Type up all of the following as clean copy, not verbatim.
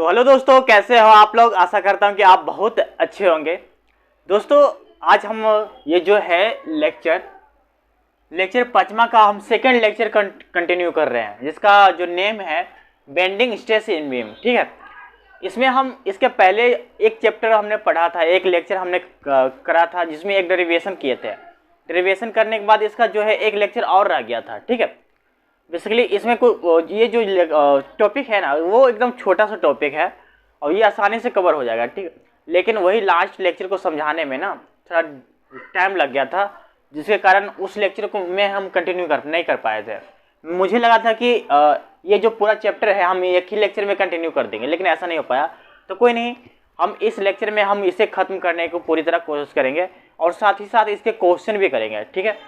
तो हेलो दोस्तों, कैसे हो आप लोग। आशा करता हूं कि आप बहुत अच्छे होंगे। दोस्तों आज हम ये जो है लेक्चर पांचवा का हम सेकंड लेक्चर कंटिन्यू कर रहे हैं, जिसका जो नेम है बेंडिंग स्ट्रेस इन बीम। ठीक है, इसमें हम इसके पहले एक चैप्टर हमने पढ़ा था, एक लेक्चर हमने करा था जिसमें एक डेरिवेशन किए थे। डेरिवेशन करने के बाद इसका जो है एक लेक्चर और रह गया था। ठीक है, बेसिकली इसमें ये जो टॉपिक है ना, वो एकदम छोटा सा टॉपिक है और ये आसानी से कवर हो जाएगा। ठीक है, लेकिन वही लास्ट लेक्चर को समझाने में ना थोड़ा टाइम लग गया था, जिसके कारण उस लेक्चर को हम कंटिन्यू नहीं कर पाए थे। मुझे लगा था कि ये जो पूरा चैप्टर है हम एक ही लेक्चर में कंटिन्यू कर देंगे, लेकिन ऐसा नहीं हो पाया। तो कोई नहीं, हम इस लेक्चर में हम इसे ख़त्म करने की पूरी तरह कोशिश करेंगे और साथ ही साथ इसके क्वेश्चन भी करेंगे। ठीक है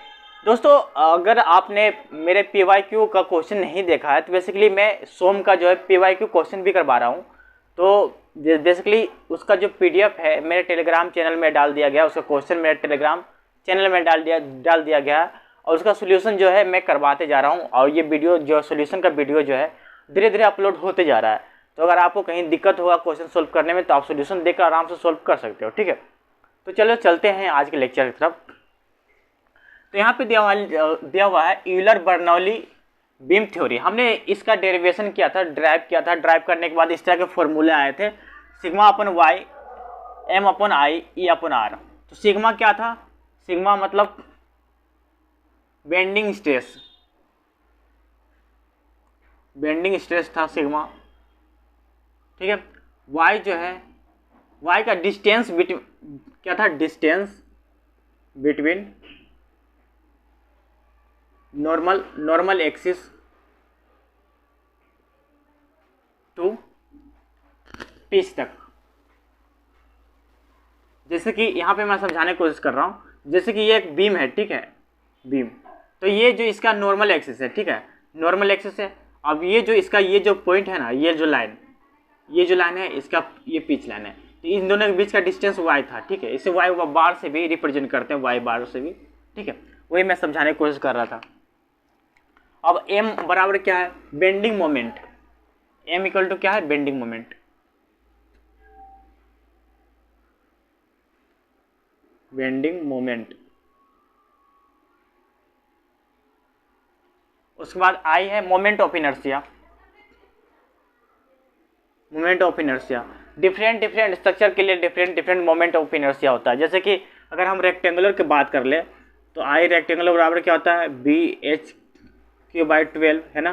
दोस्तों, अगर आपने मेरे PYQ का क्वेश्चन नहीं देखा है तो बेसिकली मैं सोम का जो है PYQ क्वेश्चन भी करवा रहा हूँ। तो बेसिकली उसका जो PDF है मेरे टेलीग्राम चैनल में डाल दिया गया, उसका क्वेश्चन मेरे टेलीग्राम चैनल में डाल दिया गया और उसका सोल्यूशन जो है मैं करवाते जा रहा हूँ। और ये वीडियो जो सोल्यूशन का वीडियो जो है धीरे धीरे अपलोड होते जा रहा है। तो अगर आपको कहीं दिक्कत होगा क्वेश्चन सोल्व करने में तो आप सोल्यूशन देकर आराम से सोल्व कर सकते हो। ठीक है, तो चलो चलते हैं आज के लेक्चर की तरफ। तो यहाँ पे दिया हुआ है यूलर बर्नौली बीम थ्योरी। हमने इसका डेरिवेशन किया था, ड्राइव किया था। ड्राइव करने के बाद इस तरह के फॉर्मूले आए थे, sigma upon Y M upon I E upon R. तो सिग्मा क्या था? सिग्मा मतलब बेंडिंग स्ट्रेस था सिग्मा। ठीक है, वाई जो है, वाई का डिस्टेंस क्या था? Distance between normal axis to pitch तक। जैसे कि यहाँ पे मैं समझाने की कोशिश कर रहा हूँ, जैसे कि ये एक बीम है। ठीक है, बीम, तो ये जो इसका नॉर्मल एक्सिस है, ठीक है, नॉर्मल एक्सिस है। अब ये जो इसका ये जो पॉइंट है ना, ये जो लाइन है इसका, ये पिच लाइन है। तो इन दोनों के बीच का डिस्टेंस y था। ठीक है, इसे y बार से भी रिप्रेजेंट करते हैं, y बार से भी। ठीक है, वही मैं समझाने की कोशिश कर रहा था। अब m बराबर क्या है? Bending moment. m equal to क्या है? Bending moment. उसके बाद I है moment of inertia. Different structure के लिए डिफरेंट मोमेंट ऑफ इनर्शिया होता है। जैसे कि अगर हम रेक्टेंगुलर की बात कर ले तो I रेक्टेंगुलर बराबर क्या होता है? BH3/12 है ना।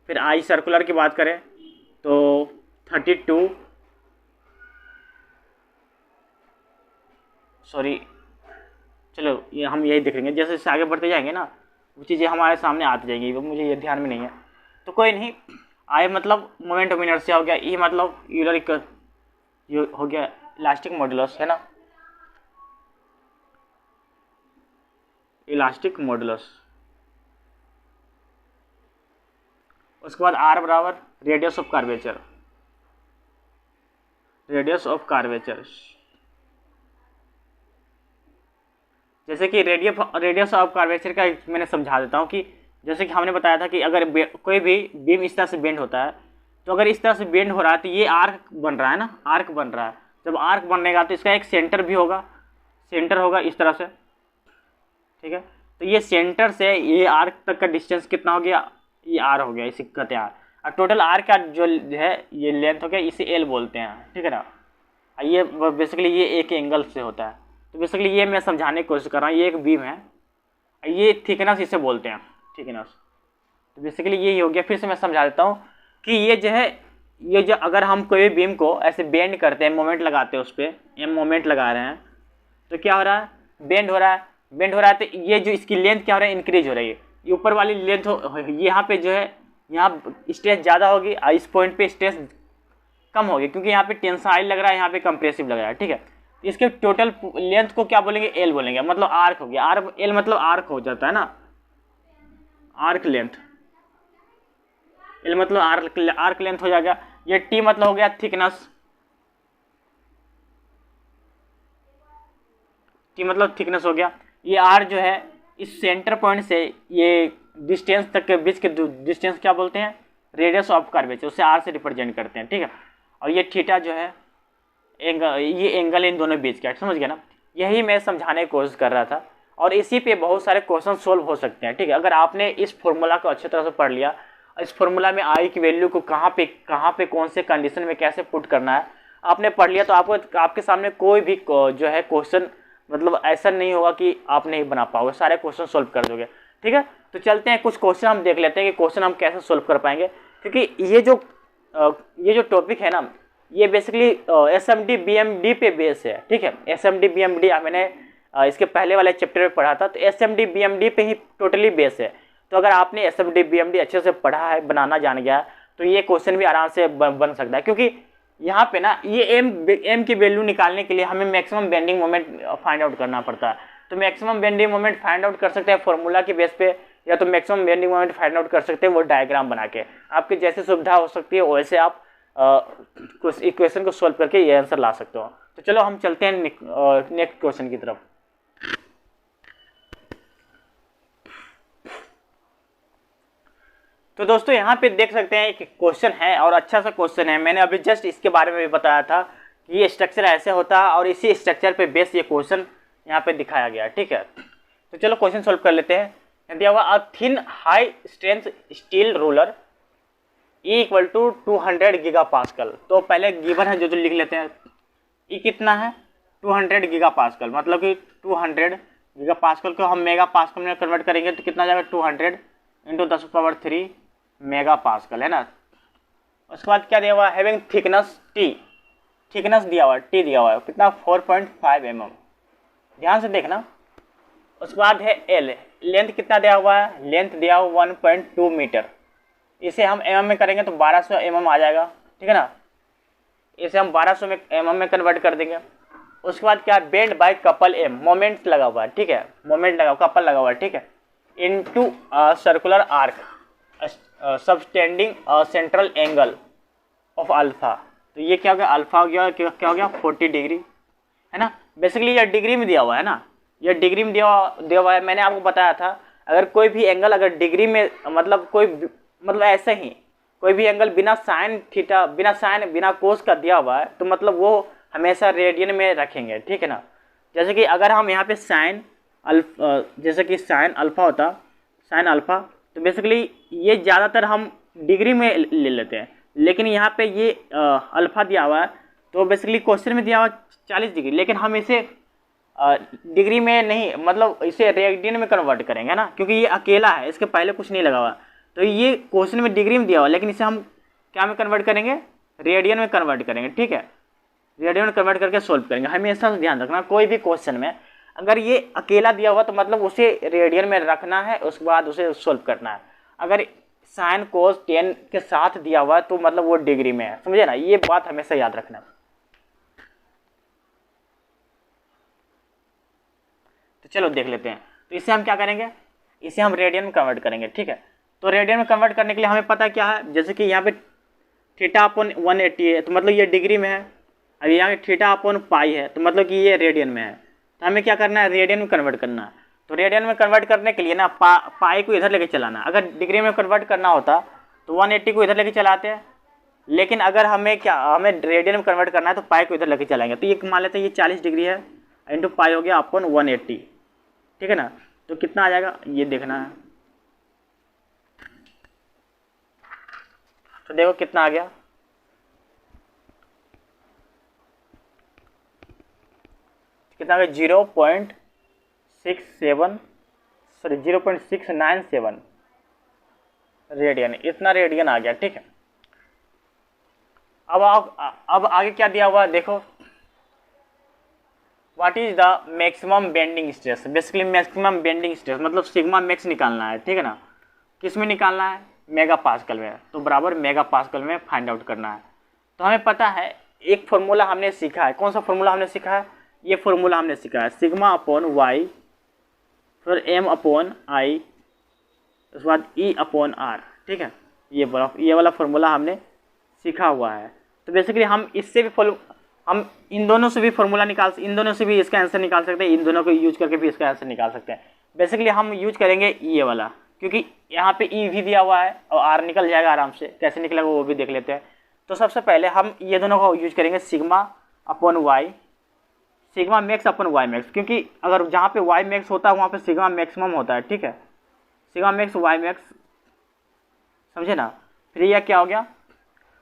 फिर I सर्कुलर की बात करें तो 32, सॉरी चलो ये हम यही देखेंगे, जैसे जैसे आगे बढ़ते जाएंगे ना वो चीज़ें हमारे सामने आती जाएंगी, वो मुझे ये ध्यान में नहीं है। तो कोई नहीं, I मतलब मोमेंट ऑफ इनर्शिया हो गया, E मतलब यूलर ये हो गया इलास्टिक मॉडुलस, है ना, इलास्टिक मॉडुलस। उसके बाद R बराबर रेडियस ऑफ कार्वेचर। जैसे कि रेडियस ऑफ कार्वेचर का मैंने समझा देता हूँ कि जैसे कि हमने बताया था कि अगर कोई भी बीम इस तरह से बेंड होता है, तो अगर इस तरह से बेंड हो रहा है तो ये आर्क बन रहा है ना, आर्क बन रहा है। जब आर्क बनेगा तो इसका एक सेंटर होगा इस तरह से। ठीक है, तो ये सेंटर से ये आर्क तक का डिस्टेंस कितना हो गया? ये R हो गया, इसे कहते हैं R। और टोटल R का जो है ये लेंथ हो गया, इसे L बोलते हैं। ठीक है ना, ये बेसिकली ये एक एंगल से होता है। तो बेसिकली ये मैं समझाने की कोशिश कर रहा हूँ, ये एक बीम है, ये थिकनेस इसे बोलते हैं, थिकनेस। तो बेसिकली यही हो गया। फिर से मैं समझा देता हूँ कि ये जो है, ये जो अगर हम कोई बीम को ऐसे बेंड करते हैं, मोमेंट लगाते हैं, उस पर m मोमेंट लगा रहे हैं, तो क्या हो रहा है? बेंड हो रहा है। तो ये जो इसकी लेंथ क्या हो रहा है? इंक्रीज हो रही है। ये ऊपर वाली लेंथ यहाँ पे जो है, यहाँ स्ट्रेस ज़्यादा होगी और इस पॉइंट पे स्ट्रेस कम होगी, क्योंकि यहाँ पे टेंसाइल लग रहा है, यहाँ पे कंप्रेसिव लग रहा है। ठीक है, इसके टोटल लेंथ को क्या बोलेंगे? L बोलेंगे, मतलब आर्क हो गया। L मतलब आर्क हो जाता है ना, आर्क लेंथ। L मतलब आर्क लेंथ हो जाएगा। ये T मतलब हो गया थिकनेस, हो गया। ये R जो है इस सेंटर पॉइंट से ये डिस्टेंस तक के बीच के डिस्टेंस क्या बोलते हैं? रेडियस ऑफ कर्वेचर, उसे R से रिप्रेजेंट करते हैं। ठीक है, और ये थीटा जो है ये एंगल इन दोनों बीच का, समझ गया ना। यही मैं समझाने की कोशिश कर रहा था और इसी पे बहुत सारे क्वेश्चन सोल्व हो सकते हैं, ठीक है। अगर आपने इस फॉर्मूला को अच्छी तरह से पढ़ लिया, इस फॉर्मूला में आई की वैल्यू को कहाँ पे कौन से कंडीशन में कैसे पुट करना है आपने पढ़ लिया, तो आपको आपके सामने कोई भी जो है क्वेश्चन मतलब ऐसा नहीं होगा कि आप नहीं बना पाओगे, सारे क्वेश्चन सोल्व कर दोगे, ठीक है। तो चलते हैं कुछ क्वेश्चन हम देख लेते हैं कि क्वेश्चन हम कैसे सोल्व कर पाएंगे, क्योंकि ये जो टॉपिक है ना, ये बेसिकली SMD BMD पे बेस है, ठीक है। SMD BMD मैंने इसके पहले वाले चैप्टर में पढ़ा था, तो SMD BMD पे ही टोटली बेस है। तो अगर आपने SMD BMD अच्छे से पढ़ा है, बनाना जान गया, तो ये क्वेश्चन भी आराम से बन सकता है, क्योंकि यहाँ पे ना ये एम की वैल्यू निकालने के लिए हमें maximum bending moment find out करना पड़ता है। तो maximum bending moment find out कर सकते हैं फॉर्मूला के बेस पे, या तो maximum bending moment find out कर सकते हैं वो डायग्राम बना के। आपकी जैसे सुविधा हो सकती है वैसे आप कुछ इक्वेशन को सोल्व करके ये आंसर ला सकते हो। तो चलो हम चलते हैं नेक्स्ट क्वेश्चन की तरफ। तो दोस्तों यहाँ पे देख सकते हैं एक क्वेश्चन है और अच्छा सा क्वेश्चन है। मैंने अभी जस्ट इसके बारे में भी बताया था कि ये स्ट्रक्चर ऐसे होता है और इसी स्ट्रक्चर पे बेस ये क्वेश्चन यहाँ पे दिखाया गया, ठीक है। तो चलो क्वेश्चन सोल्व कर लेते हैं। दिया हुआ a thin high strength steel roller E equal to 200 gigapascal. तो पहले गिवन है जो लिख लेते हैं। E कितना है 200 गीगापास्कल, मतलब कि 200 गीगापास्कल को हम मेगा पास्कल में कन्वर्ट करेंगे तो कितना जाएगा 200 इंटू 10⁻³ मेगा पास्कल, है ना। उसके बाद क्या दिया हुआ है, हैविंग थिकनेस T, थिकनेस दिया हुआ है T दिया हुआ है कितना 4.5 mm, ध्यान से देखना। उसके बाद है L, लेंथ कितना दिया हुआ है, लेंथ दिया हुआ 1.2 मीटर। इसे हम mm में करेंगे तो 1200 mm आ जाएगा, ठीक है ना। इसे हम 1200 में mm में कन्वर्ट कर देंगे। उसके बाद क्या, bend by couple M, moment लगा हुआ है, ठीक है, मोमेंट लगा कपल लगा हुआ है, ठीक है, into circular arc subtending central angle of alpha. तो ये क्या हो गया, अल्फा हो गया, क्या हो गया 40 डिग्री, है ना। बेसिकली ये डिग्री में दिया हुआ है ना, ये डिग्री में दिया हुआ है। मैंने आपको बताया था अगर कोई भी एंगल अगर डिग्री में मतलब ऐसे ही कोई भी एंगल बिना साइन थीटा बिना कोस का दिया हुआ है तो मतलब वो हमेशा रेडियन में रखेंगे, ठीक है ना। जैसे कि अगर हम यहाँ पे जैसे कि साइन अल्फा होता, साइन अल्फा, तो बेसिकली ये ज़्यादातर हम डिग्री में ले लेते हैं, लेकिन यहाँ पे ये अल्फा दिया हुआ है तो बेसिकली क्वेश्चन में दिया हुआ 40 डिग्री, लेकिन हम इसे डिग्री में नहीं मतलब इसे रेडियन में कन्वर्ट करेंगे, है ना, क्योंकि ये अकेला है, इसके पहले कुछ नहीं लगा हुआ। तो ये क्वेश्चन में डिग्री में दिया हुआ, लेकिन इसे हम क्या में कन्वर्ट करेंगे, रेडियन में कन्वर्ट करेंगे, ठीक है। रेडियन में कन्वर्ट करके सोल्व करेंगे। हमेशा से ध्यान रखना कोई भी क्वेश्चन में अगर ये अकेला दिया हुआ तो मतलब उसे रेडियन में रखना है, उसके बाद उसे सोल्व करना है। अगर साइन कोस टेन के साथ दिया हुआ तो मतलब वो डिग्री में है, समझे ना, ये बात हमेशा याद रखना। तो चलो देख लेते हैं। तो इसे हम क्या करेंगे, इसे हम रेडियन में कन्वर्ट करेंगे, ठीक है। तो रेडियन में कन्वर्ट करने के लिए हमें पता क्या है, जैसे कि यहाँ पे थीटा अपॉन 180 है तो मतलब ये डिग्री में है, अब यहाँ पे थीटा अपॉन पाई है तो मतलब कि ये रेडियन में है। तो हमें क्या करना है, रेडियन में कन्वर्ट करना है। तो रेडियन में कन्वर्ट करने के लिए ना पाई को इधर लेके चलाना। अगर डिग्री में कन्वर्ट करना होता तो 180 को इधर लेके चलाते हैं, लेकिन अगर हमें रेडियन में कन्वर्ट करना है तो पाई को इधर लेके चलाएंगे। तो ये मान लेते हैं ये 40 डिग्री है इंटू पाई हो गया अपॉन 180, ठीक है ना। तो कितना आ जाएगा ये देखना है। तो देखो कितना आ गया, कितना आ गया 0.697 रेडियन, इतना रेडियन आ गया, ठीक है। अब आगे क्या दिया हुआ है देखो, what is the maximum bending stress. Basically maximum bending stress मतलब सिग्मा मैक्स निकालना है, ठीक है ना। किस में निकालना है, मेगा पास्कल में, तो बराबर मेगा पास्कल में फाइंड आउट करना है। तो हमें पता है एक फॉर्मूला हमने सीखा है, कौन सा फॉर्मूला हमने सीखा है, ये फॉर्मूला हमने सीखा है सिग्मा अपॉन वाई फिर एम अपॉन आई उसके बाद ई अपॉन आर, ठीक है। ये वाला फॉर्मूला हमने सीखा हुआ है। तो बेसिकली हम इससे भी हम इन दोनों से भी फॉर्मूला इन दोनों से भी इसका आंसर निकाल सकते हैं, इन दोनों को यूज करके भी इसका आंसर निकाल सकते हैं। बेसिकली हम यूज करेंगे ये वाला, क्योंकि यहाँ पे ई भी दिया हुआ है और आर निकल जाएगा आराम से, कैसे निकलेगा वो भी देख लेते हैं। तो सबसे पहले हम ये दोनों को यूज करेंगे sigma upon Y, sigma max upon Y max, क्योंकि अगर जहाँ पे वाई मैक्स होता है वहाँ पे सिग्मा मैक्सिमम होता है, ठीक है। सिग्मा मैक्स वाई मैक्स, समझे ना। फिर यह क्या हो गया,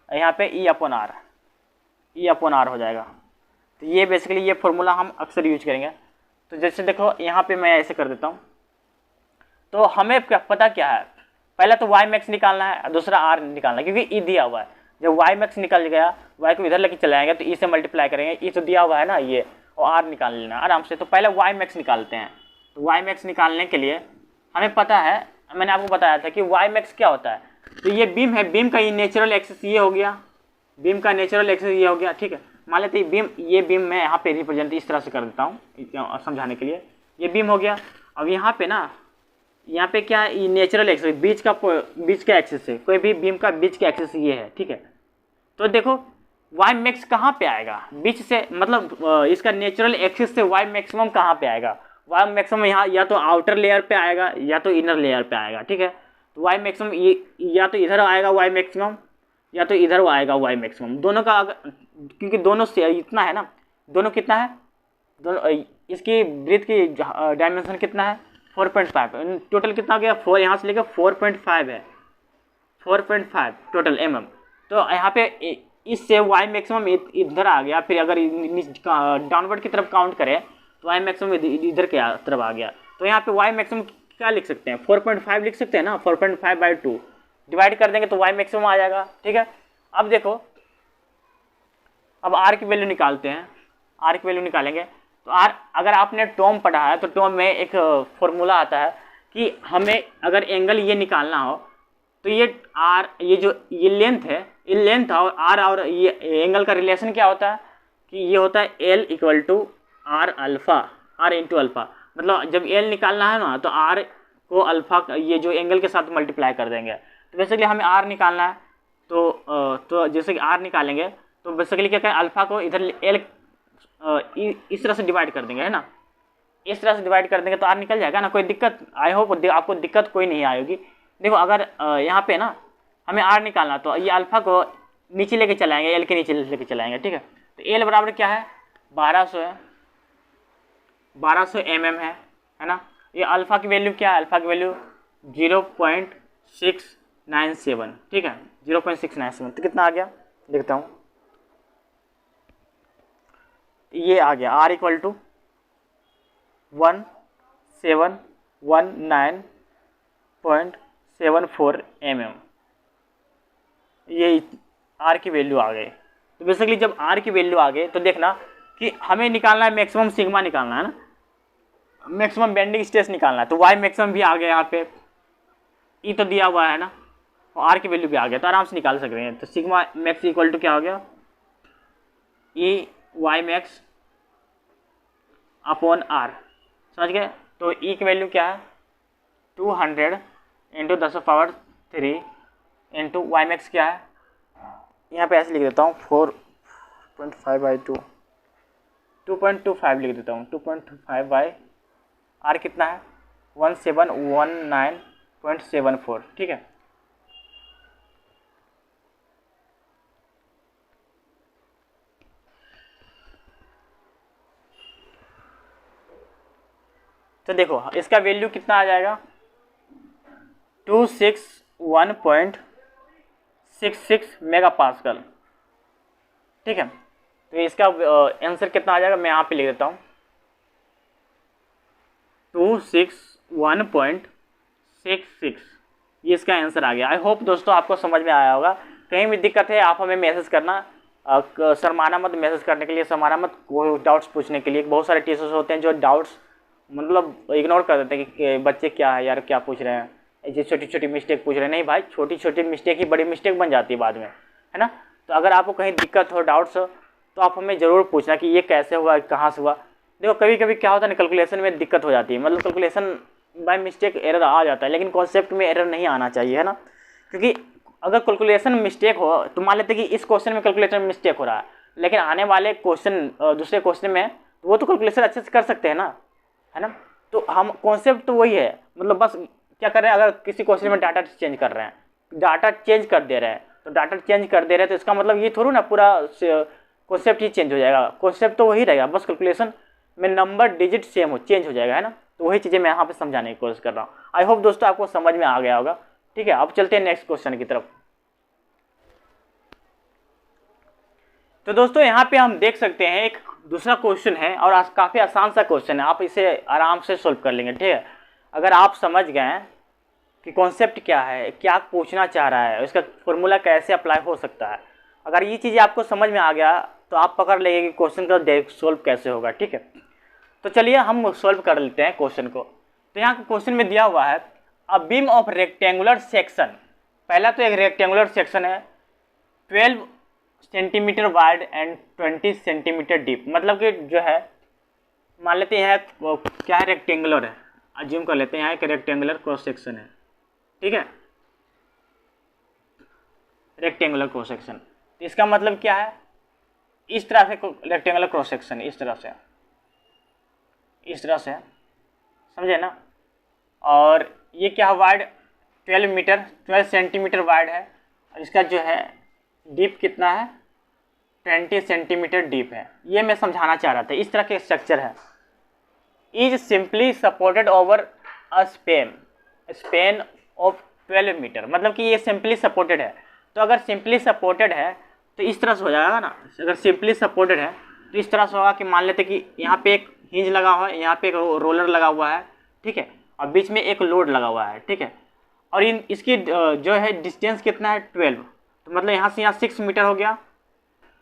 यहाँ पे E upon R, E upon R हो जाएगा। तो ये बेसिकली ये फॉर्मूला हम अक्सर यूज करेंगे। तो जैसे देखो यहाँ पे मैं ऐसे कर देता हूँ, तो हमें क्या पता क्या है, पहला तो वाई मैक्स निकालना है, दूसरा आर निकालना है, क्योंकि ई दिया हुआ है। जब वाई मैक्स निकल गया, वाई को इधर लेके चले आएंगे तो ई से मल्टीप्लाई करेंगे, ई तो दिया हुआ है ना ये, और आर निकाल लेना आराम से। तो पहले वाई मैक्स निकालते हैं। तो वाई मैक्स निकालने के लिए हमें पता है, मैंने आपको बताया था कि वाई मैक्स क्या होता है। तो ये बीम है, बीम का ये नेचुरल एक्सिस ये हो गया, बीम का नेचुरल एक्सिस ये हो गया, ठीक है। मान लेते हैं ये बीम मैं यहाँ पे रिप्रेजेंट इस तरह से कर देता हूँ समझाने के लिए। ये बीम हो गया। अब यहाँ पे ना, यहाँ पे क्या है, ये नेचुरल एक्सिस बीच का एक्सिस है, कोई भी बीम का बीच का एक्सिस ये है, ठीक है। तो देखो वाई मैक्स कहाँ पे आएगा, बीच से, मतलब इसका नेचुरल एक्सिस से वाई मैक्सिमम कहाँ पे आएगा। वाई मैक्सिमम यहाँ या तो आउटर लेयर पे आएगा या तो इनर लेयर पे आएगा, ठीक है। तो वाई मैक्सिमम ये या तो इधर आएगा वाई मैक्सिमम, या तो इधर आएगा वाई मैक्सिमम, दोनों का क्योंकि दोनों से इतना है ना, दोनों कितना है, दोनों इसकी ब्रीथ की डायमेंशन कितना है 4.5, टोटल कितना हो गया 4, यहाँ से लेकर 4.5 है, 4.5 टोटल mm। तो यहाँ पे इससे वाई मैक्सिमम इधर आ गया। फिर अगर डाउनवर्ड की तरफ काउंट करें तो वाई मैक्सिमम इधर के तरफ आ गया। तो यहाँ पे वाई मैक्सिमम क्या लिख सकते हैं, 4.5 लिख सकते हैं ना, 4.5/2 डिवाइड कर देंगे तो वाई मैक्सिमम आ जाएगा, ठीक है। अब देखो, अब आर की वैल्यू निकालते हैं, आर की वैल्यू निकालेंगे। तो आर, अगर आपने टॉम पढ़ा है तो टॉम में एक फॉर्मूला आता है कि हमें अगर एंगल ये निकालना हो तो ये आर, ये जो ये लेंथ है, ये लेंथ और आर और ये एंगल का रिलेशन क्या होता है कि ये होता है L equal to R alpha, R into alpha. मतलब जब एल निकालना है ना तो आर को अल्फ़ा ये जो एंगल के साथ मल्टीप्लाई कर देंगे। तो बेसिकली हमें आर निकालना है, तो जैसे कि आर निकालेंगे तो बेसिकली क्या करें, अल्फ़ा को इधर एल इस तरह से डिवाइड कर देंगे, है ना, इस तरह से डिवाइड कर देंगे तो आर निकल जाएगा ना, कोई दिक्कत, आई होप आपको दिक्कत कोई नहीं आएगी। देखो अगर यहाँ पे ना हमें आर निकालना तो ये अल्फ़ा को नीचे लेके चलाएंगे, एल के नीचे लेके चलाएंगे, ठीक है। तो एल बराबर क्या है 1200 है, 1200 mm है ना। ये अल्फ़ा की वैल्यू क्या है, अल्फ़ा की वैल्यू 0.697, ठीक है, 0.697। तो कितना आ गया देखता हूँ, ये आ गया आर इक्वल टू 1719.74 mm, ये आर की वैल्यू आ गई। तो बेसिकली जब आर की वैल्यू आ गई तो देखना कि हमें निकालना है मैक्सिमम सिग्मा निकालना है ना, मैक्सिमम बेंडिंग स्ट्रेस निकालना है। तो वाई मैक्सिमम भी आ गया यहाँ पे, ई तो दिया हुआ है ना, और आर की वैल्यू भी आ गया, तो आराम से निकाल सकते हैं। तो सिग्मा मैक्स इक्वल टू क्या हो गया, E Y max upon R, समझ गए। तो ई की वैल्यू क्या है 200 इंटू 10⁻³ इंटू वाई मैक्स क्या है, यहाँ पे ऐसे लिख देता हूँ 4.5/2, 2.25 लिख देता हूँ, 2.25 बाई आर कितना है 1719.74, ठीक है। तो देखो इसका वैल्यू कितना आ जाएगा 261.66 मेगापास्कल, ठीक है। तो इसका आंसर कितना आ जाएगा, मैं यहाँ पे लिख देता हूँ 261.66, ये इसका आंसर आ गया। आई होप दोस्तों आपको समझ में आया होगा। कहीं भी दिक्कत है आप हमें मैसेज करना, शर्माना मत मैसेज करने के लिए, शर्माना मत कोई डाउट्स पूछने के लिए। बहुत सारे टीचर्स होते हैं जो डाउट्स मतलब इग्नोर कर देते हैं कि बच्चे क्या है यार, क्या पूछ रहे हैं, ऐसी छोटी छोटी मिस्टेक पूछ रहे हैं। नहीं भाई, छोटी छोटी मिस्टेक ही बड़ी मिस्टेक बन जाती है बाद में, है ना। तो अगर आपको कहीं दिक्कत हो, डाउट्स हो, तो आप हमें ज़रूर पूछना कि ये कैसे हुआ, कहाँ से हुआ। देखो कभी कभी क्या होता है ना, कैलकुलेशन में दिक्कत हो जाती है, मतलब कैलकुलेशन बाय मिस्टेक एरर आ जाता है, लेकिन कॉन्सेप्ट में एरर नहीं आना चाहिए, है ना। क्योंकि अगर कैलकुलेशन मिस्टेक हो तो मान लेते कि इस क्वेश्चन में कैलकुलेशन में मिस्टेक हो रहा है, लेकिन आने वाले क्वेश्चन दूसरे क्वेश्चन में वो तो कैलकुलेशन अच्छे से कर सकते हैं ना, है ना। तो हम कॉन्सेप्ट तो वही है, मतलब बस क्या कर रहे हैं, अगर किसी क्वेश्चन में डाटा चेंज कर रहे हैं, डाटा चेंज कर दे रहे हैं, तो डाटा चेंज कर दे रहे हैं, तो इसका मतलब ये थोड़ा ना पूरा कॉन्सेप्ट ही चेंज हो जाएगा। कॉन्सेप्ट तो वही रहेगा, बस कैलकुलेशन में नंबर डिजिट सेम हो चेंज हो जाएगा, है ना। तो वही चीज़ें मैं यहाँ पे समझाने की कोशिश कर रहा हूँ। आई होप दोस्तों आपको समझ में आ गया होगा। ठीक है, अब चलते हैं नेक्स्ट क्वेश्चन की तरफ। तो दोस्तों यहाँ पे हम देख सकते हैं एक दूसरा क्वेश्चन है, और काफ़ी आसान सा क्वेश्चन है, आप इसे आराम से सोल्व कर लेंगे। ठीक है, अगर आप समझ गए कि कॉन्सेप्ट क्या है, क्या पूछना चाह रहा है, इसका फॉर्मूला कैसे अप्लाई हो सकता है, अगर ये चीज़ें आपको समझ में आ गया तो आप पकड़ लेंगे कि क्वेश्चन का सोल्व कैसे होगा। ठीक है, तो चलिए हम सोल्व कर लेते हैं क्वेश्चन को। तो यहाँ क्वेश्चन में दिया हुआ है अ बीम ऑफ रेक्टेंगुलर सेक्शन, पहला तो एक रेक्टेंगुलर सेक्शन है 12 centimetre wide and 20 centimetre deep, मतलब कि जो है मान लेते हैं क्या है, रेक्टेंगुलर है, अज्यूम कर लेते हैं यहाँ एक रेक्टेंगुलर क्रॉस सेक्शन है। ठीक है, रेक्टेंगुलर क्रॉस सेक्शन, तो इसका मतलब क्या है, इस तरह से रेक्टेंगुलर क्रॉस सेक्शन, इस तरह से समझे ना। और ये क्या वाइड 12 सेंटीमीटर वाइड है, और इसका जो है डीप कितना है 20 सेंटीमीटर डीप है। ये मैं समझाना चाह रहा था, इस तरह के स्ट्रक्चर है। Is simply supported over a span of 12 metre, मतलब कि ये सिंपली सपोर्टेड है। तो अगर सिंपली सपोर्टेड है तो इस तरह से हो जाएगा ना, अगर सिंपली सपोर्टेड है तो इस तरह से होगा कि मान लेते कि यहाँ पे एक हिंज लगा हुआ है, यहाँ पे एक रोलर लगा हुआ है, ठीक है, और बीच में एक लोड लगा हुआ है, ठीक है, और इसकी जो है डिस्टेंस कितना है 12, तो मतलब यहाँ से यहाँ 6 मीटर हो गया,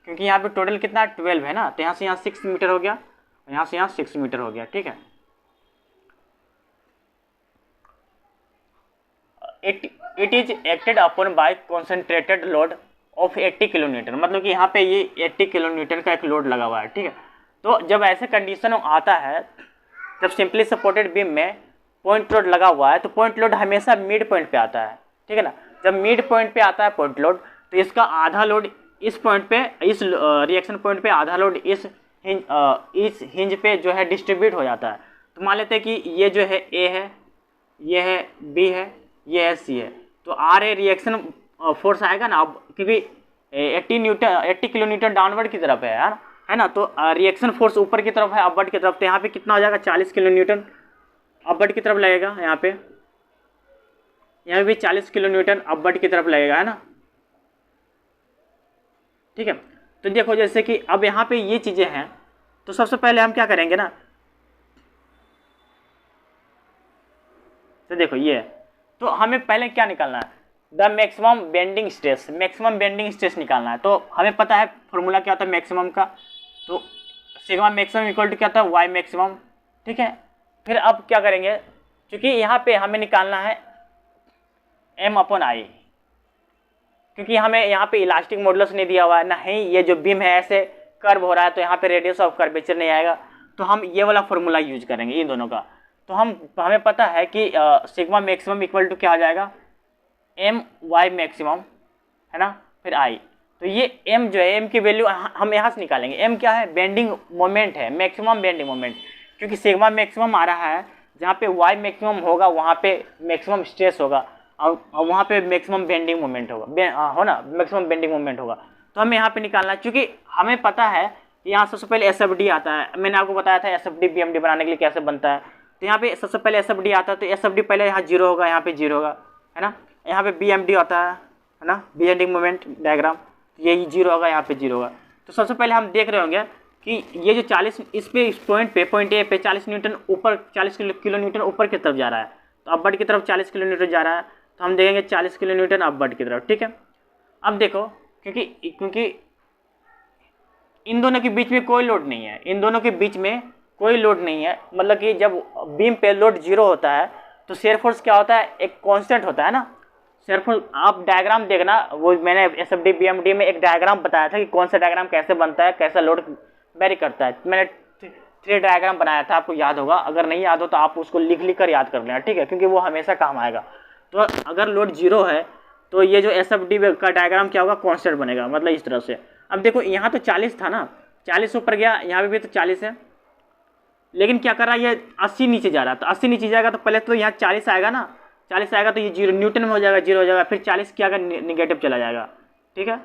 क्योंकि यहाँ पे टोटल कितना है 12 है ना, तो यहाँ से यहाँ 6 मीटर हो गया, यहाँ से यहाँ 6 मीटर हो गया। ठीक है, it is acted upon bye concentrated load of 80 kilo Newton, मतलब कि यहाँ पे ये 80 किलो न्यूटन का एक लोड लगा हुआ है। ठीक है, तो जब ऐसे कंडीशन आता है, जब सिंपली सपोर्टेड बीम में पॉइंट लोड लगा हुआ है, तो पॉइंट लोड हमेशा मिड पॉइंट पे आता है। ठीक है ना, जब मिड पॉइंट पे आता है पॉइंट लोड, तो इसका आधा लोड इस पॉइंट पे, इस रिएक्शन पॉइंट पे आधा लोड इस हिंज पे जो है डिस्ट्रीब्यूट हो जाता है। तो मान लेते हैं कि ये जो है ए है, ये है बी है, ये है सी है, तो आर ए रिएक्शन फोर्स आएगा ना, अब क्योंकि 80 किलो न्यूटन डाउनवर्ड की तरफ है ना, तो रिएक्शन फोर्स ऊपर की तरफ है, अपवर्ड की तरफ, तो यहाँ पे कितना हो जाएगा 40 किलो न्यूटन अपवर्ड की तरफ लगेगा, यहाँ पे भी 40 किलो न्यूटन अपवर्ड की तरफ लगेगा, है ना। ठीक है, तो देखो जैसे कि अब यहाँ पे ये चीज़ें हैं, तो सबसे पहले हम क्या करेंगे ना, तो देखो ये, तो हमें पहले क्या निकालना है, the maximum bending stress, maximum bending stress निकालना है। तो हमें पता है फॉर्मूला क्या होता है मैक्सिमम का, तो सिग्मा मैक्सिमम इक्वल टू क्या होता है वाई मैक्सिमम। ठीक है, फिर अब क्या करेंगे, क्योंकि यहाँ पे हमें निकालना है m अपॉन आई, क्योंकि हमें यहाँ पे इलास्टिक मॉडुलस नहीं दिया हुआ है, ना ही ये जो बीम है ऐसे कर्व हो रहा है, तो यहाँ पे रेडियस ऑफ कर्वेचर नहीं आएगा, तो हम ये वाला फॉर्मूला यूज करेंगे इन दोनों का। तो हमें पता है कि सिग्मा मैक्सिमम इक्वल टू क्या हो जाएगा एम वाई मैक्सिमम, है ना, फिर आई। तो ये m जो है, m की वैल्यू हम यहाँ से निकालेंगे। m क्या है, बेंडिंग मोमेंट है, मैक्सिमम बेंडिंग मोमेंट, क्योंकि सिग्मा मैक्सिमम आ रहा है, जहाँ पे y मैक्सिमम होगा वहाँ पे मैक्सिमम स्ट्रेस होगा, और वहाँ पे मैक्सिमम बेंडिंग मोमेंट होगा, हो ना, मैक्सिमम बेंडिंग मोमेंट होगा। तो हमें यहाँ पे निकालना है, क्योंकि हमें पता है कि यहाँ सबसे पहले SFD आता है, मैंने आपको बताया था SFD BMD बनाने के लिए कैसे बनता है। तो यहाँ पे सबसे पहले SFD आता है, तो SFD पहले यहाँ 0 होगा, यहाँ पे 0 होगा, है ना। यहाँ पे BMD होता है ना, बेंडिंग मोमेंट डायग्राम, यही 0 होगा, यहाँ पे 0 होगा। तो सबसे पहले हम देख रहे होंगे कि ये जो 40 इस पॉइंट ए पे 40 न्यूटन ऊपर, 40 किलो न्यूटन ऊपर की तरफ जा रहा है, तो अपवर्ड की तरफ 40 किलो न्यूटन जा रहा है, तो हम देखेंगे 40 किलो न्यूटन अपवर्ड की तरफ। ठीक है, अब देखो क्योंकि इन दोनों के बीच में कोई लोड नहीं है, इन दोनों के बीच में कोई लोड नहीं है, मतलब कि जब बीम पे लोड 0 होता है तो शेयर फोर्स क्या होता है, एक कांस्टेंट होता है ना। शेयर फोर्स आप डायग्राम देखना, वो मैंने SFD BMD में एक डायग्राम बताया था कि कौन सा डायग्राम कैसे बनता है, कैसा लोड वेरी करता है। मैंने 3 डायग्राम बनाया था, आपको याद होगा, अगर नहीं याद हो तो आप उसको लिख कर याद कर लेना, ठीक है, क्योंकि वो हमेशा काम आएगा। तो अगर लोड 0 है तो ये जो SFD का डायग्राम क्या होगा, कांस्टेंट बनेगा, मतलब इस तरह से। अब देखो यहाँ तो 40 था ना, 40 ऊपर गया, यहाँ पे भी तो 40 है, लेकिन क्या कर रहा है, ये 80 नीचे जा रहा है। तो 80 नीचे जाएगा तो पहले तो यहाँ 40 आएगा ना, 40 आएगा तो ये 0 न्यूटन में हो जाएगा, 0 हो जाएगा, फिर 40 क्या आएगा, निगेटिव चला जाएगा, ठीक है।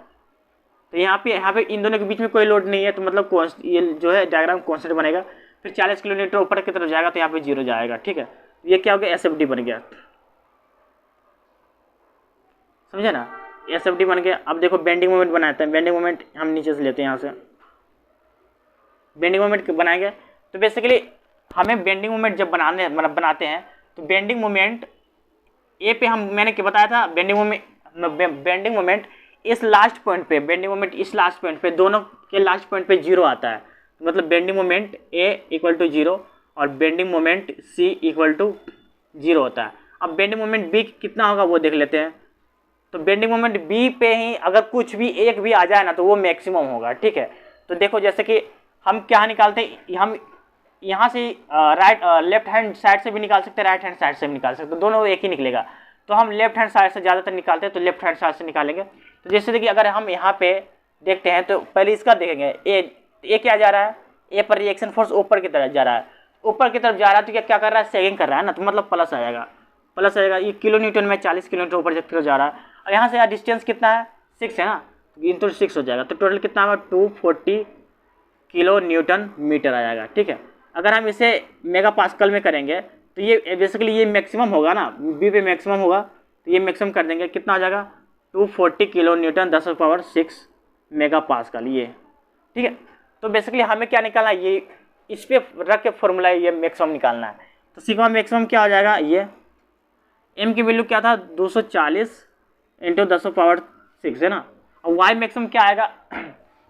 तो यहाँ पे इन दोनों के बीच में कोई लोड नहीं है, तो मतलब ये जो है डायग्राम कॉन्स्टेंट बनेगा। फिर 40 किलोमीटर ऊपर की तरफ जाएगा तो यहाँ पे 0 जाएगा, ठीक है। ये क्या हो गया, SFD बन गया, समझे ना, SFD बन गया। अब देखो बेंडिंग मोमेंट बनाते हैं। बेंडिंग मोमेंट हम नीचे से लेते हैं, यहाँ से बेंडिंग मोमेंट बनाएंगे। तो बेसिकली हमें बेंडिंग मोमेंट जब बनाते हैं तो बेंडिंग मोमेंट ए पे मैंने क्या बताया था, बेंडिंग मोमेंट इस लास्ट पॉइंट पे, बेंडिंग मोमेंट इस लास्ट पॉइंट पे, दोनों के लास्ट पॉइंट पे 0 आता है। तो मतलब बेंडिंग मोमेंट A = 0 और बेंडिंग मोमेंट C = 0 होता है। अब बेंडिंग मोमेंट B कितना होगा वो देख लेते हैं। तो बेंडिंग मोमेंट B पे ही अगर कुछ भी एक भी आ जाए ना तो वो मैक्सिमम होगा, ठीक है। तो देखो जैसे कि हम क्या निकालते हैं, हम यहाँ से लेफ्ट हैंड साइड से भी निकाल सकते हैं, राइट हैंड साइड से भी निकाल सकते हैं, दोनों एक ही निकलेगा। तो हम लेफ्ट हैंड साइड से ज़्यादातर निकालते हैं, तो लेफ्ट हैंड साइड से निकालेंगे। तो जैसे देखिए अगर हम यहाँ पे देखते हैं तो पहले इसका देखेंगे, ए क्या जा रहा है, ए पर रिएक्शन फोर्स ऊपर की तरफ जा रहा है, ऊपर की तरफ जा रहा है। तो क्या कर रहा है, सेगिंग कर रहा है ना, तो मतलब प्लस आएगा, प्लस आएगा। ये किलो न्यूटन में 40 किलोमीटर ऊपर की तरफ जा रहा है। और यहाँ से डिस्टेंस कितना है, 6 है ना, इंटू 6 हो जाएगा। तो टोटल कितना होगा, 240 किलो न्यूटन मीटर आ जाएगा, ठीक है। अगर हम इसे मेगा पास्कल में करेंगे तो ये बेसिकली ये मैक्सिमम होगा ना, बी पे मैक्सिमम होगा, तो ये मैक्सिमम कर देंगे। कितना हो जाएगा, 240 किलो न्यूटन 10⁻6 मेगा पास्कल, ये ठीक है। तो बेसिकली हमें क्या निकालना है, ये इस पे रख के फॉर्मूला ये मैक्सिमम निकालना है। तो सिग्मा मैक्सिमम क्या हो जाएगा, ये एम की वैल्यू क्या था, 240 × 10⁻6 है ना। और वाई मैक्सिमम क्या आएगा,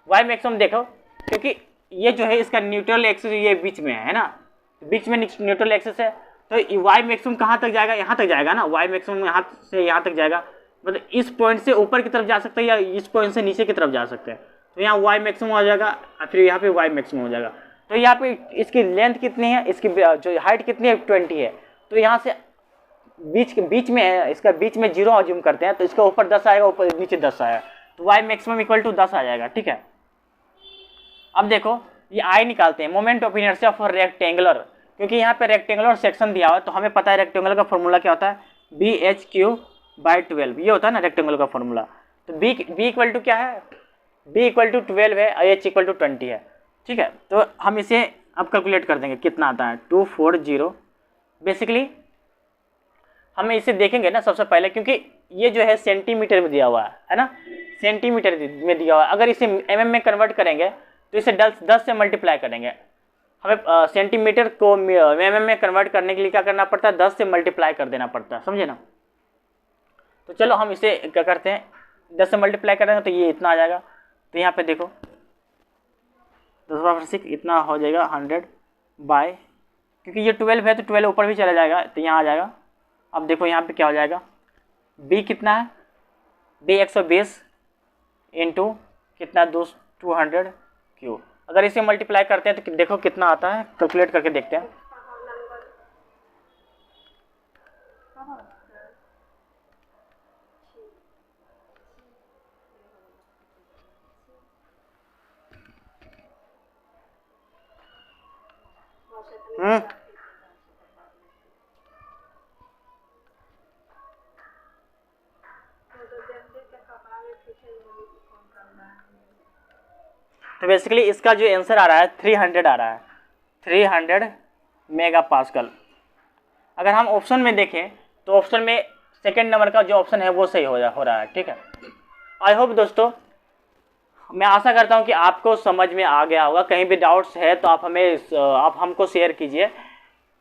वाई मैक्सिमम देखो, क्योंकि ये जो है इसका न्यूट्रल एक्सिस ये बीच में है ना, बीच में न्यूट्रल एक्सिस है। तो वाई मैक्सिमम कहाँ तक जाएगा, यहाँ तक जाएगा ना, वाई मैक्सिमम यहाँ से यहाँ तक जाएगा। मतलब इस पॉइंट से ऊपर की तरफ जा सकते हैं या इस पॉइंट से नीचे की तरफ जा सकते हैं। तो यहाँ वाई मैक्सिमम हो जाएगा और फिर यहाँ पे वाई मैक्सिमम हो जाएगा। तो यहाँ पे इसकी लेंथ कितनी है, इसकी जो हाइट कितनी है, 20 है। तो यहाँ से बीच में है, इसका बीच में 0 अज्यूम करते हैं, तो इसका ऊपर 10 आएगा, ऊपर नीचे 10 आएगा, तो वाई मैक्सिमम = 10 आ जाएगा, ठीक है। अब देखो ये आई निकालते हैं, moment of inertia for rectangular, क्योंकि यहाँ पे रेक्टेंगुलर सेक्शन दिया हुआ है। तो हमें पता है रेक्टेंगुलर का फॉर्मूला क्या होता है, BH3/12, ये होता है ना रेक्टेंगुलर का फॉर्मूला। तो B = क्या है, B = 12 है और H = 20 है, ठीक है। तो हम इसे अब कैलकुलेट कर देंगे, कितना आता है, 240। बेसिकली हमें इसे देखेंगे ना सबसे पहले, क्योंकि ये जो है सेंटीमीटर में दिया हुआ है ना, सेंटीमीटर में दिया हुआ है। अगर इसे mm में कन्वर्ट करेंगे तो इसे 10 से मल्टीप्लाई करेंगे। हमें सेंटीमीटर को mm में कन्वर्ट करने के लिए क्या करना पड़ता है, 10 से मल्टीप्लाई कर देना पड़ता है, समझे ना। तो चलो हम इसे क्या करते हैं, 10 से मल्टीप्लाई करेंगे तो ये इतना आ जाएगा। तो यहाँ पे देखो 10⁻6 इतना हो जाएगा 100 बाय, क्योंकि ये 12 है तो 12 ऊपर भी चला जाएगा, तो यहाँ आ जाएगा। अब देखो यहाँ पे क्या हो जाएगा, B कितना है, B 120 इंटू कितना 200 क्यूब। अगर इसे मल्टीप्लाई करते हैं तो देखो कितना आता है, कैलकुलेट करके देखते हैं। तो बेसिकली इसका जो आंसर आ रहा है 300 आ रहा है, 300 मेगा पास्कल। अगर हम ऑप्शन में देखें तो ऑप्शन में सेकंड नंबर का जो ऑप्शन है वो सही हो रहा है, ठीक है। आई होप दोस्तों, मैं आशा करता हूँ कि आपको समझ में आ गया होगा। कहीं भी डाउट्स है तो आप हमको शेयर कीजिए,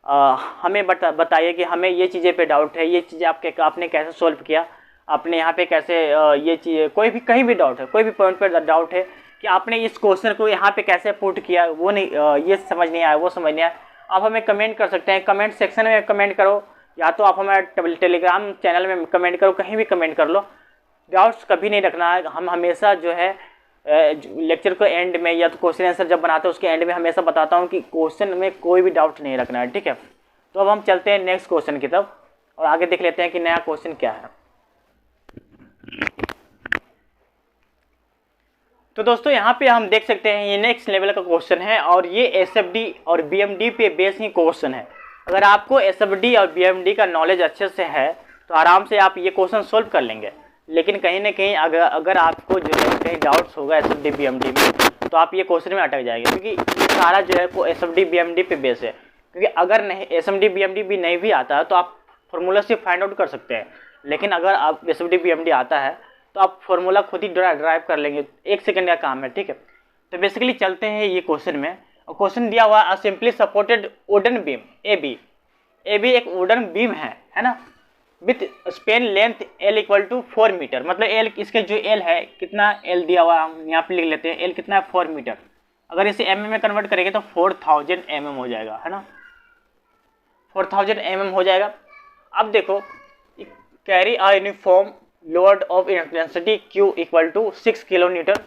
हमें बताइए कि हमें ये चीज़ें पे डाउट है, ये चीज़ें आपने कैसे सॉल्व किया, आपने यहाँ पे कैसे ये चीज़, कोई भी कहीं भी डाउट है, कोई भी पॉइंट पर डाउट है कि आपने इस क्वेश्चन को यहाँ पे कैसे पुट किया, वो नहीं ये समझ नहीं आया, वो समझ नहीं आया, आप हमें कमेंट कर सकते हैं। कमेंट सेक्शन में कमेंट करो, या तो आप हमारे टेलीग्राम चैनल में कमेंट करो, कहीं भी कमेंट कर लो। डाउट्स कभी नहीं रखना है। हम हमेशा जो है लेक्चर को एंड में या तो क्वेश्चन आंसर जब बनाते हैं उसके एंड में हमेशा बताता हूँ कि क्वेश्चन में कोई भी डाउट नहीं रखना है, ठीक है। तो अब हम चलते हैं नेक्स्ट क्वेश्चन की तरफ और आगे देख लेते हैं कि नया क्वेश्चन क्या है। तो दोस्तों यहाँ पे हम देख सकते हैं ये नेक्स्ट लेवल का क्वेश्चन है और ये एसएफडी और बीएमडी पे बेस ही क्वेश्चन है। अगर आपको एसएफडी और बीएमडी का नॉलेज अच्छे से है तो आराम से आप ये क्वेश्चन सोल्व कर लेंगे। लेकिन कहीं ना कहीं अगर आपको जो है कहीं डाउट्स होगा SFD BMD में, तो आप ये क्वेश्चन में अटक जाएंगे, क्योंकि ये सारा जो है वो SFD BMD पे बेस है। क्योंकि अगर नहीं SFD BMD भी नहीं भी आता है तो आप फार्मूला से फाइंड आउट कर सकते हैं, लेकिन अगर आप SFD BMD आता है तो आप फार्मूला खुद ही ड्राइव कर लेंगे, 1 सेकंड का काम है, ठीक है। तो बेसिकली चलते हैं ये क्वेश्चन में। और क्वेश्चन दिया हुआ simply supported wooden beam A B एक वुडन बीम है ना, with span length L = 4 metre. मतलब L इसके जो L है कितना, L दिया हुआ हम यहाँ पे लिख लेते हैं, L कितना है 4 मीटर। अगर इसे mm में कन्वर्ट करेंगे तो 4000 mm हो जाएगा, है ना, 4000 mm हो जाएगा। अब देखो carry a uniform load of intensity Q = 6 kN/m।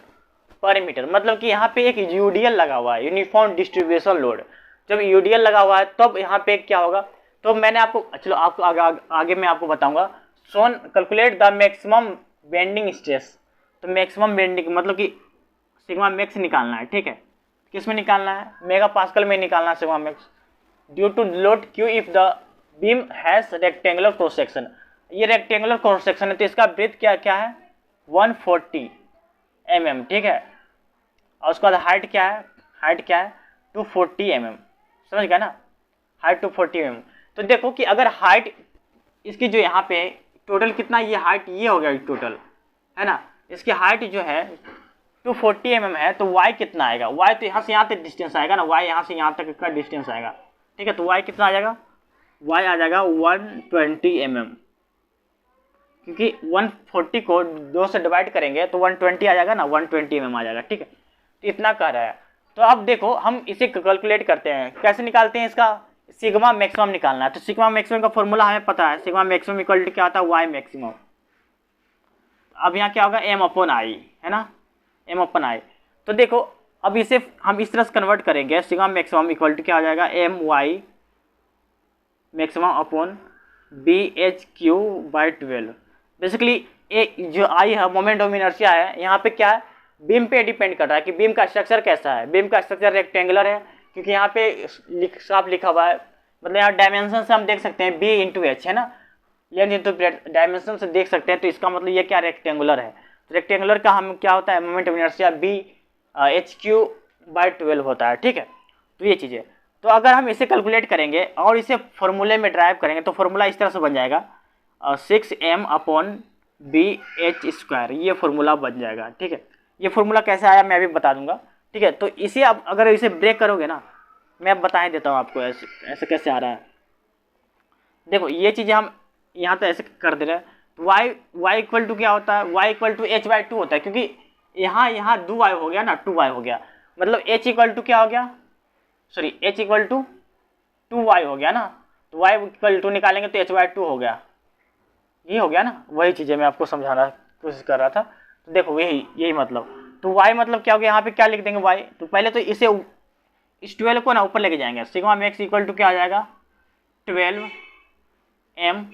मतलब कि यहाँ पे एक UDL लगा हुआ है, यूनिफॉर्म डिस्ट्रीब्यूशन लोड। जब UDL लगा हुआ है तब यहाँ पे क्या होगा, तो मैंने आपको, चलो आपको आगे मैं आपको बताऊंगा। So now calculate the maximum bending stress. तो मैक्सिमम बेंडिंग मतलब कि सिग्मा मैक्स निकालना है, ठीक है। किस में निकालना है, मेगा पास्कल में निकालना है sigma max. Due to load Q if the beam has rectangular cross section. ये रेक्टेंगुलर क्रॉस सेक्शन है तो इसका ब्रेथ क्या है 140 mm, ठीक है। और उसके बाद हाइट क्या है 240 mm, समझ गया ना, हाइट 240 mm। तो देखो कि अगर हाइट इसकी जो यहाँ पे टोटल कितना, ये हाइट ये हो गया टोटल, है ना, इसकी हाइट जो है 240 mm है, तो y कितना आएगा, y तो यहाँ से यहाँ तक डिस्टेंस आएगा ना, y यहाँ से यहाँ तक का डिस्टेंस आएगा, ठीक है। तो y कितना आ जाएगा, y आ जाएगा 120 mm, क्योंकि 140 को 2 से डिवाइड करेंगे तो 120 आ जाएगा ना, 120 mm आ जाएगा, ठीक है। तो इतना कह रहा है। तो अब देखो हम इसे कैलकुलेट करते हैं, कैसे निकालते हैं, इसका सिग्मा मैक्सिमम निकालना है। तो सिग्मा मैक्सिमम का फॉर्मूला हमें पता है, सिग्मा मैक्सिमम इक्वल टू क्या होता है y मैक्सिमम। अब यहाँ क्या होगा m/i, है ना, m/i। तो देखो अब इसे हम इस तरह से कन्वर्ट करेंगे, सिग्मा मैक्सिमम इक्वल टू क्या हो जाएगा my maximum upon BHQ/12। Basically ए जो आई है मोमेंट ऑफ इनर्शिया है, यहाँ पे क्या है बीम पे डिपेंड कर रहा है कि बीम का स्ट्रक्चर कैसा है। बीम का स्ट्रक्चर रेक्टेंगुलर है, क्योंकि यहाँ पे साफ लिखा हुआ है, मतलब यहाँ डायमेंशन से हम देख सकते हैं B/H, है ना, लेंथ इंटू ब्रेड्थ, डायमेंशन से देख सकते हैं। तो इसका मतलब ये क्या रेक्टेंगुलर है। तो रेक्टेंगुलर का हम क्या होता है मोमेंट ऑफ इनर्शिया BHQ/12 होता है, ठीक है। तो ये चीज़ें, तो अगर हम इसे कैलकुलेट करेंगे और इसे फॉर्मूले में ड्राइव करेंगे तो फॉर्मूला इस तरह से बन जाएगा 6m/BH², ये फॉर्मूला बन जाएगा, ठीक है। ये फॉर्मूला कैसे आया मैं अभी बता दूंगा, ठीक है। तो इसे अब अगर इसे ब्रेक करोगे ना, मैं अब बता ही देता हूँ आपको ऐसे कैसे आ रहा है। देखो ये चीज़ें हम यहाँ तो ऐसे कर दे रहे हैं। तो y इक्वल टू क्या होता है, y इक्वल टू h/2 होता है, क्योंकि यहाँ 2y हो गया ना, 2y हो गया, मतलब h इक्वल टू क्या हो गया, sorry h equal to 2y हो गया ना। तो y इक्वल टू निकालेंगे तो h/2 हो गया, ये हो गया ना। वही चीज़ें मैं आपको समझाना कोशिश कर रहा था। तो देखो यही मतलब, तो y मतलब क्या हो गया, यहाँ पे क्या लिख देंगे y। तो पहले तो इसे इस 12 को ना ऊपर लेके जाएंगे, सिग्मा मैक्स इक्वल टू क्या आ जाएगा 12m,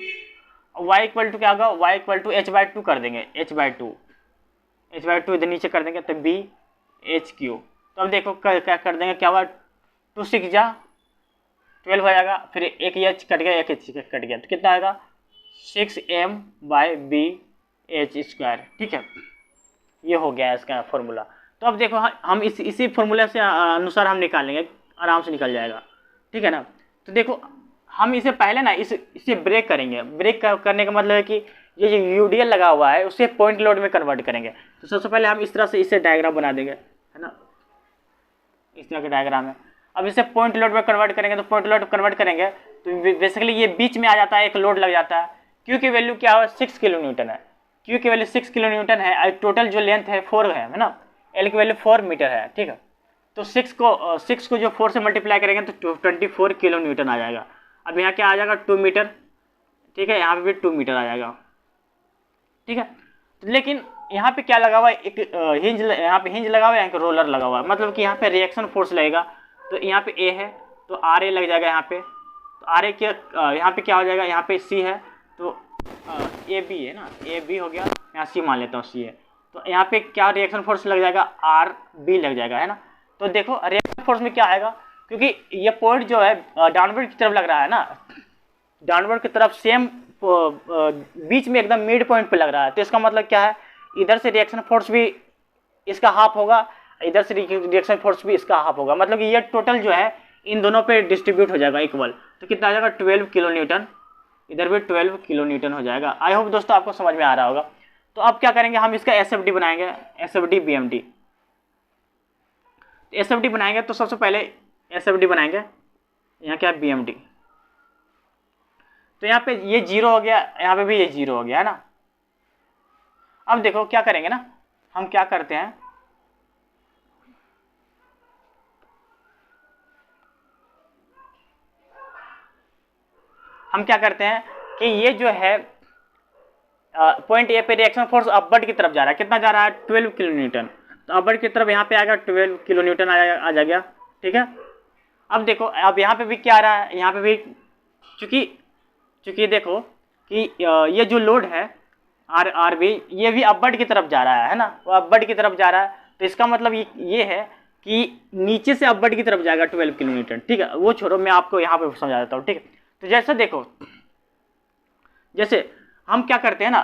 y इक्वल टू क्या होगा, y इक्वल टू h/2 कर देंगे, h/2 इधर नीचे कर देंगे तो BHQ। तो अब देखो क्या कर देंगे, क्या हुआ 2 6 जा 12 हो जाएगा, फिर एक h कट गया, एक h कट गया, तो कितना आएगा 6m/BH², ठीक है। ये हो गया इसका फॉर्मूला। तो अब देखो हम इसी फॉर्मूले से अनुसार हम निकालेंगे, आराम से निकल जाएगा, ठीक है ना। तो देखो हम इसे पहले ना इसे ब्रेक करेंगे। ब्रेक करने का मतलब है कि ये जो UDL लगा हुआ है उसे पॉइंट लोड में कन्वर्ट करेंगे। तो सबसे पहले हम इस तरह से इसे डायग्राम बना देंगे, है ना, इस तरह का डायग्राम है। अब इसे पॉइंट लोड में कन्वर्ट करेंगे, तो पॉइंट लोड कन्वर्ट करेंगे तो बेसिकली ये बीच में आ जाता है, एक लोड लग जाता है। Q की वैल्यू क्या है 6 kN है, Q की वैल्यू 6 kN है, टोटल जो लेंथ है 4 है ना, L की वैल्यू 4 मीटर है, ठीक है। तो 6 को जो 4 से मल्टीप्लाई करेंगे तो 24 kN आ जाएगा। अब यहाँ क्या आ जाएगा 2 मीटर, ठीक है, यहाँ पे भी 2 मीटर आ जाएगा, ठीक है। तो लेकिन यहाँ पे क्या लगा हुआ है, एक हिंज, यहाँ पे हिंज लगा हुआ है, एक रोलर लगा हुआ है, मतलब कि यहाँ पे रिएक्शन फोर्स लगेगा। तो यहाँ पे A है तो RA लग जाएगा यहाँ पे, तो RA के यहाँ पे क्या हो जाएगा, यहाँ पे C है तो AB है ना, AB हो गया, यहाँ C मान लेता हूँ C है, तो यहाँ पे क्या रिएक्शन फोर्स लग जाएगा RB लग जाएगा, है ना। तो देखो रिएक्शन फोर्स में क्या आएगा, क्योंकि ये पॉइंट जो है डाउनवर्ड की तरफ लग रहा है ना, डाउनवर्ड की तरफ सेम बीच में एकदम मिड पॉइंट पे लग रहा है, तो इसका मतलब क्या है, इधर से रिएक्शन फोर्स भी इसका हाफ होगा, इधर से रिएक्शन फोर्स भी इसका हाफ होगा, मतलब कि ये टोटल जो है इन दोनों पे डिस्ट्रीब्यूट हो जाएगा इक्वल। तो कितना आ जाएगा 12 किलो न्यूटन, इधर भी 12 किलो न्यूटन हो जाएगा। आई होप दोस्तों आपको समझ में आ रहा होगा। तो अब क्या करेंगे, हम इसका एसएफडी बनाएंगे, एसएफडी बीएमडी। एसएफडी बनाएंगे तो सबसे पहले एसएफडी बनाएंगे, यहाँ क्या है बीएमडी। तो यहाँ पे ये 0 हो गया, यहाँ पे भी ये 0 हो गया है ना। अब देखो क्या करेंगे ना, हम क्या करते हैं, हम क्या करते हैं कि ये जो है पॉइंट ए पे रिएक्शन फोर्स अपवर्ड की तरफ जा रहा है, कितना जा रहा है 12 किलो न्यूटन। तो अपवर्ड की तरफ यहाँ पे आएगा 12 किलो न्यूटन आ जाएगा, ठीक है। अब देखो अब यहाँ पे भी क्या आ रहा है, यहाँ पे भी चूंकि देखो कि ये जो लोड है आर बी ये भी अपवर्ड की तरफ जा रहा है ना, वो अपवर्ड की तरफ जा रहा है। तो इसका मतलब ये है कि नीचे से अपवर्ड की तरफ जाएगा 12 किलो न्यूटन, ठीक है। वो छोड़ो, मैं आपको यहाँ पे समझा देता हूँ, ठीक है। तो जैसे देखो, जैसे हम क्या करते हैं ना,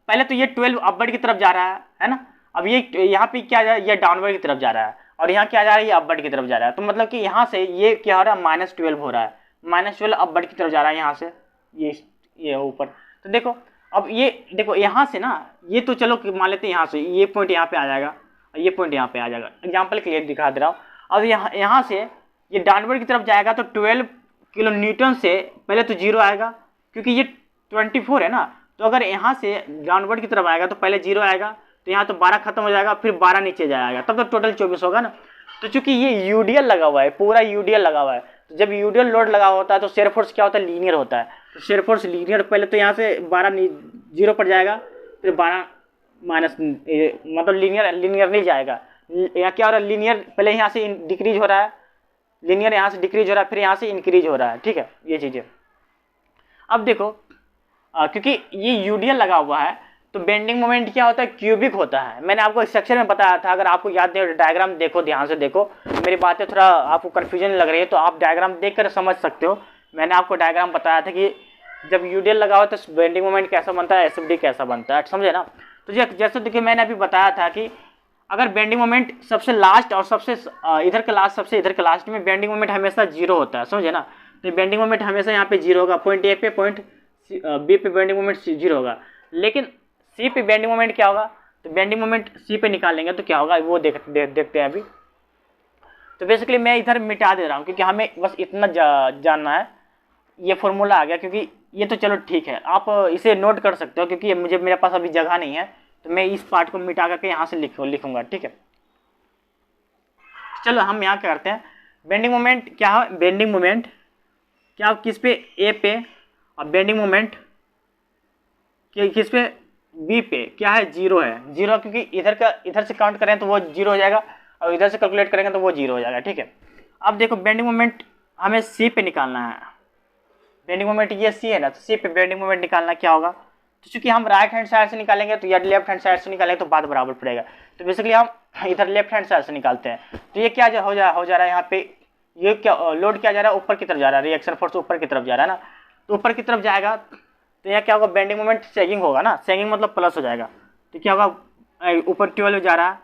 पहले तो ये 12 अपवर्ड की तरफ जा रहा है ना। अब ये यहाँ पे क्या जा रहा है, ये डाउनवर्ड की तरफ जा रहा है, और यहाँ क्या जा रहा है, ये अपवर्ड की तरफ जा रहा है। तो मतलब कि यहाँ से ये क्या हो रहा है, -12 हो रहा है, -12 अपवर्ड की तरफ जा रहा है यहाँ से, ये ऊपर। तो देखो अब ये देखो यहाँ से ना, ये तो चलो मान लेते हैं यहाँ से ये पॉइंट यहाँ पे आ जाएगा, ये पॉइंट यहाँ पे आ जाएगा। एग्जाम्पल क्लियर दिखा दे रहा हूँ। अब यहाँ से ये डाउनवर्ड की तरफ जाएगा, तो 12 किलो न्यूटन से पहले तो 0 आएगा, क्योंकि ये 24 है ना। तो अगर यहाँ से डाउनवर्ड की तरफ आएगा तो पहले 0 आएगा, तो यहाँ तो 12 खत्म हो जाएगा, फिर 12 नीचे जाएगा, तब तो टोटल 24 होगा ना। तो चूंकि ये यूडीएल लगा हुआ है, पूरा यूडीएल लगा हुआ है, तो जब यूडीएल लोड लगा होता है तो शेयर फोर्स क्या होता है, लीनियर होता है। तो शेयर फोर्स लीनियर, पहले तो यहाँ से 12 0 पर जाएगा, फिर 12 माइनस, मतलब लीनियर नहीं जाएगा। यहाँ क्या हो रहा है, लीनियर पहले यहाँ से डिक्रीज हो रहा है, लीनियर यहाँ से डिक्रीज हो रहा है, फिर यहाँ से इंक्रीज हो रहा है, ठीक है, ये चीज़ें। अब देखो क्योंकि ये यूडीएल लगा हुआ है, तो बेंडिंग मोमेंट क्या होता है, क्यूबिक होता है। मैंने आपको इस सेक्शन में बताया था, अगर आपको याद नहीं, डायग्राम देखो, ध्यान से देखो, मेरी बातें थोड़ा आपको कन्फ्यूजन लग रही है तो आप डायग्राम देख कर समझ सकते हो। मैंने आपको डायग्राम बताया था कि जब यूडीएल लगा हो तो बेंडिंग मोमेंट कैसा बनता है, एसएफडी कैसा बनता है, समझे ना। तो जैसे देखिए मैंने अभी बताया था कि अगर बेंडिंग मोमेंट सबसे लास्ट और सबसे इधर के लास्ट, सबसे इधर के लास्ट में बेंडिंग मोमेंट हमेशा 0 होता है, समझे ना। तो बेंडिंग मोमेंट हमेशा यहाँ पे 0 होगा, पॉइंट ए पे, पॉइंट बी पे बेंडिंग मोमेंट 0 होगा। लेकिन सी पे बेंडिंग मोमेंट क्या होगा, तो बेंडिंग मोमेंट सी पे निकालेंगे तो क्या होगा वो देखते हैं अभी। तो बेसिकली मैं इधर मिटा दे रहा हूँ, क्योंकि हमें बस इतना जानना है। ये फॉर्मूला आ गया, क्योंकि ये तो चलो ठीक है, आप इसे नोट कर सकते हो, क्योंकि मेरे पास अभी जगह नहीं है, तो मैं इस पार्ट को मिटा करके यहाँ से लिखूंगा, ठीक है। चलो हम यहाँ क्या करते हैं, बेंडिंग मोमेंट क्या है, बेंडिंग मोमेंट क्या किस पे, ए पे, और बेंडिंग मोमेंट किस पे, बी पे क्या है, 0 है, 0, क्योंकि इधर से काउंट करें तो वो 0 हो जाएगा, और इधर से कैलकुलेट करेंगे तो वो 0 हो जाएगा, ठीक है। अब देखो बेंडिंग मोमेंट हमें सी पे निकालना है, बेंडिंग मोमेंट ये सी है ना, तो सी पे बेंडिंग मोमेंट निकालना क्या होगा। तो चूंकि हम राइट हैंड साइड से निकालेंगे तो या लेफ्ट हैंड साइड से निकालेंगे तो बात बराबर पड़ेगा। तो बेसिकली हम इधर लेफ्ट हैंड साइड से निकालते हैं। तो ये क्या हो जा रहा है यहाँ पे, ये क्या लोड क्या जा रहा है, ऊपर की तरफ जा रहा है, रिएक्शन फोर्स ऊपर की तरफ जा रहा है ना। तो ऊपर की तरफ जाएगा तो यहाँ क्या होगा, बेंडिंग मोमेंट सेगिंग होगा ना, सेगिंग मतलब प्लस हो जाएगा। तो क्या होगा, ऊपर 12 जा रहा है।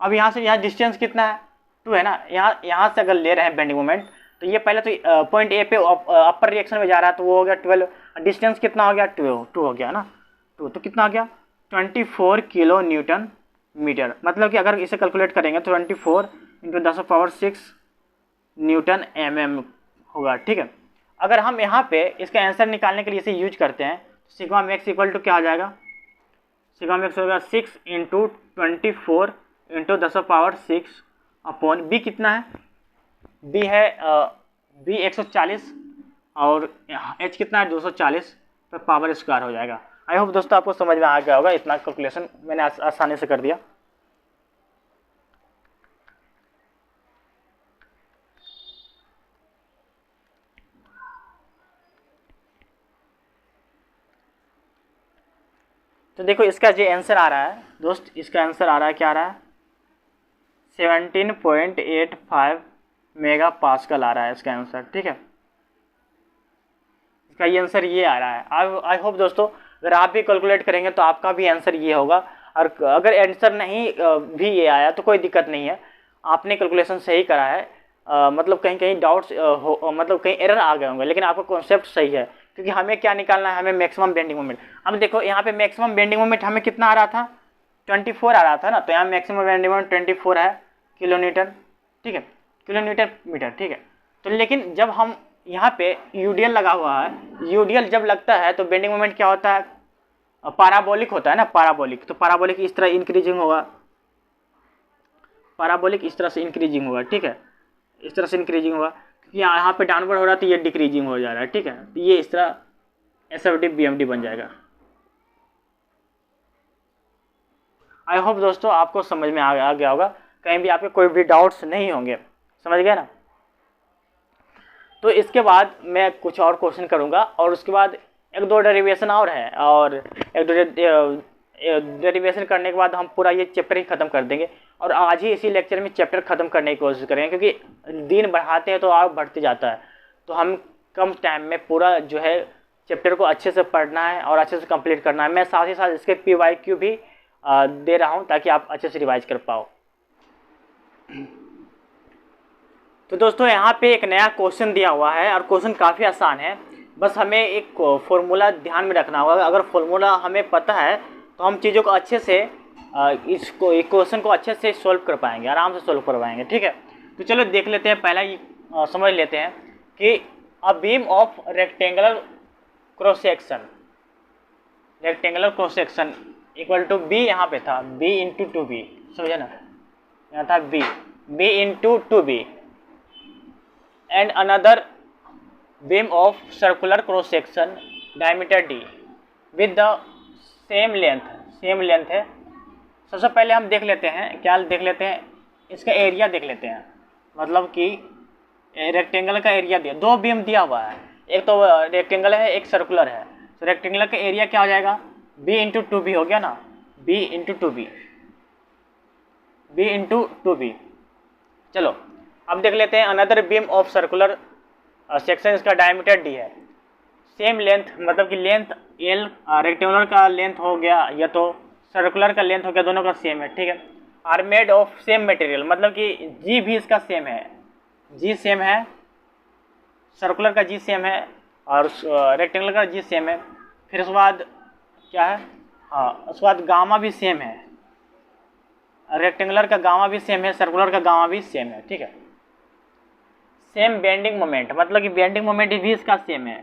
अब यहाँ से यहाँ डिस्टेंस कितना है, 2 है ना। यहाँ से अगर ले रहे हैं बेंडिंग मोमेंट, तो ये पहले तो पॉइंट ए पे अपर रिएक्शन में जा रहा है, तो वो हो गया 12, डिस्टेंस कितना हो गया, 2 हो गया ना, 2 तो कितना हो गया 24 किलो न्यूटन मीटर। मतलब कि अगर इसे कैलकुलेट करेंगे तो 24 × 10⁶ न्यूटन mm होगा, ठीक है। अगर हम यहाँ पे इसका आंसर निकालने के लिए इसे यूज करते हैं, सिग्मा मैक्स इक्वल टू क्या हो जाएगा, सिग्मा मैक्स होगा 6 × 24 × 10⁶ अपॉन बी कितना है, बी है बी 140 और एच कितना है 240 पर पावर स्क्वायर हो जाएगा। आई होप दोस्तों आपको समझ में आ गया होगा, इतना कैलकुलेशन मैंने आसानी से कर दिया। तो देखो इसका जो आंसर आ रहा है दोस्त, इसका आंसर आ रहा है, क्या आ रहा है 17.85 मेगा पास्कल आ रहा है इसका आंसर, ठीक है। इसका ये आंसर ये आ रहा है। आई होप दोस्तों अगर आप भी कैलकुलेट करेंगे तो आपका भी आंसर ये होगा। और अगर आंसर नहीं भी ये आया तो कोई दिक्कत नहीं है, आपने कैलकुलेशन सही करा है। मतलब कहीं कहीं डाउट्स मतलब कहीं एरर आ गए होंगे, लेकिन आपका कॉन्सेप्ट सही है। क्योंकि हमें क्या निकालना है, हमें मैक्सिमम बेंडिंग मोमेंट। अब देखो यहाँ पे मैक्सिमम बेंडिंग मोमेंट हमें कितना आ रहा था, 24 आ रहा था ना। तो यहाँ मैक्सिमम बेंडिंग मोमेंट 24 है किलो न्यूटन, ठीक है, किलो न्यूटन मीटर, ठीक है। तो लेकिन जब हम यहाँ पे यूडीएल लगा हुआ है, यूडीएल जब लगता है तो बेंडिंग मोमेंट क्या होता है, पैराबोलिक होता है ना, पैराबोलिक। तो पैराबोलिक इस तरह इंक्रीजिंग होगा, पैराबोलिक इस तरह से इंक्रीजिंग होगा, ठीक है, इस तरह से इंक्रीजिंग होगा। क्योंकि यहाँ पे डाउनवर्ड हो रहा है तो ये डिक्रीजिंग हो जा रहा है, ठीक है। तो ये इस तरह एसएफडी बीएमडी बन जाएगा। आई होप दोस्तों आपको समझ में आ गया होगा, कहीं भी आपके कोई भी डाउट्स नहीं होंगे, समझ गए ना। तो इसके बाद मैं कुछ और क्वेश्चन करूँगा और उसके बाद एक दो डेरिवेशन और है, और एक दो डेरिवेशन करने के बाद हम पूरा ये चैप्टर ही ख़त्म कर देंगे। और आज ही इसी लेक्चर में चैप्टर ख़त्म करने की कोशिश करेंगे, क्योंकि दिन बढ़ाते हैं तो और बढ़ते जाता है। तो हम कम टाइम में पूरा जो है चैप्टर को अच्छे से पढ़ना है और अच्छे से कंप्लीट करना है। मैं साथ ही साथ इसके PYQ भी दे रहा हूँ ताकि आप अच्छे से रिवाइज कर पाओ। तो दोस्तों यहाँ पे एक नया क्वेश्चन दिया हुआ है और क्वेश्चन काफ़ी आसान है। बस हमें एक फॉर्मूला ध्यान में रखना होगा। अगर फॉर्मूला हमें पता है तो हम चीज़ों को अच्छे से इसको एक क्वेश्चन को अच्छे से सॉल्व कर पाएंगे, आराम से सॉल्व कर पाएंगे, ठीक है। तो चलो देख लेते हैं, पहला ये समझ लेते हैं कि a beam of rectangular cross section, rectangular cross section equal to B, यहाँ पे था b इंटू 2b, समझे ना, यहाँ था b into 2b and another beam of circular cross section diameter d with the same length है। सबसे पहले हम देख लेते हैं, क्या देख लेते हैं, इसका एरिया देख लेते हैं। मतलब कि रेक्टेंगल का एरिया दिया, दो बीम दिया हुआ है, एक तो रेक्टेंगल है एक सर्कुलर है। तो रेक्टेंगल का एरिया क्या हो जाएगा, b इंटू 2b हो गया ना, b इंटू 2b। चलो अब देख लेते हैं another beam of circular section, इसका डायमीटर d है, सेम लेंथ, मतलब कि लेंथ l रेक्टेंगुलर का लेंथ हो गया या तो सर्कुलर का लेंथ हो गया, दोनों का सेम है, ठीक है। Are made of same material, मतलब कि जी भी इसका सेम है, जी सेम है, सर्कुलर का जी सेम है और रेक्टेंगुलर का जी सेम है। फिर उसके बाद क्या है, हाँ उसके बाद गामा भी सेम है, रेक्टेंगुलर का गामा भी सेम है, सर्कुलर का गामा भी सेम है, ठीक है। सेम बेंडिंग मोमेंट, मतलब कि बेंडिंग मोमेंट भी इसका सेम है,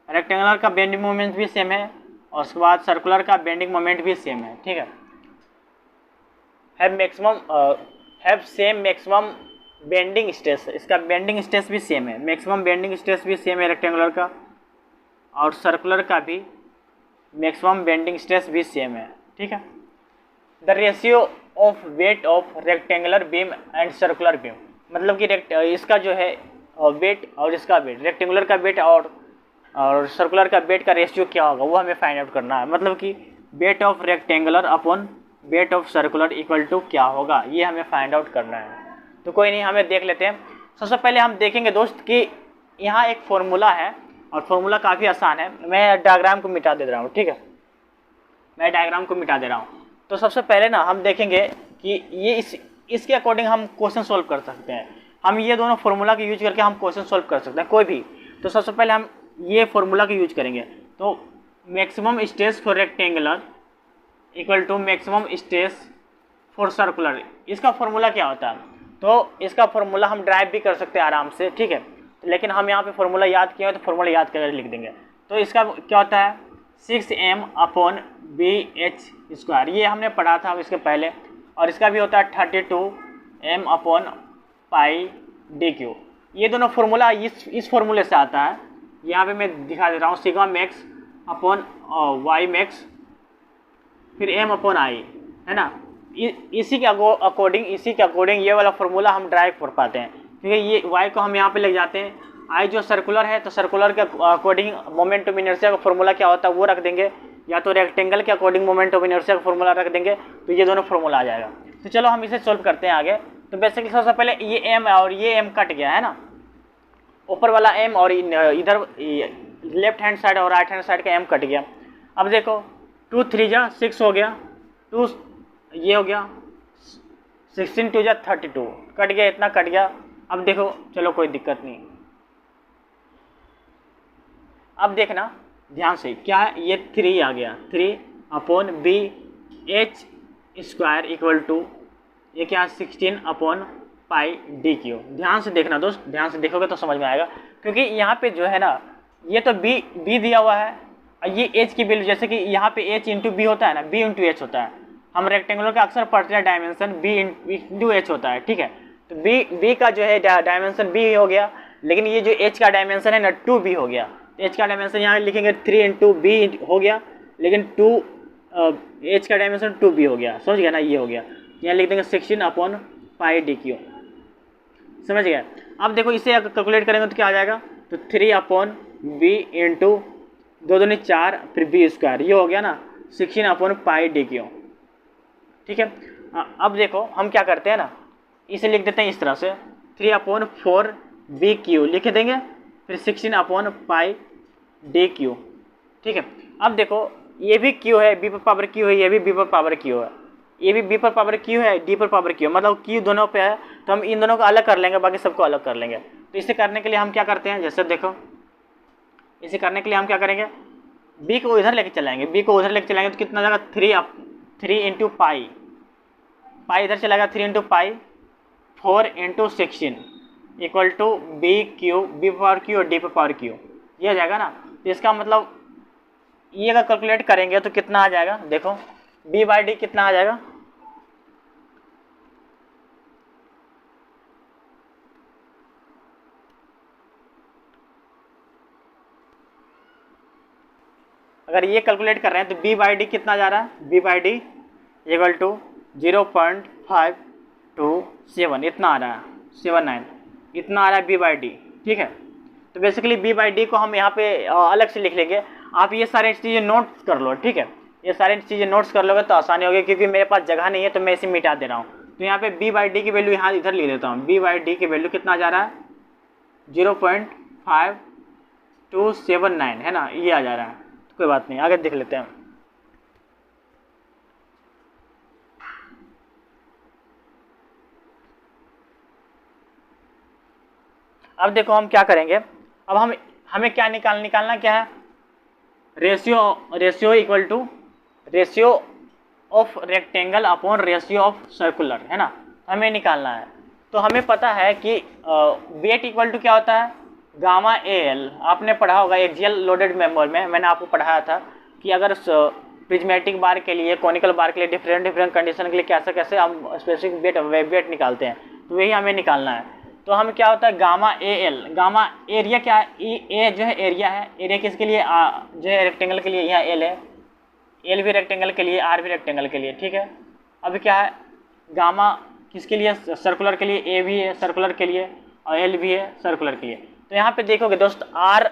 रेक्टेंगुलर का बेंडिंग मोमेंट भी सेम है और उसके बाद सर्कुलर का बेंडिंग मोमेंट भी सेम है, ठीक है। Have same maximum bending stress, इसका बेंडिंग स्ट्रेस भी सेम है, मैक्सिमम बेंडिंग स्ट्रेस भी सेम है रेक्टेंगुलर का, और सर्कुलर का भी मैक्सिमम बेंडिंग स्ट्रेस भी सेम है, ठीक है। The ratio of weight of rectangular beam and circular beam, मतलब कि इसका जो है वेट और इसका वेट, रेक्टेंगुलर का वेट और सर्कुलर का वेट का रेशियो क्या होगा वो हमें फाइंड आउट करना है। मतलब कि weight of rectangular upon weight of circular equal to क्या होगा, ये हमें फाइंड आउट करना है। तो कोई नहीं, हमें देख लेते हैं। सबसे पहले हम देखेंगे दोस्त कि यहाँ एक फॉर्मूला है और फॉर्मूला काफ़ी आसान है। मैं डायग्राम को मिटा दे रहा हूँ, ठीक है, मैं डायग्राम को मिटा दे रहा हूँ। तो सबसे पहले ना हम देखेंगे कि ये इसके अकॉर्डिंग हम क्वेश्चन सॉल्व कर सकते हैं। हम ये दोनों फार्मूला के यूज करके हम क्वेश्चन सॉल्व कर सकते हैं कोई भी। तो सबसे पहले हम ये फार्मूला का यूज करेंगे। तो maximum stress for rectangular equal to maximum stress for circular, इसका फार्मूला क्या होता है। तो इसका फार्मूला हम ड्राइव भी कर सकते हैं आराम से, ठीक है, लेकिन हम यहाँ पे फार्मूला याद किया है तो फार्मूला याद करके लिख देंगे। तो इसका क्या होता है 6m अपॉन BH², ये हमने पढ़ा था इसके पहले। और इसका भी होता है 32m अपॉन πdq। ये दोनों फार्मूला इस फार्मूले से आता है। यहाँ पे मैं दिखा दे रहा हूँ, sigma max upon Y max फिर m अपॉन i, है ना। इसी के अकॉर्डिंग ये वाला फार्मूला हम ड्राइव कर पाते हैं, क्योंकि ये y को हम यहाँ पे ले जाते हैं। i जो सर्कुलर है तो सर्कुलर के अकॉर्डिंग मोमेंट ऑफ इनर्शिया का फार्मूला क्या होता है वो रख देंगे, या तो रेक्टेंगल के अकॉर्डिंग मोमेंट ऑफ इनर्शिया का फार्मूला रख देंगे, तो ये दोनों फार्मूला आ जाएगा। तो चलो हम इसे सॉल्व करते हैं आगे। तो बेसिकली सबसे पहले ये m और ये m कट गया है ना, ऊपर वाला m और इधर लेफ्ट हैंड साइड और राइट हैंड साइड का m कट गया। अब देखो 2 3 जा 6 हो गया, 2 ये हो गया, 16 2 जा 32 कट गया, इतना कट गया। अब देखो चलो कोई दिक्कत नहीं। अब देखना ध्यान से क्या है, ये 3 आ गया, 3/b h square equal to ये क्या 16/πdq। ध्यान से देखना दोस्त, ध्यान से देखोगे तो समझ में आएगा, क्योंकि यहाँ पे जो है ना ये तो b दिया हुआ है और ये h की वैल्यू, जैसे कि यहाँ पे h इंटू बी होता है ना, b इंटू एच होता है। हम रेक्टेंगुलर का अक्सर पढ़ते हैं डायमेंशन b इंटू एच होता है, ठीक है। तो b का जो है डायमेंशन b हो गया, लेकिन ये जो h का डायमेंशन है ना 2b हो गया। h का डायमेंशन यहाँ लिखेंगे 3 इंटू बी हो गया, लेकिन h का डायमेंशन 2b हो गया, समझ गया ना, ये हो गया। यहाँ लिख देंगे 16/πdq, समझ गया। अब देखो इसे अगर कैलकुलेट करेंगे तो क्या आ जाएगा, तो 3/b इंटू 2 दूनी 4 फिर b स्क्वायर, ये हो गया ना 16/πdq, ठीक है। अब देखो हम क्या करते हैं ना, इसे लिख देते हैं इस तरह से 3/4bq लिख देंगे, फिर 16/πdq, ठीक है। अब देखो ये भी q है, b पर पावर q है, ये भी b पर पावर q है, ये भी b पर पावर q है, d पर पावर q, मतलब q दोनों पे है, तो हम इन दोनों को अलग कर लेंगे, बाकी सबको अलग कर लेंगे। तो इसे करने के लिए हम क्या करते हैं, जैसे देखो इसे करने के लिए हम क्या करेंगे, b को इधर लेके चलाएंगे, b को उधर लेके चलाएंगे तो कितना जाएगा 3 इंटू पाई इधर चलाएगा 3 into pi 4 into 16 equal to b पर पावर q और d पर पावर q, ये हो जाएगा ना। तो इसका मतलब ये अगर कैलकुलेट करेंगे तो कितना आ जाएगा, देखो b/d कितना आ जाएगा, अगर ये कैलकुलेट कर रहे हैं तो b/d कितना जा रहा है, b/d इक्वल टू 0.527 इतना आ रहा है, 79 इतना आ रहा है b/d, ठीक है। तो बेसिकली b/d को हम यहाँ पे अलग से लिख लेंगे। आप ये सारी चीज़ें नोट कर लो, ठीक है, ये सारी चीज़ें नोट्स कर लोगे तो आसानी होगी, क्योंकि मेरे पास जगह नहीं है तो मैं इसे मिटा दे रहा हूँ। तो यहाँ पे b/d की वैल्यू यहाँ इधर लिख देता हूँ, b/d की वैल्यू कितना जा रहा है 0.5279 है ना, ये आ जा रहा है। तो कोई बात नहीं, आगे देख लेते हैं। अब देखो हम क्या करेंगे, अब हमें क्या निकालना क्या है, ratio equal to ratio of rectangle upon ratio of circular, है ना, हमें निकालना है। तो हमें पता है कि वेट इक्वल टू क्या होता है, गामा एल। आपने पढ़ा होगा एक्सियल लोडेड मेंबर में, मैंने आपको पढ़ाया था कि अगर प्रिज्मेटिक बार के लिए, कोनिकल बार के लिए डिफरेंट कंडीशन के लिए कैसे हम स्पेसिफिक वेट निकालते हैं, तो वही हमें निकालना है। तो हम क्या होता है gamma A L, gamma area क्या है, ए जो है एरिया है, एरिया किसके लिए जो है रेक्टेंगल के लिए, यहाँ एल है, एल भी रेक्टेंगल के लिए, आर भी रेक्टेंगल के लिए, ठीक है। अब क्या है गामा किसके लिए, सर्कुलर के लिए, ए भी है सर्कुलर के लिए और एल भी है सर्कुलर के लिए। तो यहाँ पे देखोगे दोस्त आर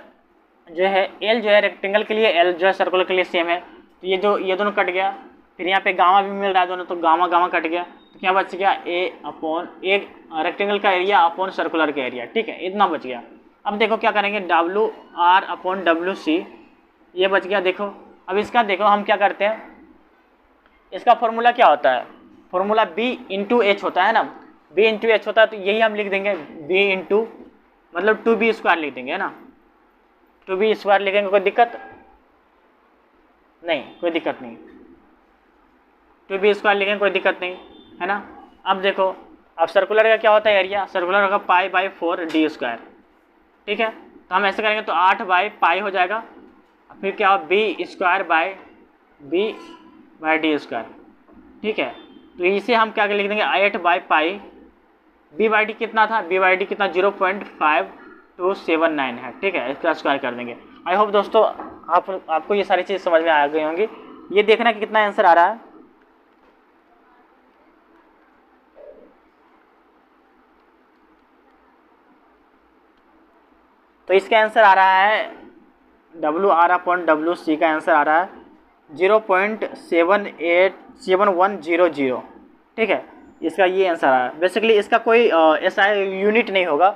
जो है, एल जो है रेक्टेंगल के लिए, एल जो है सर्कुलर के लिए सेम है। तो ये दोनों कट गया, फिर यहाँ पे गामा भी मिल रहा है दोनों, तो गामा कट गया, तो क्या बच गया ए रेक्टेंगल का एरिया अपॉन सर्कुलर का एरिया, ठीक है, इतना बच गया। अब देखो क्या करेंगे WR/WC, ये बच गया। देखो अब इसका देखो हम क्या करते हैं, इसका फॉर्मूला क्या होता है, फॉर्मूला B इंटू एच होता है ना, B इंटू एच होता है, तो यही हम लिख देंगे B इंटू मतलब 2B स्क्वायर लिख देंगे, है ना, 2B स्क्वायर लिखेंगे, कोई दिक्कत नहीं, कोई दिक्कत नहीं, 2B स्क्वायर लिखेंगे, कोई दिक्कत नहीं, है ना। अब देखो अब सर्कुलर का क्या होता है एरिया, सर्कुलर का π/4d स्क्वायर, ठीक है। तो हम ऐसे करेंगे तो 8/π हो जाएगा, फिर क्या हो b square by b/d square, ठीक है। तो इसे हम क्या लिख देंगे 8/π, b/d कितना था, b/d कितना 0.5279 है, ठीक है, इसका स्क्वायर कर देंगे। आई होप दोस्तों आपको ये सारी चीज़ समझ में आ गई होंगी। ये देखना कि कितना आंसर आ रहा है। तो इसका आंसर आ रहा है WR/WC का आंसर आ रहा है 0.7100, ठीक है, इसका ये आंसर आ रहा है। बेसिकली इसका कोई ऐसा यूनिट नहीं होगा,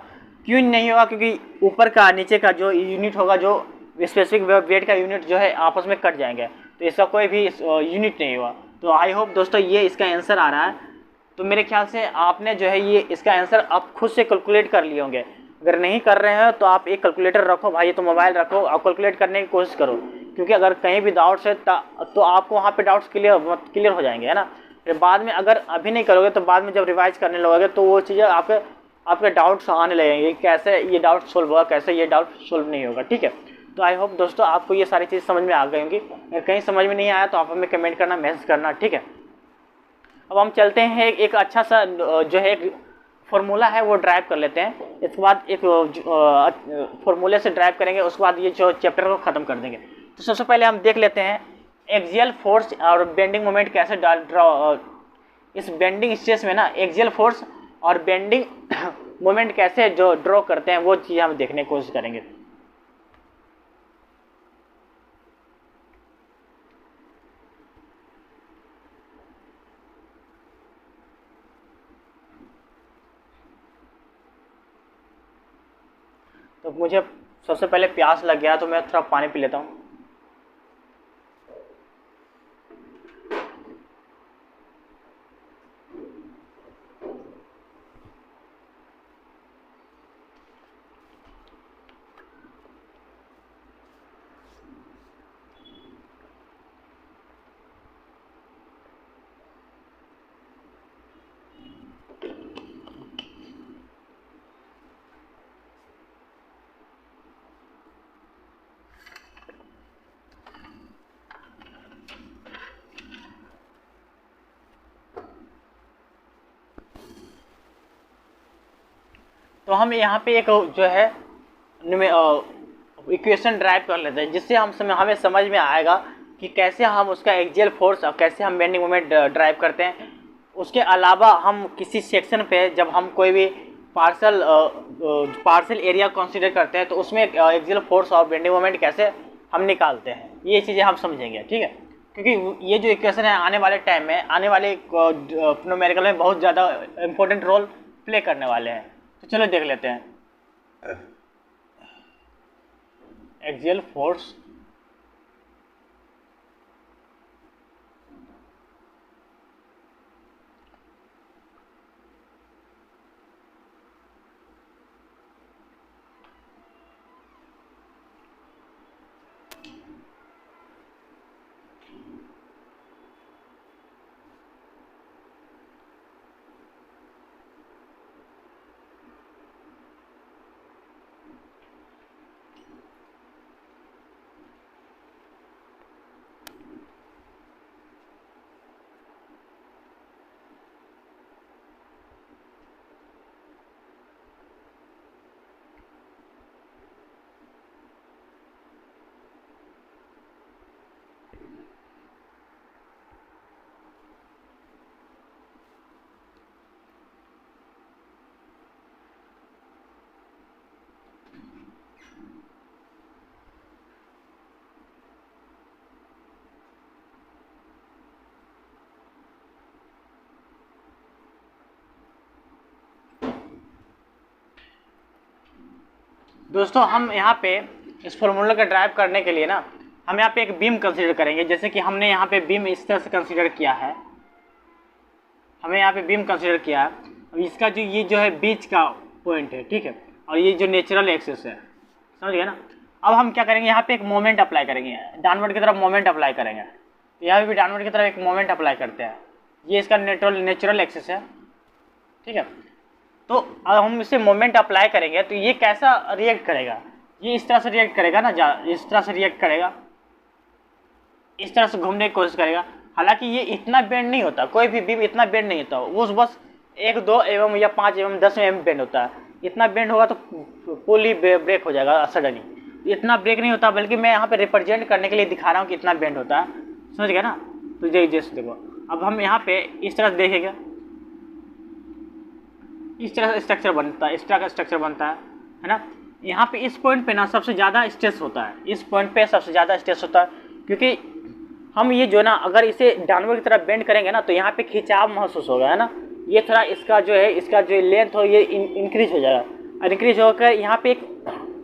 क्यों नहीं होगा, क्योंकि ऊपर का नीचे का जो यूनिट होगा, जो स्पेसिफिक वेट का यूनिट जो है आपस में कट जाएंगे, तो इसका कोई भी यूनिट नहीं हुआ। तो आई होप दोस्तों ये इसका आंसर आ रहा है। तो मेरे ख्याल से आपने जो है ये इसका आंसर आप खुद से कैलकुलेट कर लिए होंगे। अगर नहीं कर रहे हैं तो आप एक कैलकुलेटर रखो भाई, तो मोबाइल रखो, आप कैलकुलेट करने की कोशिश करो, क्योंकि अगर कहीं भी डाउट्स है तो आपको वहाँ पे डाउट्स क्लियर हो जाएंगे, है ना। फिर बाद में अगर अभी नहीं करोगे तो बाद में जब रिवाइज करने लगोगे तो वो चीज़ें आपके डाउट्स आने लगेंगे, कैसे ये डाउट सोल्व होगा, कैसे ये डाउट सोल्व नहीं होगा, ठीक है। तो आई होप दोस्तों आपको ये सारी चीज़ समझ में आ गई होंगी। अगर कहीं समझ में नहीं आया तो आप हमें कमेंट करना, मैसेज करना, ठीक है। अब हम चलते हैं एक अच्छा सा जो है एक फार्मूला है वो ड्राइव कर लेते हैं। इसके बाद एक फार्मूले से ड्राइव करेंगे, उसके बाद ये जो चैप्टर को ख़त्म कर देंगे। तो सबसे पहले हम देख लेते हैं एक्सियल फोर्स और बेंडिंग मोमेंट कैसे इस बेंडिंग स्ट्रेस में ना एक्सियल फोर्स और बेंडिंग मोमेंट कैसे जो ड्रॉ करते हैं, वो चीज़ हम देखने की कोशिश करेंगे। तो मुझे सबसे पहले प्यास लग गया तो मैं थोड़ा पानी पी लेता हूँ। तो हम यहाँ पे एक जो है इक्वेशन ड्राइव कर लेते हैं, जिससे हमें समझ में आएगा कि कैसे हम उसका एक्सियल फोर्स और कैसे हम बेंडिंग मोमेंट ड्राइव करते हैं। उसके अलावा हम किसी सेक्शन पे जब हम कोई भी पार्सल एरिया कंसीडर करते हैं तो उसमें एक्सियल फोर्स और बेंडिंग मोमेंट कैसे हम निकालते हैं, ये चीज़ें हम समझेंगे, ठीक है। क्योंकि ये जो इक्वेशन है आने वाले टाइम में, आने वाले न्यूमेरिकल में बहुत ज़्यादा इम्पोर्टेंट रोल प्ले करने वाले हैं। तो चलो देख लेते हैं एक्सियल फोर्स दोस्तों हम यहाँ पे इस फॉर्मूला का ड्राइव करने के लिए ना हम यहाँ पे एक बीम कंसीडर करेंगे। जैसे कि हमने यहाँ पे बीम इस तरह से कंसीडर किया है, हमें यहाँ पे बीम कंसीडर किया है। अब इसका ये जो है बीच का पॉइंट है, ठीक है, और ये जो नेचुरल एक्सिस है, समझ गए ना। अब हम क्या करेंगे, यहाँ पे एक मोमेंट अप्लाई करेंगे, डाउनवर्ड की तरफ मोमेंट अप्लाई करेंगे। तो यहाँ पे भी डाउनवर्ड की तरफ एक मोमेंट अप्लाई करते हैं। ये इसका नेचुरल एक्सिस है, ठीक है। तो अब हम इसे मोमेंट अप्लाई करेंगे तो ये कैसा रिएक्ट करेगा, ये इस तरह से रिएक्ट करेगा ना, इस तरह से रिएक्ट करेगा, इस तरह से घूमने की कोशिश करेगा। हालांकि ये इतना बेंड नहीं होता, कोई भी बीम इतना बेंड नहीं होता, वो बस 1, 2 एवं या 5 एवं 10 एवं बेंड होता है। इतना बेंड होगा तो पुल ही ब्रेक हो जाएगा सडनली। इतना ब्रेक नहीं होता, बल्कि मैं यहाँ पे रिप्रेजेंट करने के लिए दिखा रहा हूँ कि इतना बेंड होता है, समझ गया ना। तो जैसे देखो, अब हम यहाँ पे इस तरह से देखेंगे, इस तरह का स्ट्रक्चर बनता है, इस तरह का स्ट्रक्चर बनता है ना। यहाँ पे इस पॉइंट पे ना सबसे ज़्यादा स्ट्रेस होता है, इस पॉइंट पे सबसे ज़्यादा स्ट्रेस होता है, क्योंकि हम ये जो ना अगर इसे डाउनवर्ड की तरफ बेंड करेंगे ना तो यहाँ पे खिंचाव महसूस होगा, है ना। ये थोड़ा इसका जो लेंथ हो ये इंक्रीज हो जाएगा, और इंक्रीज होकर यहाँ पे एक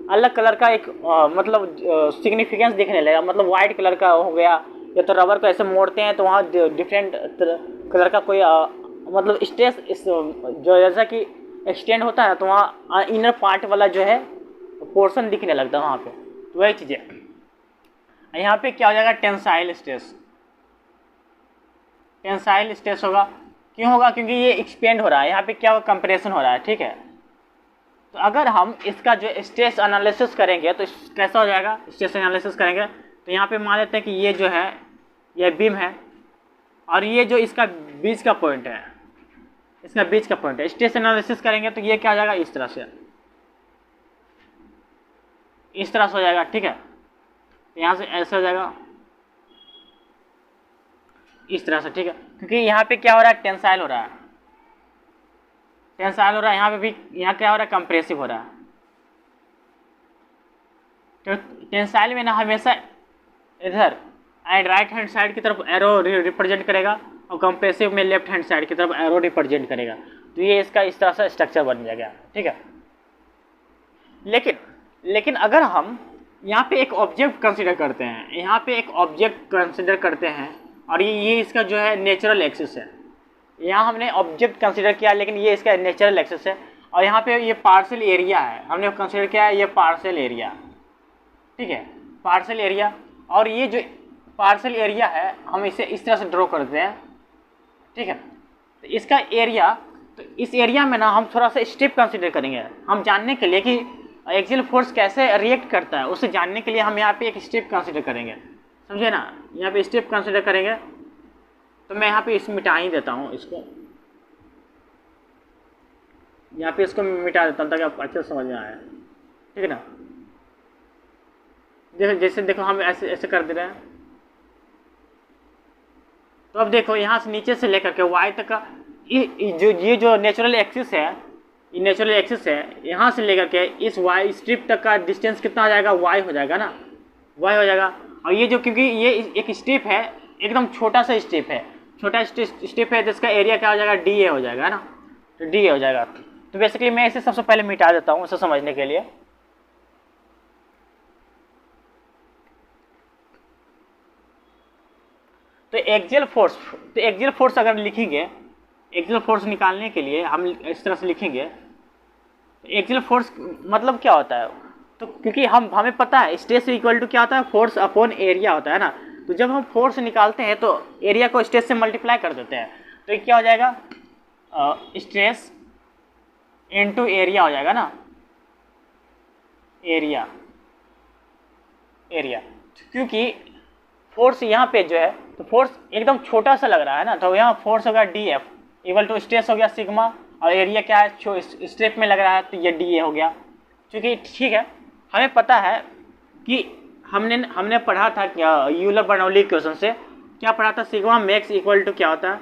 अलग कलर का एक मतलब सिग्निफिकेंस दिखने लगेगा। मतलब वाइट कलर का हो गया, या तो रबर को ऐसे मोड़ते हैं तो वहाँ डिफरेंट कलर का कोई मतलब स्ट्रेस इस जो जैसा कि एक्सटेंड होता है तो वहाँ इनर पार्ट वाला जो है पोर्शन दिखने लगता है वहाँ पे। तो वही चीज़ है। यहाँ पे क्या हो जाएगा, टेंसाइल स्ट्रेस। टेंसाइल स्ट्रेस होगा, क्यों होगा, क्योंकि ये एक्सपेंड हो रहा है, यहाँ पे क्या होगा, कंप्रेशन हो रहा है, ठीक है। तो अगर हम इसका जो स्ट्रेस एनालिसिस करेंगे तो कैसा हो जाएगा, स्ट्रेस एनालिसिस करेंगे तो यहाँ पे मान लेते हैं कि ये जो है ये बीम है और ये जो इसका बीच का पॉइंट है, इसका बीच का पॉइंट है। स्ट्रेस एनालिसिस करेंगे तो ये क्या हो जाएगा, इस तरह से, इस तरह से हो जाएगा, ठीक है। तो यहाँ से ऐसे हो जाएगा, इस तरह से, ठीक है। क्योंकि यहाँ पे क्या हो रहा है, टेंसाइल हो रहा है, टेंसाइल हो रहा है। यहाँ पे भी यहाँ क्या हो रहा है, कंप्रेसिव हो रहा है। तो टेंसाइल में ना हमेशा इधर एंड राइट हैंड साइड की तरफ एरो रिप्रेजेंट करेगा और कंप्रेसिव में लेफ्ट हैंड साइड की तरफ एरो रिप्रेजेंट करेगा। तो ये इसका इस तरह से स्ट्रक्चर बन जाएगा, ठीक है। लेकिन अगर हम यहाँ पे एक ऑब्जेक्ट कंसीडर करते हैं, यहाँ पे एक ऑब्जेक्ट कंसीडर करते हैं और ये इसका जो है नेचुरल एक्सिस है। यहाँ हमने ऑब्जेक्ट कंसीडर किया लेकिन ये इसका नेचुरल एक्सिस है और यहाँ पे ये पार्शियल एरिया है, हमने कंसीडर किया है ये पार्शियल एरिया, ठीक है, पार्शियल एरिया। और ये जो पार्शियल एरिया है हम इसे इस तरह से ड्रॉ करते हैं, ठीक है। तो इसका एरिया, तो इस एरिया में ना हम थोड़ा सा स्टेप कंसीडर करेंगे, हम जानने के लिए कि एक्सियल फोर्स कैसे रिएक्ट करता है उसे जानने के लिए हम यहाँ पे एक स्टेप कंसीडर करेंगे, समझे ना। यहाँ पे स्टेप कंसीडर करेंगे तो मैं यहाँ पे इस मिटा ही देता हूँ, इसको यहाँ पे इसको मिटा देता हूँ ताकि आप अच्छे से समझ में आए, ठीक है ना। जैसे देखो हम ऐसे ऐसे कर दे रहे हैं। तो अब देखो यहाँ से नीचे से लेकर के वाई तक का ये जो नेचुरल एक्सिस है, ये नेचुरल एक्सिस है, यहाँ से लेकर के इस वाई स्ट्रिप तक का डिस्टेंस कितना आ जाएगा, वाई हो जाएगा ना, वाई हो जाएगा। और ये जो क्योंकि ये एक स्ट्रिप है, एकदम छोटा सा स्ट्रिप है, छोटा स्ट्रिप है, जिसका एरिया क्या हो जाएगा, डी ए हो जाएगा ना, तो डी ए हो जाएगा। तो बेसिकली मैं इसे सबसे पहले मिटा देता हूँ इसे समझने के लिए। तो एक्सियल फोर्स अगर लिखेंगे, एक्सियल फोर्स निकालने के लिए हम इस तरह से लिखेंगे। एक्सियल फोर्स मतलब क्या होता है, तो क्योंकि हमें पता है स्ट्रेस इक्वल टू क्या होता है, फोर्स अपॉन एरिया होता है ना। तो जब हम फोर्स निकालते हैं तो एरिया को स्ट्रेस से मल्टीप्लाई कर देते हैं, तो ये क्या हो जाएगा, स्ट्रेस इनटू एरिया हो जाएगा ना, एरिया। क्योंकि फोर्स यहाँ पे जो है, तो फोर्स एकदम छोटा सा लग रहा है ना, तो यहाँ फोर्स होगा D F equal to stress हो गया सिग्मा, और एरिया क्या है, स्ट्रेप में लग रहा है तो ये डी ए हो गया। क्योंकि ठीक है, हमें पता है कि हमने पढ़ा था क्या, यूलर बर्नौली इक्वेशन से क्या पढ़ा था, सिग्मा मैक्स इक्वल टू क्या होता है,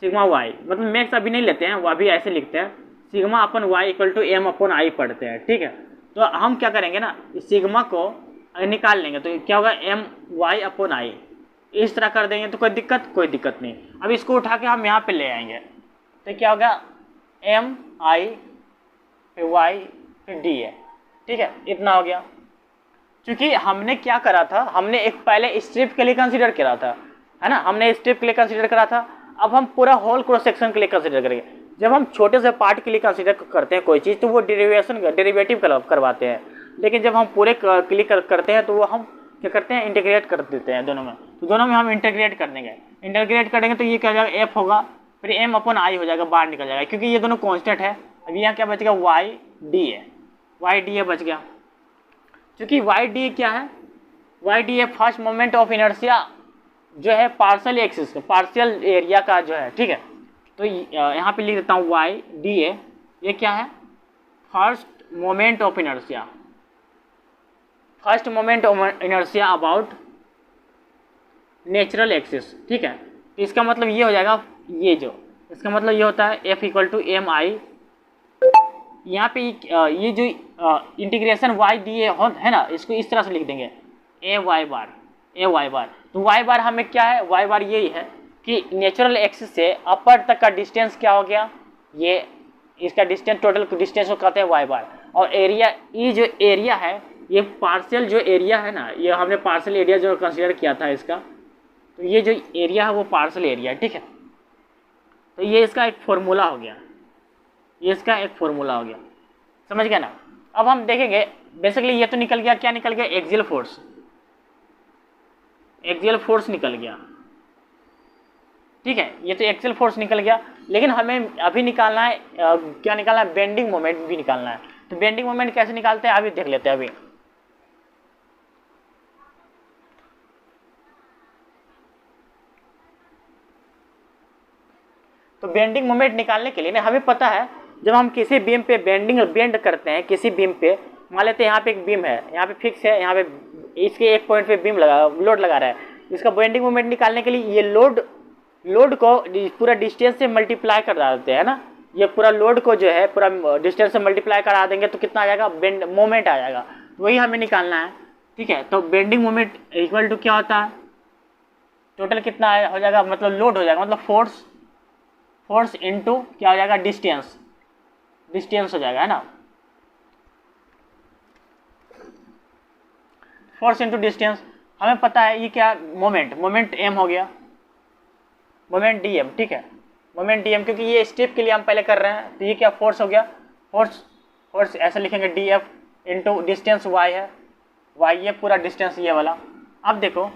सिग्मा वाई, मतलब मैक्स अभी नहीं लेते हैं, वो अभी ऐसे लिखते हैं, sigma upon Y equal to M upon I पढ़ते हैं, ठीक है। तो हम क्या करेंगे ना, इस सिग्मा को निकाल लेंगे तो क्या होगा, एम वाई अपन आई, इस तरह कर देंगे तो कोई दिक्कत नहीं। अब इसको उठा के हम यहाँ पे ले आएंगे तो क्या होगा, एम आई फिर वाई फिर डी ए, ठीक है, इतना हो गया। क्योंकि हमने क्या करा था, हमने एक पहले स्ट्रिप के लिए कंसीडर करा था, है ना, हमने स्ट्रिप के लिए कंसीडर करा था। अब हम पूरा होल क्रॉस सेक्शन के लिए कंसीडर करेंगे। जब हम छोटे से पार्ट के लिए कंसीडर करते हैं कोई चीज़ तो वो डेरिवेटिव करवाते हैं, लेकिन जब हम पूरे के लिए करते हैं तो वो हम क्या करते हैं, इंटीग्रेट कर देते हैं दोनों में। तो दोनों में हम इंटीग्रेट करेंगे तो ये क्या हो जाएगा, एफ होगा फिर एम अपन आई हो जाएगा, बाहर निकल जाएगा क्योंकि ये दोनों कांस्टेंट है। अब यहाँ क्या बचेगा, वाई डी ए बच गया। क्योंकि वाई डी ए क्या है, Y D A first moment of inertia जो है पार्शियल एक्सिस का, पार्शियल एरिया का जो है, ठीक है। तो यहाँ पे लिख देता हूँ वाई डी ए, ये क्या है, first moment of inertia, first moment of inertia about natural axis, ठीक है। तो इसका मतलब ये हो जाएगा, इसका मतलब ये होता है एफ इक्वल टू एम आई। यहाँ पे ये जो इंटीग्रेशन वाई डी ए है ना, इसको इस तरह से लिख देंगे, ए वाई बार। तो वाई बार हमें क्या है, वाई बार यही है कि नेचुरल एक्सिस से अपर तक का डिस्टेंस क्या हो गया, ये इसका डिस्टेंस, टोटल डिस्टेंस को कहते हैं वाई बार। और एरिया, ये जो एरिया है ये पार्शियल जो एरिया है ना, ये हमने पार्शियल एरिया जो कंसीडर किया था इसका, तो ये जो एरिया है वो पार्शियल एरिया है, ठीक है। तो ये इसका एक फॉर्मूला हो गया, ये इसका एक फॉर्मूला हो गया, समझ गया ना। अब हम देखेंगे बेसिकली ये तो निकल गया, क्या निकल गया, एक्सियल फोर्स, एक्सियल फोर्स निकल गया, ठीक है। ये तो एक्सियल फोर्स निकल गया, लेकिन हमें अभी निकालना है क्या निकालना है, बेंडिंग मोमेंट भी निकालना है। तो बेंडिंग मोमेंट कैसे निकालते हैं अभी देख लेते हैं अभी। तो बेंडिंग मोमेंट निकालने के लिए ना हमें पता है, जब हम किसी बीम पे बेंड करते हैं, किसी बीम पे मान लेते हैं यहाँ पे एक बीम है, यहाँ पे फिक्स है, यहाँ पे इसके एक पॉइंट पे बीम लोड लगा रहा है, इसका बेंडिंग मोमेंट निकालने के लिए ये लोड को पूरा डिस्टेंस से मल्टीप्लाई कर देते हैं ना, ये पूरा लोड को जो है पूरा डिस्टेंस से मल्टीप्लाई करा देंगे तो कितना आ जाएगा, बेंड मोमेंट आ जाएगा, वही हमें निकालना है, ठीक है। तो बेंडिंग मोमेंट इक्वल टू क्या होता है, टोटल कितना हो जाएगा, मतलब लोड हो जाएगा, मतलब फोर्स इनटू क्या हो जाएगा, डिस्टेंस हो जाएगा, है ना, फोर्स इनटू डिस्टेंस। हमें पता है ये क्या, मोमेंट एम हो गया, मोमेंट डी एम, ठीक है, मोमेंट डी एम, क्योंकि ये स्टेप के लिए हम पहले कर रहे हैं, तो ये क्या फोर्स हो गया, फोर्स ऐसे लिखेंगे D F into distance Y है, वाई ये पूरा डिस्टेंस ये वाला। अब देखो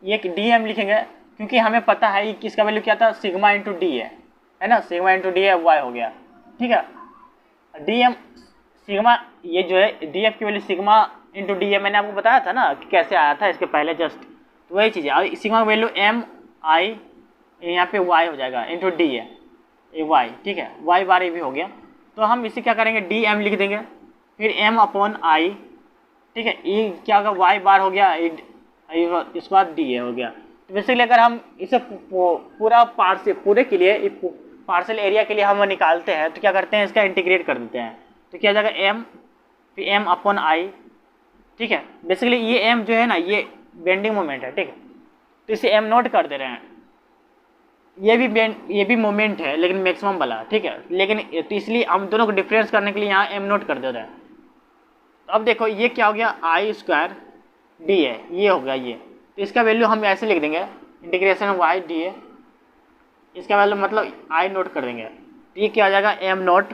ये डी एम लिखेंगे, क्योंकि हमें पता है ये किसका वैल्यू क्या था, सिग्मा इंटू डी है ना, सिग्मा इंटू डी है वाई हो गया, ठीक है। डी एम सिग्मा, ये जो है डी एफ की value sigma into D M, मैंने आपको बताया था ना कि कैसे आया था इसके पहले जस्ट, तो वही चीज़ है। सिग्मा वैल्यू एम आई, यहाँ पे वाई हो जाएगा इंटू डी है, ये वाई, ठीक है, वाई बार ये भी हो गया। तो हम इसे क्या करेंगे, डी एम लिख देंगे, फिर एम अपॉन आई, ठीक है, ये क्या होगा, वाई बार हो गया, इसके बाद डी हो गया। तो बेसिकली अगर हम इसे पूरा पूरे के लिए पार्शियल एरिया के लिए हम निकालते हैं, तो क्या करते हैं, इसका इंटीग्रेट कर देते हैं, तो क्या हो जाएगा, एम फिर एम अपॉन आई, ठीक है। बेसिकली ये एम जो है ना ये बेंडिंग मोमेंट है, ठीक है, तो इसे एम नोट कर दे रहे हैं, ये भी मोमेंट है लेकिन मैक्सिमम वाला, ठीक है, लेकिन तो इसलिए हम दोनों को डिफरेंस करने के लिए यहाँ एम नोट कर दे रहे हैं। तो अब देखो ये क्या हो गया, आई स्क्वायर डी है, ये हो गया ये, तो इसका वैल्यू हम ऐसे लिख देंगे, इंटीग्रेशन वाई डी है, इसका वैल्यू मतलब आई नोट कर देंगे, तो ये क्या हो जाएगा, M naught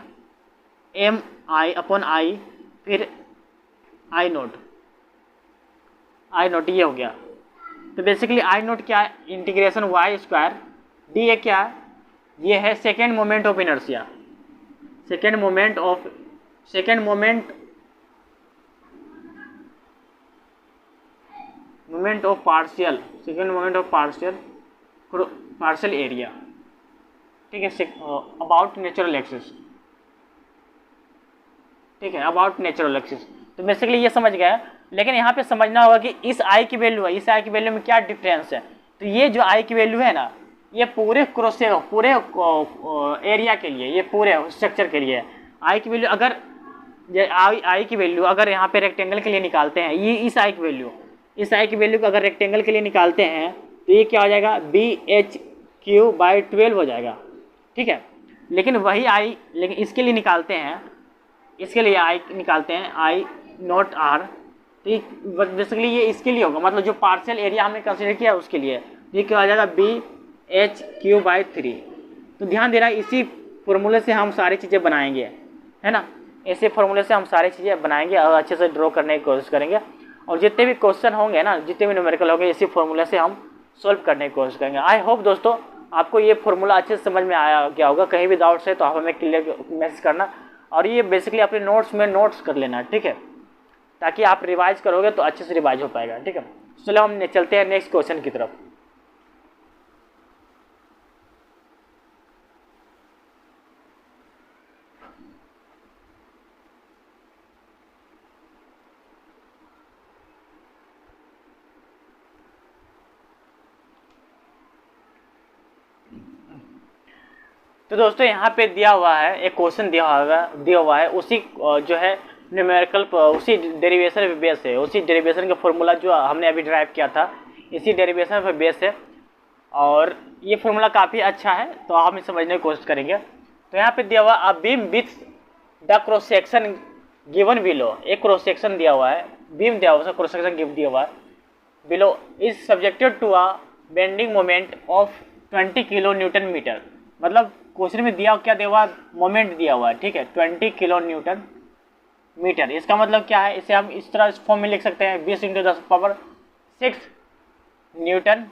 M I upon I, फिर आई नोट ये हो गया। तो बेसिकली आई नोट क्या है, integration Y square D A क्या है, ये है second moment of inertia, second moment of partial area, ठीक है, अबाउट नेचुरल एक्सिस, ठीक है, अबाउट नेचुरल एक्सिस। तो बेसिकली ये समझ गए, लेकिन यहाँ पे समझना होगा कि इस आई की वैल्यू है, इस आई की वैल्यू में क्या डिफरेंस है। तो ये जो आई की वैल्यू है ना, ये पूरे पूरे एरिया के लिए, ये पूरे स्ट्रक्चर के लिए आई की वैल्यू, अगर आई की वैल्यू अगर यहाँ पे रेक्टेंगल के लिए निकालते हैं, ये इस आई की वैल्यू को अगर रेक्टेंगल के लिए निकालते हैं, तो ये क्या हो जाएगा, BH3/12 हो जाएगा, ठीक है। लेकिन वही आई, लेकिन इसके लिए निकालते हैं, इसके लिए आई निकालते हैं, आई नॉट आर, तो बेसिकली ये इसके लिए होगा, मतलब जो पार्शियल एरिया हमने कंसीडर किया है उसके लिए, ये क्या हो जाएगा, BH3/3। तो ध्यान देना, इसी फॉर्मूले से हम सारी चीज़ें बनाएंगे, है ना, इसी फॉर्मूले से हम सारी चीज़ें बनाएंगे और अच्छे से ड्रॉ करने की कोशिश करेंगे, और जितने भी क्वेश्चन होंगे ना, जितने भी न्यूमेरिकल होंगे, इसी फॉर्मूले से हम सॉल्व करने की कोशिश करेंगे। आई होप दोस्तों आपको ये फॉर्मूला अच्छे से समझ में आया गया होगा। कहीं भी डाउट्स है तो आप हमें क्लियर मैसेज करना, और ये बेसिकली अपने नोट्स में नोट्स कर लेना, ठीक है, ताकि आप रिवाइज करोगे तो अच्छे से रिवाइज हो पाएगा, ठीक है। चलो हम चलते हैं नेक्स्ट क्वेश्चन की तरफ। तो दोस्तों यहाँ पे दिया हुआ है एक क्वेश्चन दिया हुआ है, उसी जो है न्यूमेरिकल, उसी डेरिवेशन पे बेस है, उसी डेरिवेशन का फॉर्मूला जो हमने अभी ड्राइव किया था, इसी डेरिवेशन पे बेस है, और ये फॉर्मूला काफ़ी अच्छा है, तो हम समझने की कोशिश करेंगे। तो यहाँ पे दिया हुआ a beam width the cross section given below, एक क्रॉस सेक्शन दिया हुआ है, बीम दिया हुआ है, क्रॉस सेक्शन गिव दिया हुआ है below is subjected to a bending moment of 20 kilo newton metre. मतलब क्वेश्चन में दिया क्या दिया हुआ, मोमेंट दिया हुआ है, ठीक है, 20 किलो न्यूटन मीटर। इसका मतलब क्या है, इसे हम इस तरह फॉर्म में लिख सकते हैं 20 × 10⁻6 न्यूटन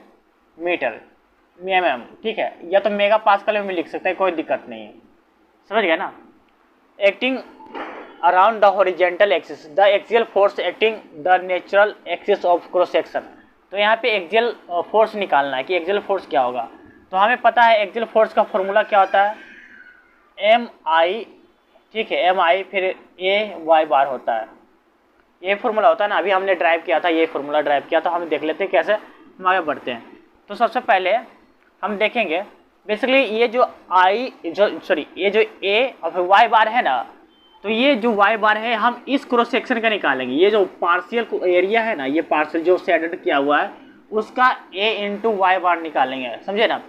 मीटर mm, ठीक है, या तो मेगा पास्कल में लिख सकते हैं, कोई दिक्कत नहीं है, समझ गया ना। Acting around the horizontal axis the axial force acting the natural axis of cross section. तो यहाँ पे एक्सियल फोर्स निकालना है कि एक्सियल फोर्स क्या होगा। तो हमें पता है एक्सियल फोर्स का फॉर्मूला क्या होता है, MI, ठीक है, MI फिर AY बार होता है, ये फॉर्मूला होता है ना। अभी हमने ड्राइव किया था, ये फॉर्मूला ड्राइव किया था, हम देख लेते हैं कैसे हम आगे बढ़ते हैं। तो सबसे पहले हम देखेंगे बेसिकली ये जो ये जो A और Y बार है ना, तो ये जो Y बार है हम इस क्रॉस सेक्शन का निकालेंगे। ये जो पार्शियल एरिया है ना, ये पार्शियल जो शेडेड किया हुआ है उसका A × Y बार निकालेंगे, समझे ना।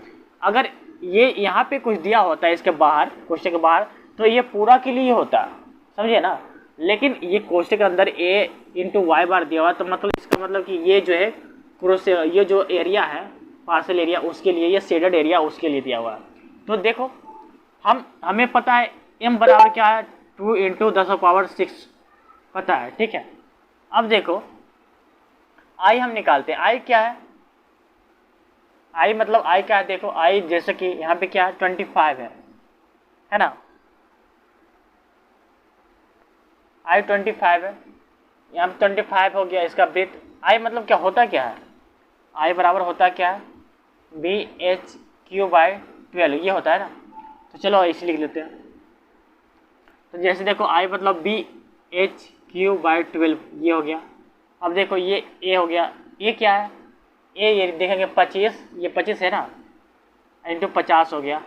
अगर ये यहाँ पे कुछ दिया होता है इसके बाहर, कोष्टक के बाहर, तो ये पूरा के लिए होता है, समझे ना। लेकिन ये कोष्टक के अंदर A × Y बार दिया हुआ है, तो मतलब इसका मतलब कि ये जो है क्रॉस, ये जो एरिया है पार्शियल एरिया उसके लिए, ये शेडेड एरिया उसके लिए दिया हुआ है। तो देखो हमें पता है M बराबर क्या है, 2 × 10⁻6 पता है, ठीक है। अब देखो I हम निकालते हैं, I क्या है, I मतलब I क्या है, देखो I जैसे कि यहाँ पे क्या है 25 है ना, I 25 है, यहाँ पे 25 हो गया इसका ब्रेथ। I मतलब क्या होता क्या है, I बराबर होता क्या है BH3/12, ये होता है ना। तो चलो इसे लिख लेते हैं। तो जैसे देखो I मतलब BH3/12 ये हो गया। अब देखो ये A हो गया, ये क्या है, A ये देखेंगे 25, ये 25 है ना, × 50 हो गया,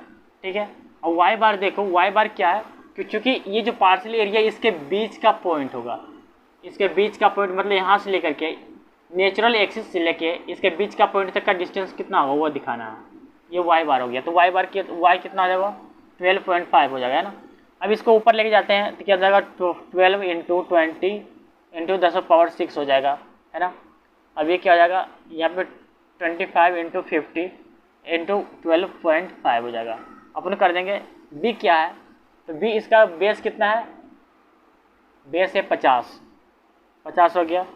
ठीक है। और Y बार देखो, Y बार क्या है, क्योंकि ये जो पार्शियल एरिया इसके बीच का पॉइंट होगा, इसके बीच का पॉइंट मतलब यहाँ से लेकर के नेचुरल एक्सिस से लेके इसके बीच का पॉइंट तक का डिस्टेंस कितना होगा वो दिखाना है। ये Y बार हो गया, तो Y बार की Y कितना हो जाएगा 12.5 हो जाएगा, है ना। अब इसको ऊपर लेके जाते हैं तो क्या हो जाएगा 12 × 20 × 10⁻6 हो जाएगा, है ना। अब ये क्या हो जाएगा, यहाँ पे 25 × 50 × 12.5 हो जाएगा। अपन कर देंगे B क्या है, तो B इसका बेस कितना है, बेस है 50 हो गया।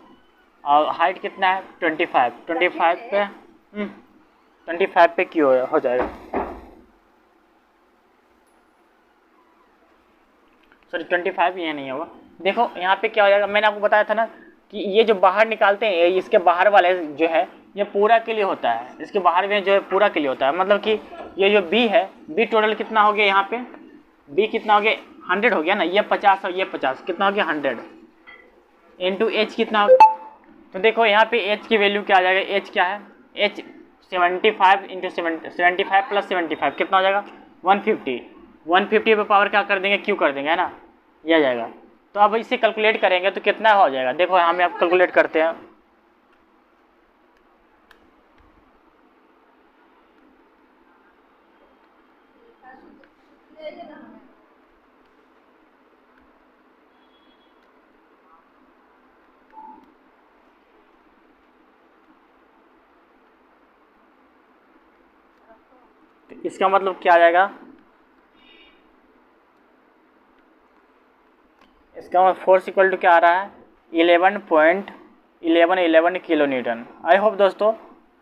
और हाइट कितना है 25 पे क्यों हो जाएगा, सॉरी 25 ये नहीं होगा। देखो यहाँ पे क्या हो जाएगा, मैंने आपको बताया था ना कि ये जो बाहर निकालते हैं इसके बाहर वाले जो है ये पूरा के लिए होता है, इसके बाहर में जो है पूरा के लिए होता है। मतलब कि ये जो B है, B टोटल कितना हो गया, यहाँ पे B कितना हो गया 100 हो गया ना, ये 50 और ये 50 कितना हो गया 100 × H कितना हो गया। तो देखो यहाँ पे H की वैल्यू क्या आ जाएगा, H क्या है, H 75 × 75 + 75 कितना हो जाएगा 150 पे पावर क्या कर देंगे Q कर देंगे, है ना, ये आ जाएगा। तो अब इसे कैलकुलेट करेंगे तो कितना हो जाएगा, देखो हमें अब कैलकुलेट करते हैं। इसका मतलब क्या आ जाएगा, इसका मतलब फोर्स इक्वल टू क्या आ रहा है 11.11 किलो न्यूटन। आई होप दोस्तों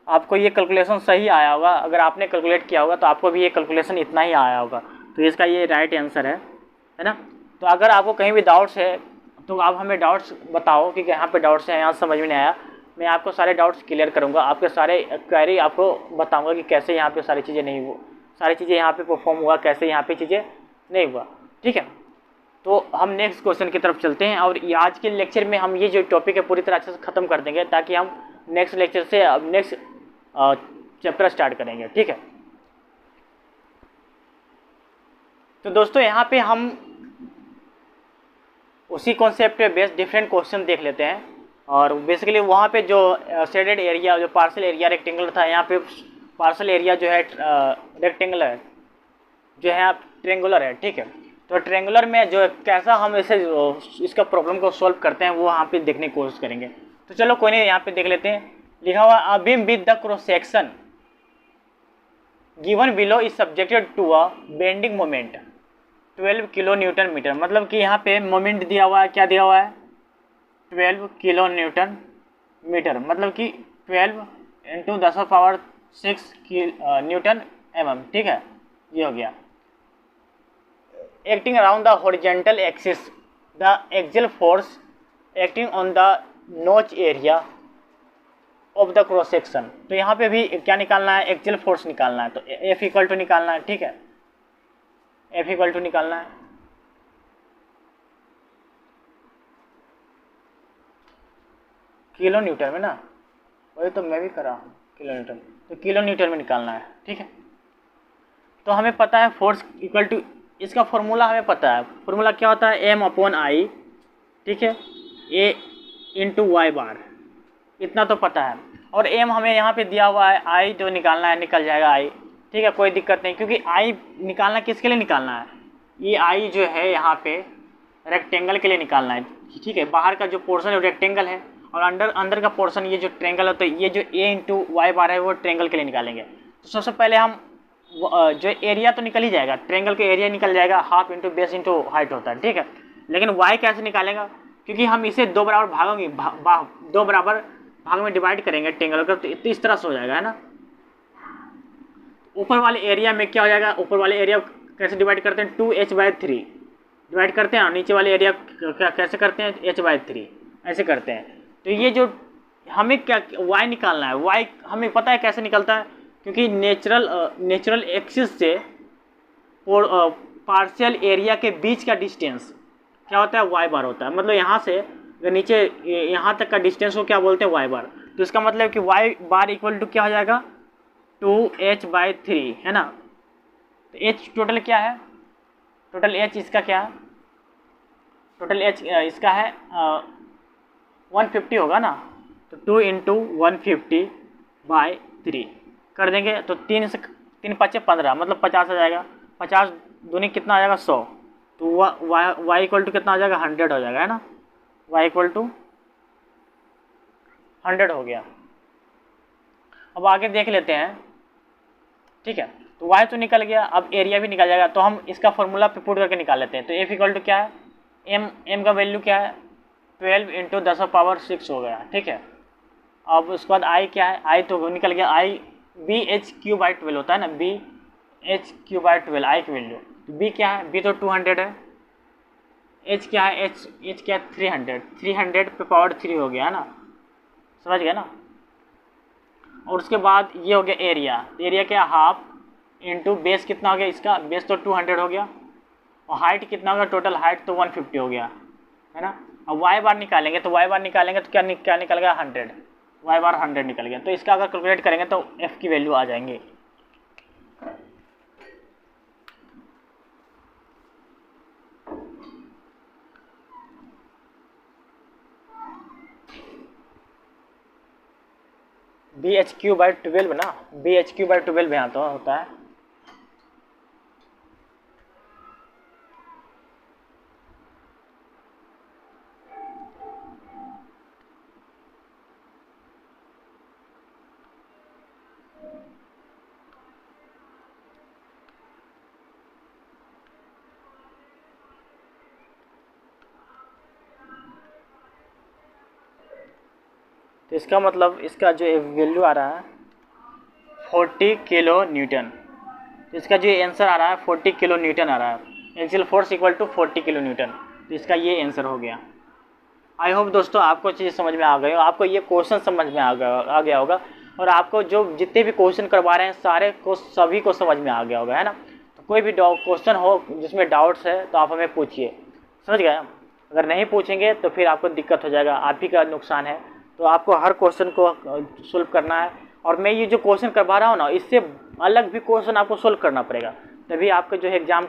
आपको ये कैलकुलेशन सही आया होगा। अगर आपने कैलकुलेट किया होगा तो आपको भी ये कैलकुलेशन इतना ही आया होगा, तो इसका ये राइट आंसर है ना। तो अगर आपको कहीं भी डाउट्स है तो आप हमें डाउट्स बताओ कि यहाँ पे डाउट्स हैं, यहाँ समझ में नहीं आया, मैं आपको सारे डाउट्स क्लियर करूँगा, आपके सारे क्वेरी आपको बताऊँगा कि कैसे यहाँ पे सारी चीज़ें नहीं हुआ, सारी चीज़ें यहाँ पे परफॉर्म हुआ, कैसे यहाँ पे चीज़ें नहीं हुआ, ठीक है। तो हम नेक्स्ट क्वेश्चन की तरफ चलते हैं और ये आज के लेक्चर में हम ये जो टॉपिक है पूरी तरह अच्छे से ख़त्म कर देंगे ताकि हम नेक्स्ट लेक्चर से नेक्स्ट चैप्टर स्टार्ट करेंगे, ठीक है। तो दोस्तों यहाँ पे हम उसी कॉन्सेप्ट पे बेस्ड डिफरेंट क्वेश्चन देख लेते हैं। और बेसिकली वहाँ पे जो शेडेड एरिया, जो पार्शियल एरिया रेक्टेंगुलर था, यहाँ पे पार्शियल एरिया जो है रेक्टेंगुलर है, जो है ट्रेंगुलर है, ठीक है। तो ट्रेंगुलर में जो कैसा हम इसे इसका प्रॉब्लम को सॉल्व करते हैं वो यहाँ पे देखने की कोशिश करेंगे। तो चलो कोई नहीं, यहाँ पे देख लेते हैं। लिखा हुआ a beam with the cross section given below is subjected to a bending moment 12 kilo newton metre. मतलब कि यहाँ पे मोमेंट दिया हुआ है, क्या दिया हुआ है, 12 किलो न्यूटन मीटर, मतलब कि 12 इंटू 10⁻6 न्यूटन mm, ठीक है, ये हो गया। Acting around the horizontal axis the axial force acting on the notch area of the cross section. तो यहाँ पे भी क्या निकालना है, एक्सियल फोर्स निकालना है। तो F इक्वल टू निकालना है, ठीक है, F इक्वल टू निकालना है। किलो न्यूटन में ना, वही तो मैं भी कर रहा हूँ, किलो न्यूटन, तो किलो न्यूटन में निकालना है, ठीक है। तो हमें पता है फोर्स इक्वल टू, इसका फॉर्मूला हमें पता है। फॉर्मूला क्या होता है, M/I, ठीक है, A इंटू वाई बार, इतना तो पता है। और M हमें यहाँ पे दिया हुआ है, I जो निकालना है निकल जाएगा I, ठीक है, कोई दिक्कत नहीं, क्योंकि I निकालना किसके लिए निकालना है, ये I जो है यहाँ पे रेक्टेंगल के लिए निकालना है, ठीक है। बाहर का जो पोर्शन है रेक्टेंगल है, और अंदर का पोर्शन ये जो ट्रेंगल होता है, ये जो A इंटू वाई बार है वो ट्रेंगल के लिए निकालेंगे। तो सबसे पहले हम जो एरिया तो निकल ही जाएगा, ट्रेंगल का एरिया निकल जाएगा, half into base into height होता है, ठीक है। लेकिन वाई कैसे निकालेगा, क्योंकि हम इसे दो बराबर भागोंगे, दो बराबर भाग में डिवाइड करेंगे ट्रेंगल का, तो इस तरह से हो जाएगा, है ना। ऊपर वाले एरिया में क्या हो जाएगा, ऊपर वाले एरिया कैसे डिवाइड करते हैं, 2h/3 डिवाइड करते हैं, और नीचे वाले एरिया कैसे करते हैं, h/3 ऐसे करते हैं। तो ये जो हमें क्या y निकालना है, y हमें पता है कैसे निकलता है, क्योंकि नेचुरल एक्सिस से पार्शियल एरिया के बीच का डिस्टेंस क्या होता है, y बार होता है। मतलब यहाँ से अगर नीचे यहाँ तक का डिस्टेंस को क्या बोलते हैं, y बार। तो इसका मतलब कि y बार इक्वल टू क्या हो जाएगा, 2h/3, है ना। तो h टोटल क्या है, टोटल h इसका क्या है, टोटल h इसका है 150 होगा ना। तो 2 इंटू 150/3 कर देंगे, तो 3 से 3 5 15, मतलब 50 आ जाएगा। 50 दूनी कितना आ जाएगा, 100। तो y इक्वल टू कितना आ जाएगा, 100 हो जाएगा, है ना। y इक्वल टू 100 हो गया। अब आगे देख लेते हैं, ठीक है। तो y तो निकल गया, अब एरिया भी निकल जाएगा। तो हम इसका फॉर्मूला पे पुट करके निकाल लेते हैं। तो F इक्वल टू क्या है, m का वैल्यू क्या है, 12 इंटू 10⁻6 हो गया, ठीक है। अब उसके बाद I क्या है, I तो निकल गया, I BH/12 होता है ना, BH/12 I की वैल्यू। तो B क्या है, B तो 200 है, H क्या है, H क्या है 300 पे पावर 3 हो गया, है ना, समझ गया ना। और उसके बाद ये हो गया एरिया क्या, हाफ इंटू बेस कितना हो गया, इसका बेस तो 200 हो गया, और हाइट कितना होगा, टोटल हाइट तो 150 हो गया, है ना। अब वाई बार निकालेंगे, तो वाई बार निकालेंगे तो क्या निकलेगा, 100, वाई बार 100 निकल गया। तो इसका अगर कैलकुलेट करेंगे तो F की वैल्यू आ जाएंगे। BH/12 ना, BH/12 यहाँ तो होता है। तो इसका मतलब इसका जो वैल्यू आ रहा है 40 किलो न्यूटन। तो इसका जो आंसर आ रहा है 40 किलो न्यूटन आ रहा है, axial force equal to 40 kilo newton. तो इसका ये आंसर हो गया। आई होप दोस्तों आपको चीज़ समझ में आ गई हो, आपको ये क्वेश्चन समझ में आ गया होगा, और आपको जो जितने भी क्वेश्चन करवा रहे हैं सभी को समझ में आ गया होगा, है ना। तो कोई भी क्वेश्चन हो जिसमें डाउट्स है तो आप हमें पूछिए, समझ गए। अगर नहीं पूछेंगे तो फिर आपको दिक्कत हो जाएगा, आप ही का नुकसान है। तो आपको हर क्वेश्चन को सोल्व करना है, और मैं ये जो क्वेश्चन करवा रहा हूँ ना, इससे अलग भी क्वेश्चन आपको सोल्व करना पड़ेगा, तभी आपका जो है एग्ज़ाम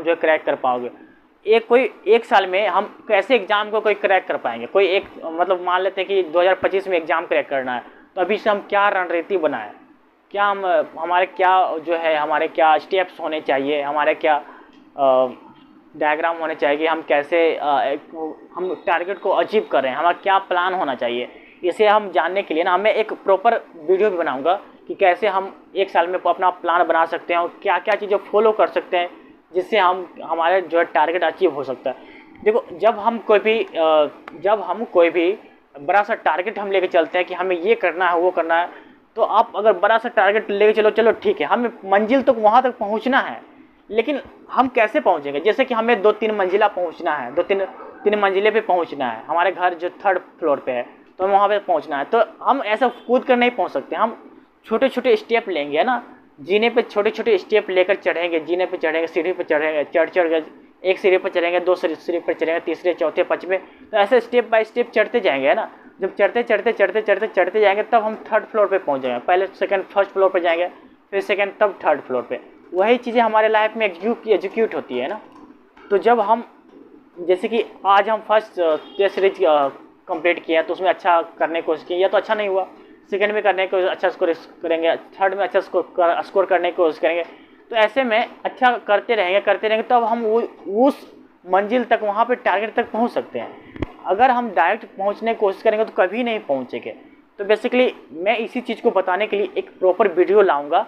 जो है क्रैक कर पाओगे। एक साल में हम कैसे एग्ज़ाम को कोई क्रैक कर पाएंगे, कोई एक मतलब मान लेते हैं कि 2025 में एग्ज़ाम क्रैक करना है, तो अभी से हम क्या रणनीति बनाएं, क्या हमारे क्या जो है हमारे क्या स्टेप्स होने चाहिए, हमारे क्या डायग्राम होने चाहिए कि हम कैसे हम टारगेट को अचीव कर रहे हैं, हमारा क्या प्लान होना चाहिए। इसे हम जानने के लिए ना मैं एक प्रॉपर वीडियो भी बनाऊंगा कि कैसे हम एक साल में अपना प्लान बना सकते हैं और क्या क्या चीज़ें फॉलो कर सकते हैं जिससे हम हमारे जो है टारगेट अचीव हो सकता है। देखो जब हम कोई भी बड़ा सा टारगेट हम लेके चलते हैं कि हमें ये करना है वो करना है, तो आप अगर बड़ा सा टारगेट लेके चलो ठीक है, हमें मंजिल तक वहाँ तक पहुँचना है, लेकिन हम कैसे पहुँचेंगे? जैसे कि हमें 2-3 मंजिला पहुँचना है, 2-3 मंजिले पे पहुँचना है, हमारे घर जो 3rd फ्लोर पे है तो हमें वहाँ पे पहुँचना है, तो हम ऐसा कूद कर नहीं पहुँच सकते, हम छोटे छोटे स्टेप लेंगे, है ना। जीने पे छोटे छोटे स्टेप लेकर चढ़ेंगे, जीने पे चढ़ेंगे, सीढ़ी पे चढ़ेंगे, चढ़ के एक सीढ़ी पर चढ़ेंगे, 2 सीढ़ी पर चढ़ेंगे, तीसरे चौथे 5वें, तो ऐसे स्टेप बाय स्टेप चढ़ते जाएंगे, है ना। जब चढ़ते जाएंगे तब हम 3rd फ्लोर पे पहुंच जाएंगे। पहले 1st फ्लोर पे जाएंगे, फिर 2nd, तब 3rd फ्लोर पे। वही चीज़ें हमारे लाइफ में एग्जीक्यूट होती है ना। तो जब हम जैसे कि आज हम फर्स्ट टेस्ट सीरीज कंप्लीट किया तो उसमें अच्छा करने की कोशिश की, या तो अच्छा नहीं हुआ, 2nd में करने को अच्छा स्कोर करेंगे, 3rd में अच्छा स्कोर करने की कोशिश करेंगे। तो ऐसे में अच्छा करते रहेंगे तब हम उस मंजिल तक, वहाँ पे टारगेट तक पहुँच सकते हैं। अगर हम डायरेक्ट पहुँचने की कोशिश करेंगे तो कभी नहीं पहुँचेंगे। तो बेसिकली मैं इसी चीज़ को बताने के लिए एक प्रॉपर वीडियो लाऊंगा,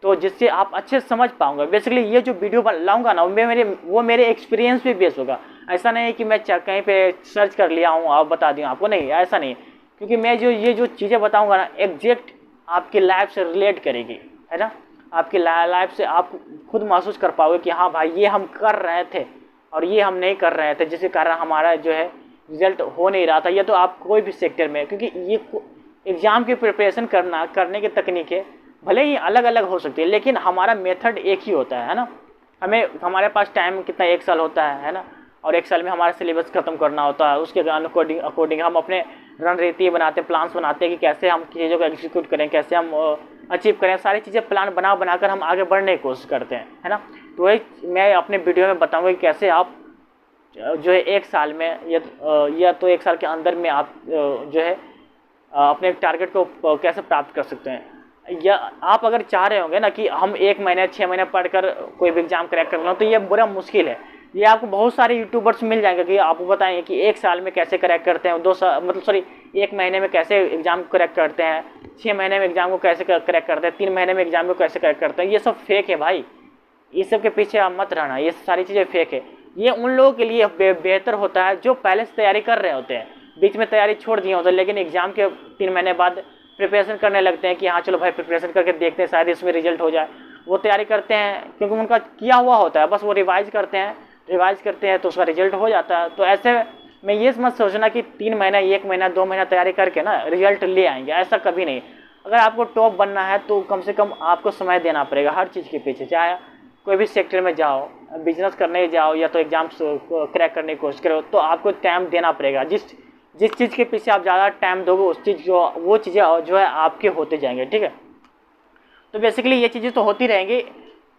तो जिससे आप अच्छे से समझ पाऊंगा। बेसिकली ये जो वीडियो लाऊंगा ना वो मेरे एक्सपीरियंस पे बेस होगा। ऐसा नहीं है कि मैं कहीं पे सर्च कर लिया हूँ और बता दूँ आपको, नहीं, ऐसा नहीं। क्योंकि मैं ये जो चीज़ें बताऊँगा ना एग्जैक्ट आपकी लाइफ से रिलेट करेगी, है ना। आपकी लाइफ से आप खुद महसूस कर पाओगे कि हाँ भाई ये हम कर रहे थे और ये हम नहीं कर रहे थे, जिसके कारण हमारा जो है रिजल्ट हो नहीं रहा था। ये तो आप कोई भी सेक्टर में, क्योंकि ये एग्ज़ाम की प्रिपरेशन करने की तकनीकें भले ही अलग अलग हो सकती है, लेकिन हमारा मेथड एक ही होता है ना। हमारे पास टाइम कितना, 1 साल होता है ना, और 1 साल में हमारा सिलेबस खत्म करना होता है। उसके अकॉर्डिंग हम अपने रणनीति बनाते हैं, प्लान्स बनाते हैं कि कैसे हम चीज़ों को एग्जीक्यूट करें, कैसे हम अचीव करें। सारी चीज़ें प्लान बनाकर हम आगे बढ़ने की कोशिश करते हैं, है ना। तो वही मैं अपने वीडियो में बताऊँगा कि कैसे आप जो है 1 साल में या तो 1 साल के अंदर में आप जो है अपने टारगेट को कैसे प्राप्त कर सकते हैं। या आप अगर चाह रहे होंगे ना कि हम 1 महीने 6 महीने पढ़कर कोई भी एग्जाम क्रैक कर लें, तो ये बड़ा मुश्किल है। ये आपको बहुत सारे यूट्यूबर्स मिल जाएंगे कि आपको बताएंगे कि 1 साल में कैसे क्रैक करते हैं, 1 महीने में कैसे एग्जाम क्रैक करते हैं, 6 महीने में एग्जाम को कैसे क्रैक करते हैं, 3 महीने में एग्जाम को कैसे क्रैक करते हैं। ये सब फेक है भाई, इस सब के पीछे आप मत रहना, ये सारी चीज़ें फेक है। ये उन लोगों के लिए बेहतर होता है जो पहले से तैयारी कर रहे होते हैं, बीच में तैयारी छोड़ दिए होते हैं, लेकिन एग्जाम के 3 महीने बाद प्रिपरेशन करने लगते हैं कि हाँ चलो भाई प्रिपरेशन करके देखते हैं शायद इसमें रिजल्ट हो जाए। वो तैयारी करते हैं क्योंकि उनका किया हुआ होता है, बस वो रिवाइज करते हैं तो उसका रिजल्ट हो जाता है। तो ऐसे में ये मत सोचना कि 3 महीना 1 महीना 2 महीना तैयारी करके ना रिजल्ट ले आएंगे, ऐसा कभी नहीं। अगर आपको टॉप बनना है तो कम से कम आपको समय देना पड़ेगा हर चीज़ के पीछे, चाहे कोई भी सेक्टर में जाओ, बिजनेस करने जाओ या तो एग्जाम क्रैक करने की कोशिश करो, तो आपको टाइम देना पड़ेगा। जिस चीज़ के पीछे आप ज़्यादा टाइम दोगे वो चीज़ें जो है आपके होते जाएंगे, ठीक है। तो बेसिकली ये चीज़ें तो होती रहेंगी।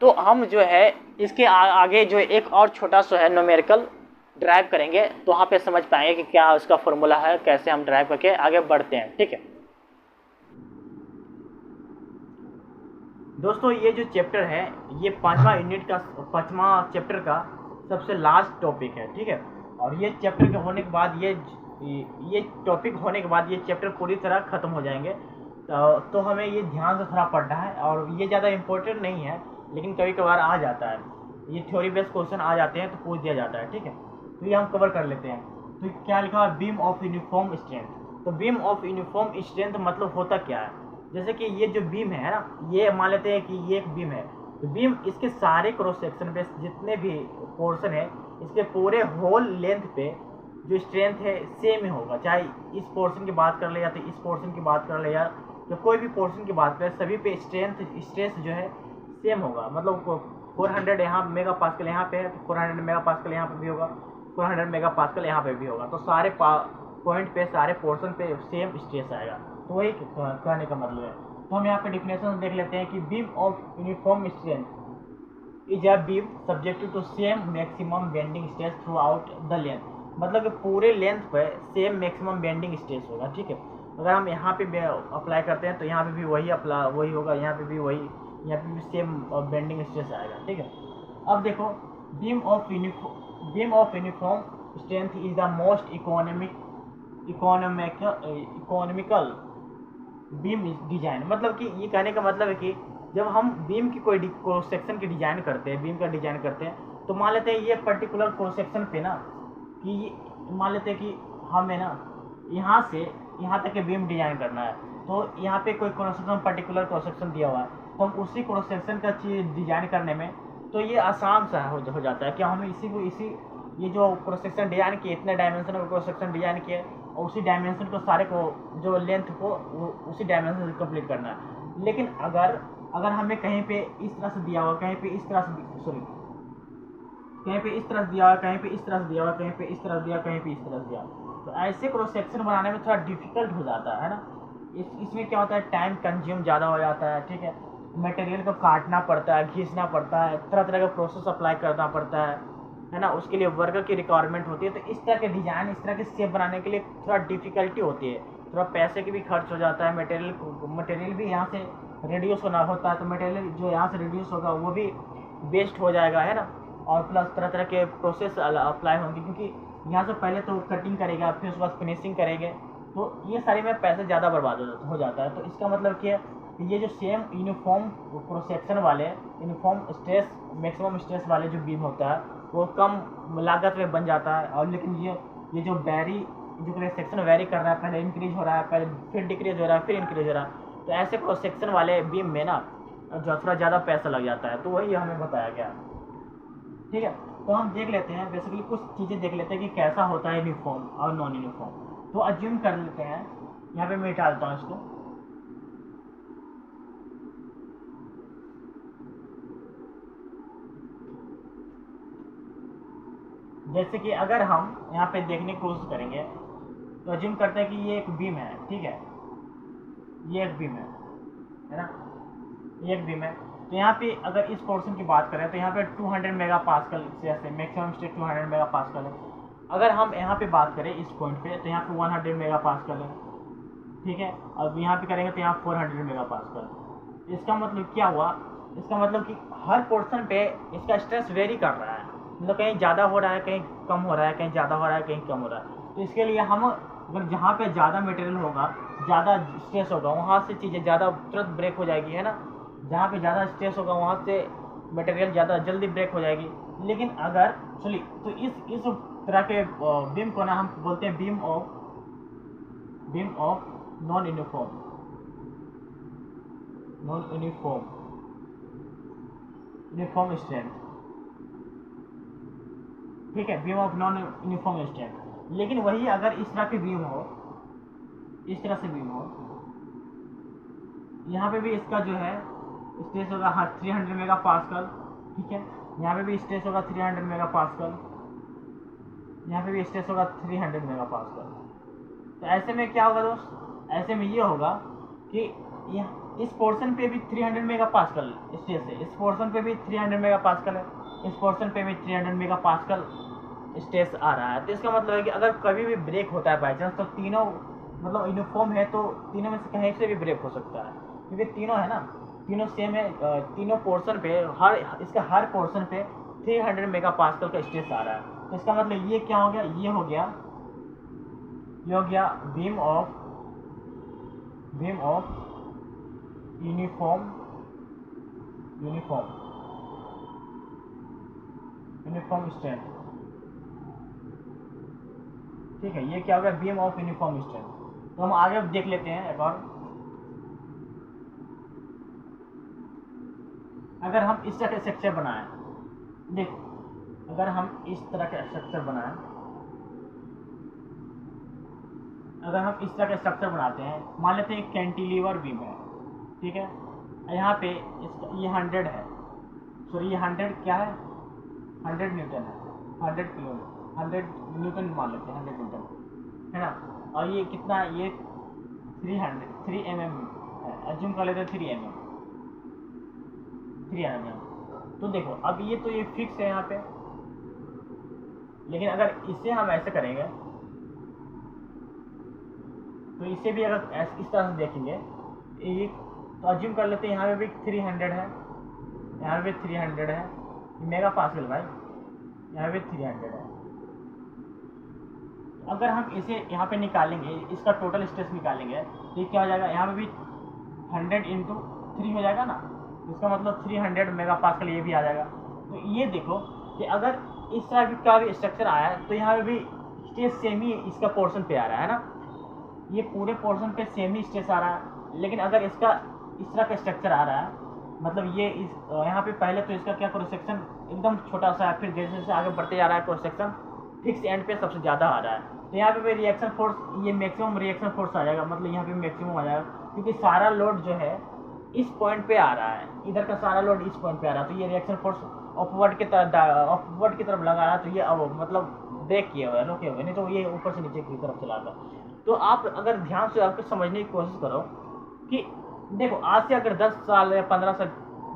तो हम जो है इसके आगे जो एक और छोटा सा है न्यूमेरिकल ड्राइव करेंगे, तो वहाँ पे समझ पाएंगे कि क्या उसका फॉर्मूला है, कैसे हम ड्राइव करके आगे बढ़ते हैं, ठीक है। दोस्तों ये जो चैप्टर है ये 5वां चैप्टर का सबसे लास्ट टॉपिक है, ठीक है। और ये चैप्टर के होने के बाद ये टॉपिक होने के बाद ये चैप्टर पूरी तरह ख़त्म हो जाएंगे। तो हमें ये ध्यान से थोड़ा पढ़ना है, और ये ज़्यादा इम्पोर्टेंट नहीं है, लेकिन कभी कभार आ जाता है, ये थ्योरी बेस्ड क्वेश्चन आ जाते हैं तो पूछ दिया जाता है, ठीक है। तो ये हम कवर कर लेते हैं। तो क्या लिखा है, बीम ऑफ यूनिफॉर्म स्ट्रेंथ। तो बीम ऑफ यूनिफॉर्म स्ट्रेंथ मतलब होता क्या है, जैसे कि ये जो बीम है ना, ये मान लेते हैं कि ये एक बीम है, तो बीम इसके सारे क्रॉस सेक्शन पे जितने भी पोर्शन है इसके पूरे होल लेंथ पे जो स्ट्रेंथ है सेम ही होगा, चाहे इस पोर्शन की बात कर ले या तो इस पोर्शन की बात कर ले या तो कोई भी पोर्शन की बात करें, सभी पे स्ट्रेस जो है सेम होगा। मतलब 400 यहाँ मेगा पास्कल यहाँ पे है तो 400 मेगा पास्कल यहाँ पे भी होगा, 400 मेगा पास्कल यहाँ पे भी होगा। तो सारे पॉइंट पे, सारे पोर्शन पे सेम स्ट्रेस आएगा। तो वही कहने का मतलब है। तो हम यहाँ पे डिफिनेशन देख लेते हैं कि beam of uniform strength is a beam subjected to same maximum bending stress throughout the length. मतलब कि पूरे लेंथ पे सेम मैक्सिमम बेंडिंग स्ट्रेस होगा, ठीक है। अगर हम यहाँ पे अप्लाई करते हैं तो यहाँ पे भी वही होगा, यहाँ पे भी वही, यहाँ पे भी सेम बेंडिंग स्ट्रेस आएगा, ठीक है। अब देखो beam of uniform strength is the most economical beam design. मतलब कि ये कहने का मतलब है कि जब हम बीम की कोई क्रॉस सेक्शन की डिजाइन करते हैं, बीम का डिजाइन करते हैं, तो मान लेते हैं ये पर्टिकुलर क्रॉस सेक्शन पे ना, कि मान लेते हैं कि हमें ना यहाँ से यहाँ तक के बीम डिजाइन करना है, तो यहाँ पे कोई cross section particular cross section दिया हुआ है, तो हम उसी क्रॉस सेक्शन का चीज़ डिजाइन करने में तो ये आसान सा हो जाता है कि हमें इसी ये जो क्रॉस सेक्शन डिजाइन किए, इतने डायमेंशन का क्रॉस सेक्शन डिजाइन किए, और उसी डायमेंशन को सारे को जो लेंथ को उसी डायमेंशन से कंप्लीट करना है। लेकिन अगर हमें कहीं पे इस तरह से दिया हुआ, कहीं पे इस तरह से, सॉरी, कहीं पे इस तरह से दिया हुआ, कहीं पे इस तरह से दिया हुआ, कहीं पे इस तरह से दिया, कहीं पे इस तरह से दिया, तो ऐसे क्रॉस सेक्शन बनाने में थोड़ा डिफिकल्ट हो जाता है ना। इसमें क्या होता है, टाइम कंज्यूम ज़्यादा हो जाता है, ठीक है, मटेरियल को काटना पड़ता है, घिसना पड़ता है, तरह तरह का प्रोसेस अप्लाई करना पड़ता है ना, उसके लिए वर्कर की रिक्वायरमेंट होती है। तो इस तरह के डिज़ाइन, इस तरह के शेप बनाने के लिए थोड़ा डिफ़िकल्टी होती है, थोड़ा पैसे की भी खर्च हो जाता है, मटेरियल भी यहाँ से रिड्यूस होना होता है, तो मटेरियल जो यहाँ से रिड्यूस होगा वो भी वेस्ट हो जाएगा, है ना। और प्लस तरह तरह के प्रोसेस अप्लाई होंगे, क्योंकि यहाँ से पहले तो कटिंग करेगा, फिर उसके बाद फिनिशिंग करेंगे, तो ये सारे में पैसे ज़्यादा बर्बाद हो जाता है। तो इसका मतलब क्या है, ये जो सेम यूनिफॉर्म क्रॉस सेक्शन वाले, यूनिफॉर्म स्ट्रेस, मैक्सिमम स्ट्रेस वाले जो बीम होता है वो कम लागत में बन जाता है। और लेकिन ये जो क्रॉस सेक्शन वेरी कर रहा है, पहले इंक्रीज हो रहा है, पहले फिर डिक्रीज हो रहा है, फिर इंक्रीज हो रहा है, तो ऐसे क्रॉस सेक्शन वाले बीम में ना जो थोड़ा ज़्यादा पैसा लग जाता है। तो वही हमें बताया गया, ठीक है। तो हम देख लेते हैं, बेसिकली कुछ चीज़ें देख लेते हैं कि कैसा होता है यूनिफॉर्म और नॉन यूनिफॉर्म। तो अज्यूम कर लेते हैं, यहाँ पे मैं डालता हूँ इसको, जैसे कि अगर हम यहाँ पे देखने की कोशिश करेंगे, तो अज्यूम करते हैं कि ये एक बीम है, ठीक है, ये एक बीम है ना, ये एक बीम है। तो यहाँ पे अगर इस पोर्शन की बात करें, तो यहाँ पे 200 मेगा पास्कल से मैक्सिमम स्टेट 200 मेगा पास्कल है। अगर हम यहाँ पे बात करें इस पॉइंट पे, तो यहाँ पे 100 मेगा पास्कल है, ठीक है। अब यहाँ पे करेंगे तो यहाँ 400 मेगा पास्कल। इसका मतलब क्या हुआ, इसका मतलब कि हर पोर्शन पे इसका स्ट्रेस वेरी कर रहा है, मतलब कहीं ज़्यादा हो रहा है, कहीं कम हो रहा है, कहीं ज़्यादा हो रहा है, कहीं कम हो रहा है। तो इसके लिए हम अगर जहाँ पे ज़्यादा मटेरियल होगा, ज़्यादा स्ट्रेस होगा, वहाँ से चीज़ें ज़्यादा तुरंत ब्रेक हो जाएगी, है ना। जहाँ पे ज़्यादा स्ट्रेस होगा वहाँ से मटेरियल ज़्यादा जल्दी ब्रेक हो जाएगी। लेकिन अगर चलिए, तो इस तरह के बीम को ना हम बोलते हैं beam of non uniform strength, ठीक है, beam of non uniform strength. लेकिन वही अगर इस तरह की बीम हो, इस तरह से बीम हो, यहाँ पे भी इसका जो है स्ट्रेस होगा 300 मेगा पास्कल, ठीक है, यहाँ पे भी स्ट्रेस होगा 300 मेगा पास्कल, यहाँ पे भी स्ट्रेस होगा 300 मेगा पास्कल। तो ऐसे में क्या होगा दोस्त, ऐसे में ये होगा कि इस पोर्शन पे भी 300 मेगा पास्कल स्ट्रेस है, इस पोर्शन पे भी 300 मेगा पास्कल है, इस पोर्शन पे भी 300 मेगा पास्कल स्ट्रेस आ रहा है। तो इसका मतलब है कि अगर कभी भी ब्रेक होता है बाई चांस, तो तीनों मतलब यूनिफॉर्म है, तो तीनों में से कहीं से भी ब्रेक हो सकता है, क्योंकि तीनों है ना, तीनों सेम है। तीनों पोर्शन पे हर पोर्शन पे 300 मेगा पास्कल का स्ट्रेस आ रहा है। तो इसका मतलब ये क्या हो गया, ये हो गया बीम ऑफ यूनिफॉर्म स्ट्रेंथ, ठीक है। ये क्या हो गया, बीम ऑफ यूनिफॉर्म स्ट्रेंथ। तो हम आगे देख लेते हैं एक और। अगर हम इस तरह के स्ट्रक्चर बनाएं, देखो, अगर हम इस तरह के स्ट्रक्चर बनाएं, अगर हम इस तरह के स्ट्रक्चर बनाते हैं, मान लेते हैं कैंटिलीवर बीम है, ठीक है, यहाँ पे ये 100 है, सॉरी ये 100 क्या है, 100 न्यूटन है, 100 न्यूटन मान लेते हैं, 100 न्यूटन है ना। और ये कितना है, ये 3 mm है, अज्यूम कर लेते हैं 3 mm। तो देखो अब ये फिक्स है यहाँ पे, लेकिन अगर इसे हम ऐसे करेंगे, तो इसे भी अगर इस तरह से देखेंगे, तो अज्यूम कर लेते हैं यहाँ पे भी 300 है, यहाँ पे भी 300 है, मेगा पास्कल भाई, यहाँ पे 300 है। अगर हम इसे यहाँ पे निकालेंगे, इसका टोटल स्ट्रेस निकालेंगे, तो ये क्या हो जाएगा, यहाँ पे भी 100 इंटू 3 हो जाएगा ना, इसका मतलब 300 मेगा पास्कल ये भी आ जाएगा। तो ये देखो कि अगर इस तरह का भी स्ट्रक्चर आया है तो यहाँ पे भी स्ट्रेस सेम ही इसका पोर्शन पे आ रहा है ना, ये पूरे पोर्शन पे सेम ही स्ट्रेस आ रहा है। लेकिन अगर इसका इस तरह का स्ट्रक्चर आ रहा है, मतलब ये इस यहाँ पे पहले तो इसका क्या क्रॉस सेक्शन एकदम छोटा सा है, फिर जैसे जैसे आगे बढ़ते जा रहा है क्रॉस सेक्शन फिक्स एंड पे सबसे ज़्यादा आ रहा है, तो यहाँ पे भी रिएक्शन फोर्स, ये मैक्सिमम रिएक्शन फोर्स आ जाएगा, मतलब यहाँ पे मैक्सिमम आ जाएगा, क्योंकि सारा लोड जो है इस पॉइंट पे आ रहा है, इधर का सारा लोड इस पॉइंट पे आ रहा है, तो ये रिएक्शन फोर्स अपवर्ड की तरफ लगा रहा है, तो ये अब मतलब ब्रेक किए हुए रुके हुए, नहीं तो ये ऊपर से नीचे की तरफ चला था। तो आप अगर ध्यान से आपको समझने की कोशिश करो कि देखो आज से अगर 10 साल या 15 साल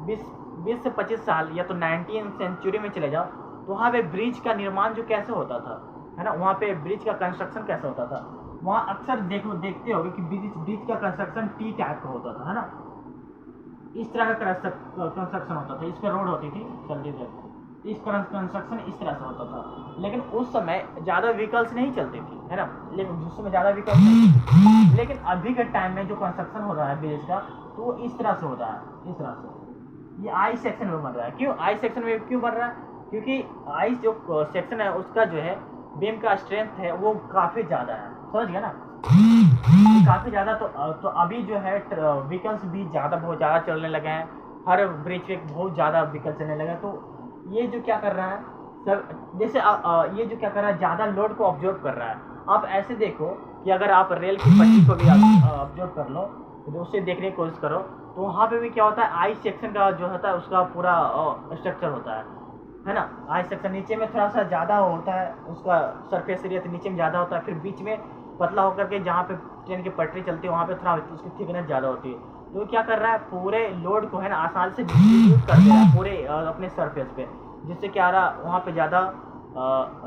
20 से 25 साल या तो 19वीं सेंचुरी में चले जाओ, तो वहाँ पे ब्रिज का निर्माण जो कैसे होता था, है ना, वहाँ पे ब्रिज का कंस्ट्रक्शन कैसे होता था, वहाँ अक्सर देखते होगे कि ब्रिज का कंस्ट्रक्शन टी टाइप का होता था, है ना, इस तरह का कंस्ट्रक्शन होता था, इस पर रोड होती थी चलती थी, इस कंस्ट्रक्शन इस तरह से होता था। लेकिन उस समय ज़्यादा व्हीकल्स नहीं चलती थी, है ना, लेकिन उस समय ज़्यादा व्हीकल्स नहीं थी। लेकिन अभी के टाइम में जो कंस्ट्रक्शन हो रहा है ब्रिज का, तो वो इस तरह से होता है, इस तरह से ये आई सेक्शन में बन रहा है। क्यों आई सेक्शन में क्यों बन रहा है, क्योंकि आई जो सेक्शन है उसका जो है बीम का स्ट्रेंथ है वो काफ़ी ज़्यादा है, समझ गया ना, काफ़ी ज़्यादा। तो अभी जो है व्हीकल्स भी बहुत ज़्यादा चलने लगे हैं, हर ब्रिज पे बहुत ज़्यादा व्हीकल चलने लगे हैं। तो ये जो क्या कर रहा है सर, जैसे ये जो क्या कर रहा है ज़्यादा लोड को ऑब्जर्व कर रहा है। आप ऐसे देखो कि अगर आप रेल की पटरी को भी ऑब्जर्व कर लो, तो उससे देखने की कोशिश करो, तो वहाँ पे भी क्या होता है, आई सेक्शन का जो होता है उसका पूरा स्ट्रक्चर होता है ना। आई सेक्शन नीचे में थोड़ा सा ज़्यादा होता है, उसका सरफेस एरिया तो नीचे में ज़्यादा होता है, फिर बीच में पतला होकर के जहाँ पे ट्रेन की पटरी चलती है वहाँ पे थोड़ा उसकी थिकनेस ज़्यादा होती है। तो क्या कर रहा है, पूरे लोड को है ना आसानी से डिस्ट्रीब्यूट कर दे रहा है पूरे अपने सरफेस पे, जिससे क्या आ रहा है वहाँ पे ज़्यादा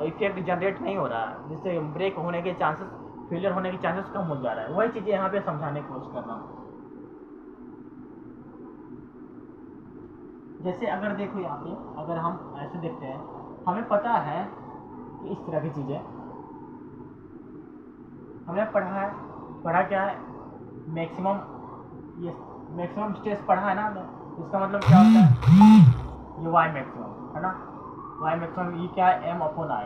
इफेक्ट जनरेट नहीं हो रहा है, जिससे ब्रेक होने के चांसेस, फेलियर होने के चांसेस कम हो जा रहा है। वही चीज़ें यहाँ पे समझाने की कोशिश कर रहा हूँ। जैसे अगर देखो यहाँ पे अगर हम ऐसे देखते हैं, हमें पता है कि इस तरह की चीज़ें हमने पढ़ा क्या है, मैक्सिमम, ये मैक्सिमम स्ट्रेस पढ़ा है ना हमने, इसका मतलब क्या होता है, ये वाई मैक्सिमम है ना, वाई मैक्सिमम ये क्या है, एम अपॉन आई।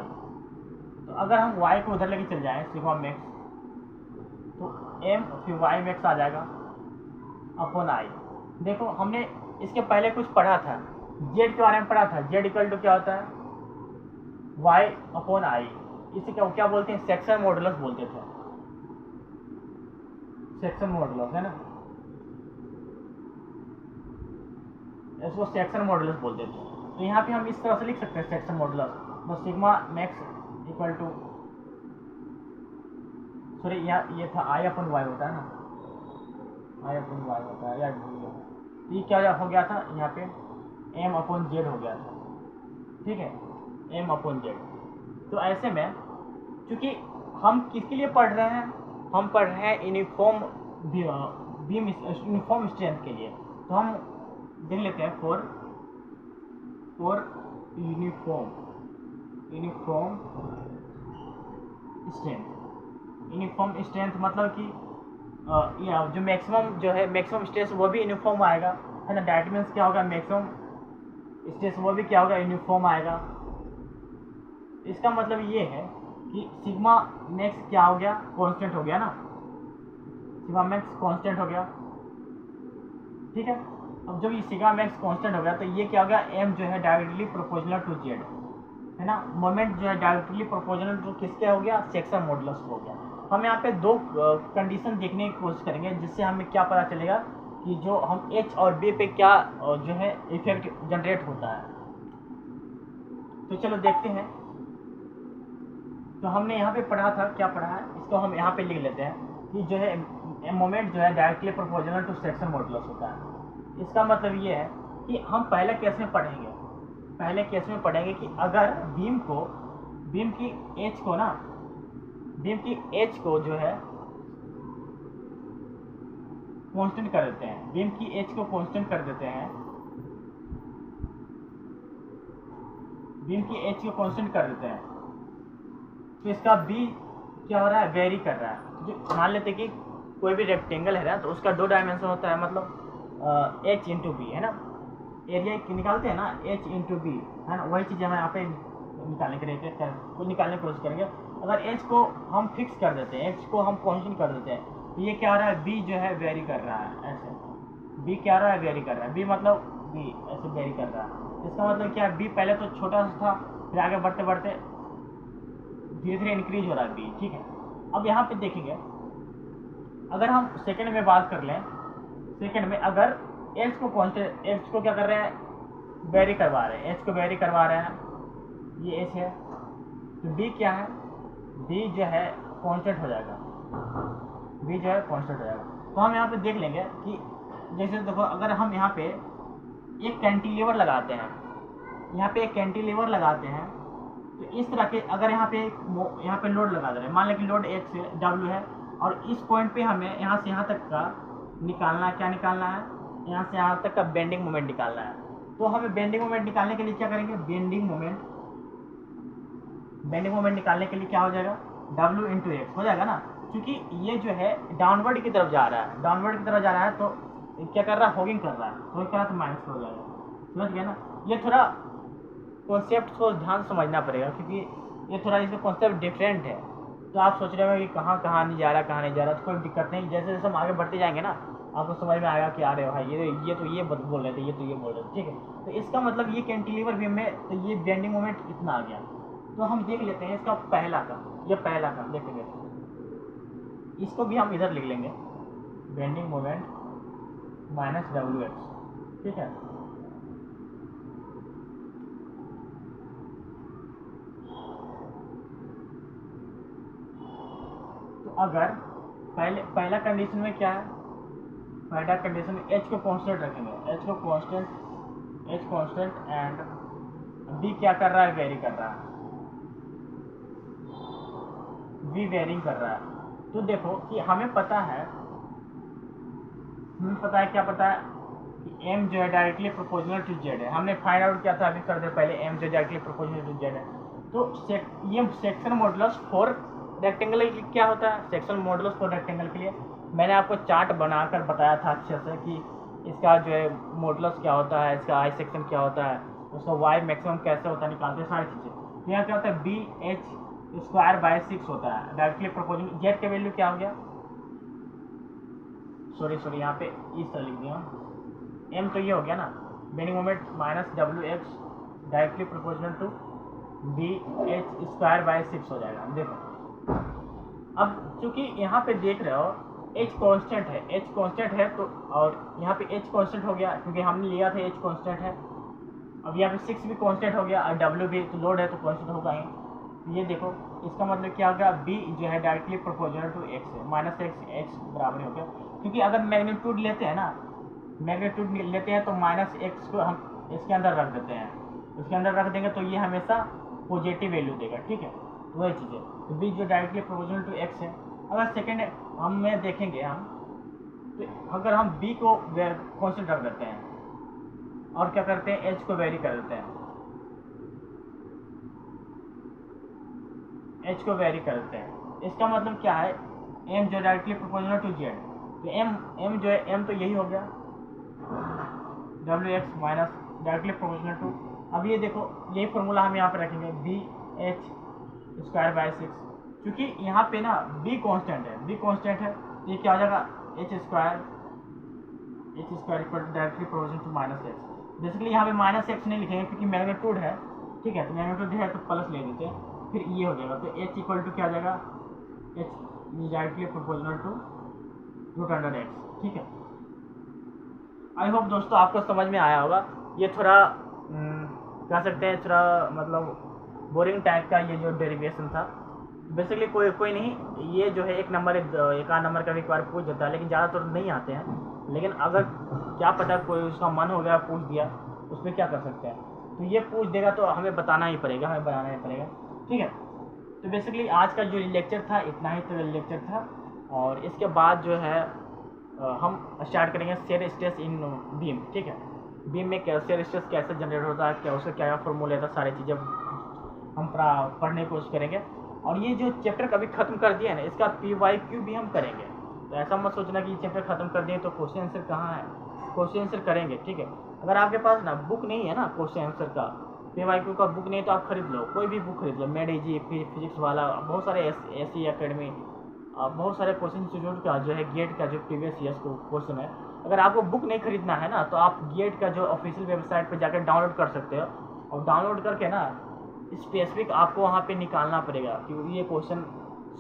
तो अगर हम वाई को उधर लेके चल जाएँ सिग्मा मैक्स, तो एम फिर वाई मैक्स आ जाएगा अपॉन आई। देखो हमने इसके पहले कुछ पढ़ा था, जेड के बारे में पढ़ा था, जेड इक्वल टू क्या होता है, वाई अपॉन आई। इसे क्या बोलते हैं, सेक्शन मॉडुलस बोलते थे, सेक्शन मॉडुलस है ना, इसको सेक्शन मॉडुलस बोलते थे। तो यहाँ पे हम इस तरह से लिख सकते हैं सेक्शन मॉडुलस, तो sigma max equal to, sorry यहाँ ये था आई अपन वाई होता है ना, आई अपन वाई होता है यार, तो ये क्या हो गया था यहाँ पे, एम अपन जेड हो गया था, ठीक है, एम अपन जेड। तो ऐसे में चूँकि हम किसके लिए पढ़ रहे हैं, हम पढ़ रहे हैं यूनिफॉर्म बीम यूनिफॉर्म स्ट्रेंथ के लिए। तो हम देख लेते हैं फॉर यूनिफॉर्म स्ट्रेंथ मतलब कि जो मैक्सिमम जो है मैक्सिमम स्ट्रेस वो भी यूनिफॉर्म आएगा, है ना, दैट मीन्स क्या होगा, मैक्सिमम स्ट्रेस वो भी क्या होगा, यूनिफॉर्म आएगा। इसका मतलब ये है कि सिग्मा मैक्स क्या हो गया, कांस्टेंट हो गया ना, सिग्मा मैक्स कांस्टेंट हो गया, ठीक है। अब जब ये सिग्मा मैक्स कांस्टेंट हो गया तो ये क्या हो गया, एम जो है डायरेक्टली प्रोपोर्शनल टू जेड, है ना, मोमेंट जो है डायरेक्टली प्रोपोर्शनल टू किसके हो गया, सेक्शन मॉडुलस हो गया। हम यहाँ पे दो कंडीशन देखने की कोशिश करेंगे, जिससे हमें क्या पता चलेगा कि जो हम एच और बी पे क्या जो है इफेक्ट जनरेट होता है। तो चलो देखते हैं। तो हमने यहाँ पे पढ़ा था, क्या पढ़ा है, इसको हम यहाँ पे लिख लेते हैं कि जो है मोमेंट जो है directly proportional to section modulus होता है। इसका मतलब ये है कि हम पहले केस में पढ़ेंगे कि अगर बीम की एच को जो है कांस्टेंट कर देते हैं, बीम की एच को कांस्टेंट कर देते हैं, बीम की एच को कांस्टेंट कर देते हैं, तो इसका बी क्या हो रहा है, वेरी कर रहा है। जो मान लेते कि कोई भी रेक्टेंगल है ना, तो उसका 2 डायमेंशन होता है, मतलब एच इंटू बी है ना, एरिया निकालते हैं ना एच इंटू बी है ना, वही चीज़ हम यहाँ पे निकालने के लिए निकालने की कोशिश करेंगे। अगर एच को हम फिक्स कर देते हैं, एच को हम कांस्टेंट कर देते हैं, तो ये क्या हो रहा है, बी जो है वेरी कर रहा है ऐसे, बी क्या हो रहा है, वेरी कर रहा है, बी मतलब बी ऐसे वेरी कर रहा है। इसका मतलब क्या है, बी पहले तो छोटा सा था, फिर आगे बढ़ते बढ़ते धीरे धीरे इंक्रीज हो रहा है बी, ठीक है। अब यहाँ पे देखेंगे, अगर हम सेकंड में बात कर लें, सेकंड में अगर एच को कांस्टेंट, एच को क्या कर रहे हैं, वेरी करवा रहे हैं, एच को वेरी करवा रहे हैं, ये एच है, तो बी क्या है, बी जो है कांस्टेंट हो जाएगा, बी जो है कांस्टेंट हो जाएगा। तो हम यहाँ पे देख लेंगे कि जैसे देखो, अगर हम यहाँ पे एक कैंटिलीवर लगाते हैं, यहाँ पे एक कैंटिलीवर लगाते हैं, तो इस तरह के अगर यहाँ पे लोड लगा दे रहे हैं, मान लें कि लोड एक से डब्ल्यू है, और इस पॉइंट पे हमें यहाँ से यहाँ तक का निकालना है, क्या निकालना है, यहाँ से यहाँ तक का बेंडिंग मोमेंट निकालना है। तो हमें बेंडिंग मोमेंट निकालने के लिए क्या करेंगे, बेंडिंग मोमेंट निकालने के लिए क्या हो जाएगा, डब्ल्यू इंटू एक्स हो जाएगा ना, क्योंकि ये जो है डाउनवर्ड की तरफ जा रहा है, डाउनवर्ड की तरफ जा रहा है, तो क्या कर रहा है, हॉगिंग कर रहा है, हॉगिंग कर रहा है तो माइनस हो जाएगा, समझ गया ना। ये थोड़ा कॉन्सेप्ट को ध्यान समझना पड़ेगा, क्योंकि ये थोड़ा इसका कॉन्सेप्ट डिफरेंट है। तो आप सोच रहे हो कि कहाँ नहीं जा रहा, कहाँ नहीं जा रहा, तो कोई दिक्कत नहीं, जैसे जैसे हम आगे बढ़ते जाएंगे ना, आपको समझ में आएगा कि अरे भाई ये तो ये बोल रहे थे, ये तो ये बोल रहे थे, ठीक है। तो इसका मतलब ये कैंटिलीवर बीम में तो ये बेंडिंग मोमेंट इतना आ गया। तो हम देख लेते हैं इसका पहला का, ये पहला का देखेंगे, इसको भी हम इधर लिख लेंगे, bending moment minus W x, ठीक है। तो अगर पहला कंडीशन में क्या है, पहला कंडीशन में एच को कांस्टेंट रखेंगे, एच कांस्टेंट एंड बी क्या कर रहा है, वेरी कर रहा है, बी वेरिंग कर रहा है। तो देखो कि हमें पता है क्या पता है कि एम जो है डायरेक्टली प्रोपोर्शनल टू जेड है, हमने फाइंड आउट किया था अभी कर दे पहले, एम जो डायरेक्टली प्रोपोर्शनल टू जेड है। तो ये सेक्शन मॉडुलस फॉर रेक्टेंगल क्या होता है, सेक्शन मॉडुलस फॉर रेक्टेंगल के लिए मैंने आपको चार्ट बनाकर बताया था अच्छे से कि इसका जो है मॉडुलस क्या होता है, इसका आई सेक्शन क्या होता है, उसका वाई मैक्सिमम कैसे होता है, निकालते हैं सारी चीज़ें। तो यहाँ क्या होता है, बी एच स्क्वायर बाय 6 होता है, डायरेक्टली प्रोपोर्शनल। जेड के वैल्यू क्या हो गया, सॉरी यहाँ पे इस तरह लिख दिया, एम तो ये हो गया ना, bending moment minus W X directly proportional to B H square by 6 हो जाएगा। देखो अब चूंकि यहाँ पे देख रहे हो एच कांस्टेंट है, एच कांस्टेंट है, तो और यहाँ पे एच कांस्टेंट हो गया क्योंकि हमने लिया था एच कांस्टेंट है। अब यहाँ पे 6 भी कांस्टेंट हो गया और डब्ल्यू भी तो लोड है तो कांस्टेंट होगा ही। तो ये देखो इसका मतलब क्या हो गया, बी जो है डायरेक्टली प्रोपोर्शनल टू एक्स है, माइनस एक्स बराबर हो गया। क्योंकि अगर मैग्नीट्यूड लेते हैं ना, मैग्नीट्यूड लेते हैं तो माइनस एक्स को हम इसके अंदर रख देते हैं, उसके अंदर रख देंगे तो ये हमेशा पॉजिटिव वैल्यू देगा, ठीक है। तो वही चीज़ है, तो बी जो डायरेक्टली प्रोपोर्शनल टू एक्स है। अगर सेकेंड हम में देखेंगे हम, तो अगर हम बी को कांस्टेंट रख देते हैं और क्या करते हैं, एच को वेरी कर देते हैं, एच को वेरी कर देते हैं, इसका मतलब क्या है, एम जो डायरेक्टली प्रोपोर्शनल टू जेड, तो एम जो है, एम तो यही हो गया W X minus directly proportional to. अब ये देखो यही फॉर्मूला हम यहाँ पे रखेंगे, बी एच स्क्वायर बाय 6, क्योंकि यहाँ पे ना बी कांस्टेंट है, बी कांस्टेंट है, ये क्या हो जाएगा, H square equal directly proportional to minus X. Basically यहाँ पे माइनस एक्स नहीं लिखेंगे क्योंकि मैग्नीट्यूड है, ठीक है, तो मैग्नीट्यूड है तो प्लस ले देते हैं, फिर ये हो जाएगा, तो एच इक्वल टू क्या हो जाएगा, H directly proportional to root under X, ठीक है। आई होप दोस्तों आपको समझ में आया होगा। ये थोड़ा कह सकते हैं थोड़ा मतलब बोरिंग टाइप का ये जो डेरिवेशन था, बेसिकली कोई नहीं, ये जो है एक आध नंबर का भी एक बार पूछ देता है, लेकिन ज़्यादातर तो नहीं आते हैं। लेकिन अगर क्या पता कोई उसका मन हो गया पूछ दिया, उसमें क्या कर सकते हैं, तो ये पूछ देगा तो हमें बताना ही पड़ेगा, हमें बनाना ही पड़ेगा, ठीक है। तो बेसिकली आज का जो लेक्चर था इतना ही तो लेक्चर था, और इसके बाद जो है हम स्टार्ट करेंगे शेयर स्ट्रेस इन बीम, ठीक है। बीम में शेयर स्ट्रेस कैसे जनरेट होता है, क्या उसका क्या फॉर्मूला था, सारी चीज़ें हम पढ़ने की कोशिश करेंगे। और ये जो चैप्टर कभी ख़त्म कर दिया है ना, इसका PYQ भी हम करेंगे। तो ऐसा मत सोचना कि ये चैप्टर ख़त्म कर दिए तो क्वेश्चन आंसर कहाँ है, क्वेश्चन आंसर करेंगे, ठीक है। अगर आपके पास ना बुक नहीं है ना क्वेश्चन आंसर का, PYQ का बुक नहीं है तो आप खरीद लो, कोई भी बुक खरीद लो, मेड इजी फिजिक्स वाला, बहुत सारे SE अकेडमी, बहुत सारे कोचिंग इंस्टीट्यूट का जो है गेट का जो प्रीवियस ईयर्स को क्वेश्चन है। अगर आपको बुक नहीं खरीदना है ना तो आप गेट का जो ऑफिशियल वेबसाइट पर जाकर डाउनलोड कर सकते हो, और डाउनलोड करके ना स्पेसिफिक आपको वहाँ पे निकालना पड़ेगा कि ये क्वेश्चन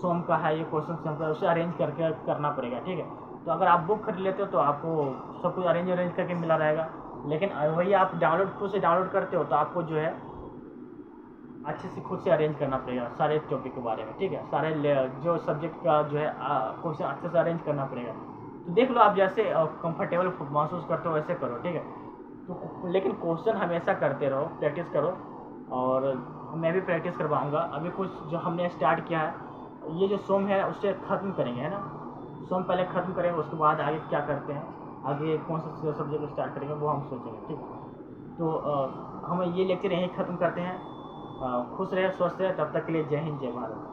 सोम का है, ये क्वेश्चन सोम का है, उसे अरेंज करके करना पड़ेगा, ठीक है। तो अगर आप बुक खरीद लेते हो तो आपको सब कुछ अरेंज करके मिला रहेगा, लेकिन वही आप डाउनलोड खुद से डाउनलोड करते हो तो आपको जो है अच्छे से खुद से अरेंज करना पड़ेगा सारे टॉपिक के बारे में, ठीक है। सारे जो सब्जेक्ट का जो है क्वेश्चन अच्छे से अरेंज करना पड़ेगा। तो देख लो आप जैसे कंफर्टेबल महसूस करते हो वैसे करो, ठीक है। तो लेकिन क्वेश्चन हमेशा करते रहो, प्रैक्टिस करो, और मैं भी प्रैक्टिस करवाऊँगा। अभी कुछ जो हमने स्टार्ट किया है, ये जो सोम है उससे ख़त्म करेंगे, है ना। सोम पहले ख़त्म करेंगे, उसके बाद आगे क्या करते हैं, आगे कौन सा सब्जेक्ट स्टार्ट करेंगे वो हम सोचेंगे, ठीक है। तो हम ये लेक्चर यहीं ख़त्म करते हैं। खुश रहे, स्वस्थ रहे, तब तक के लिए जय हिंद, जय भारत।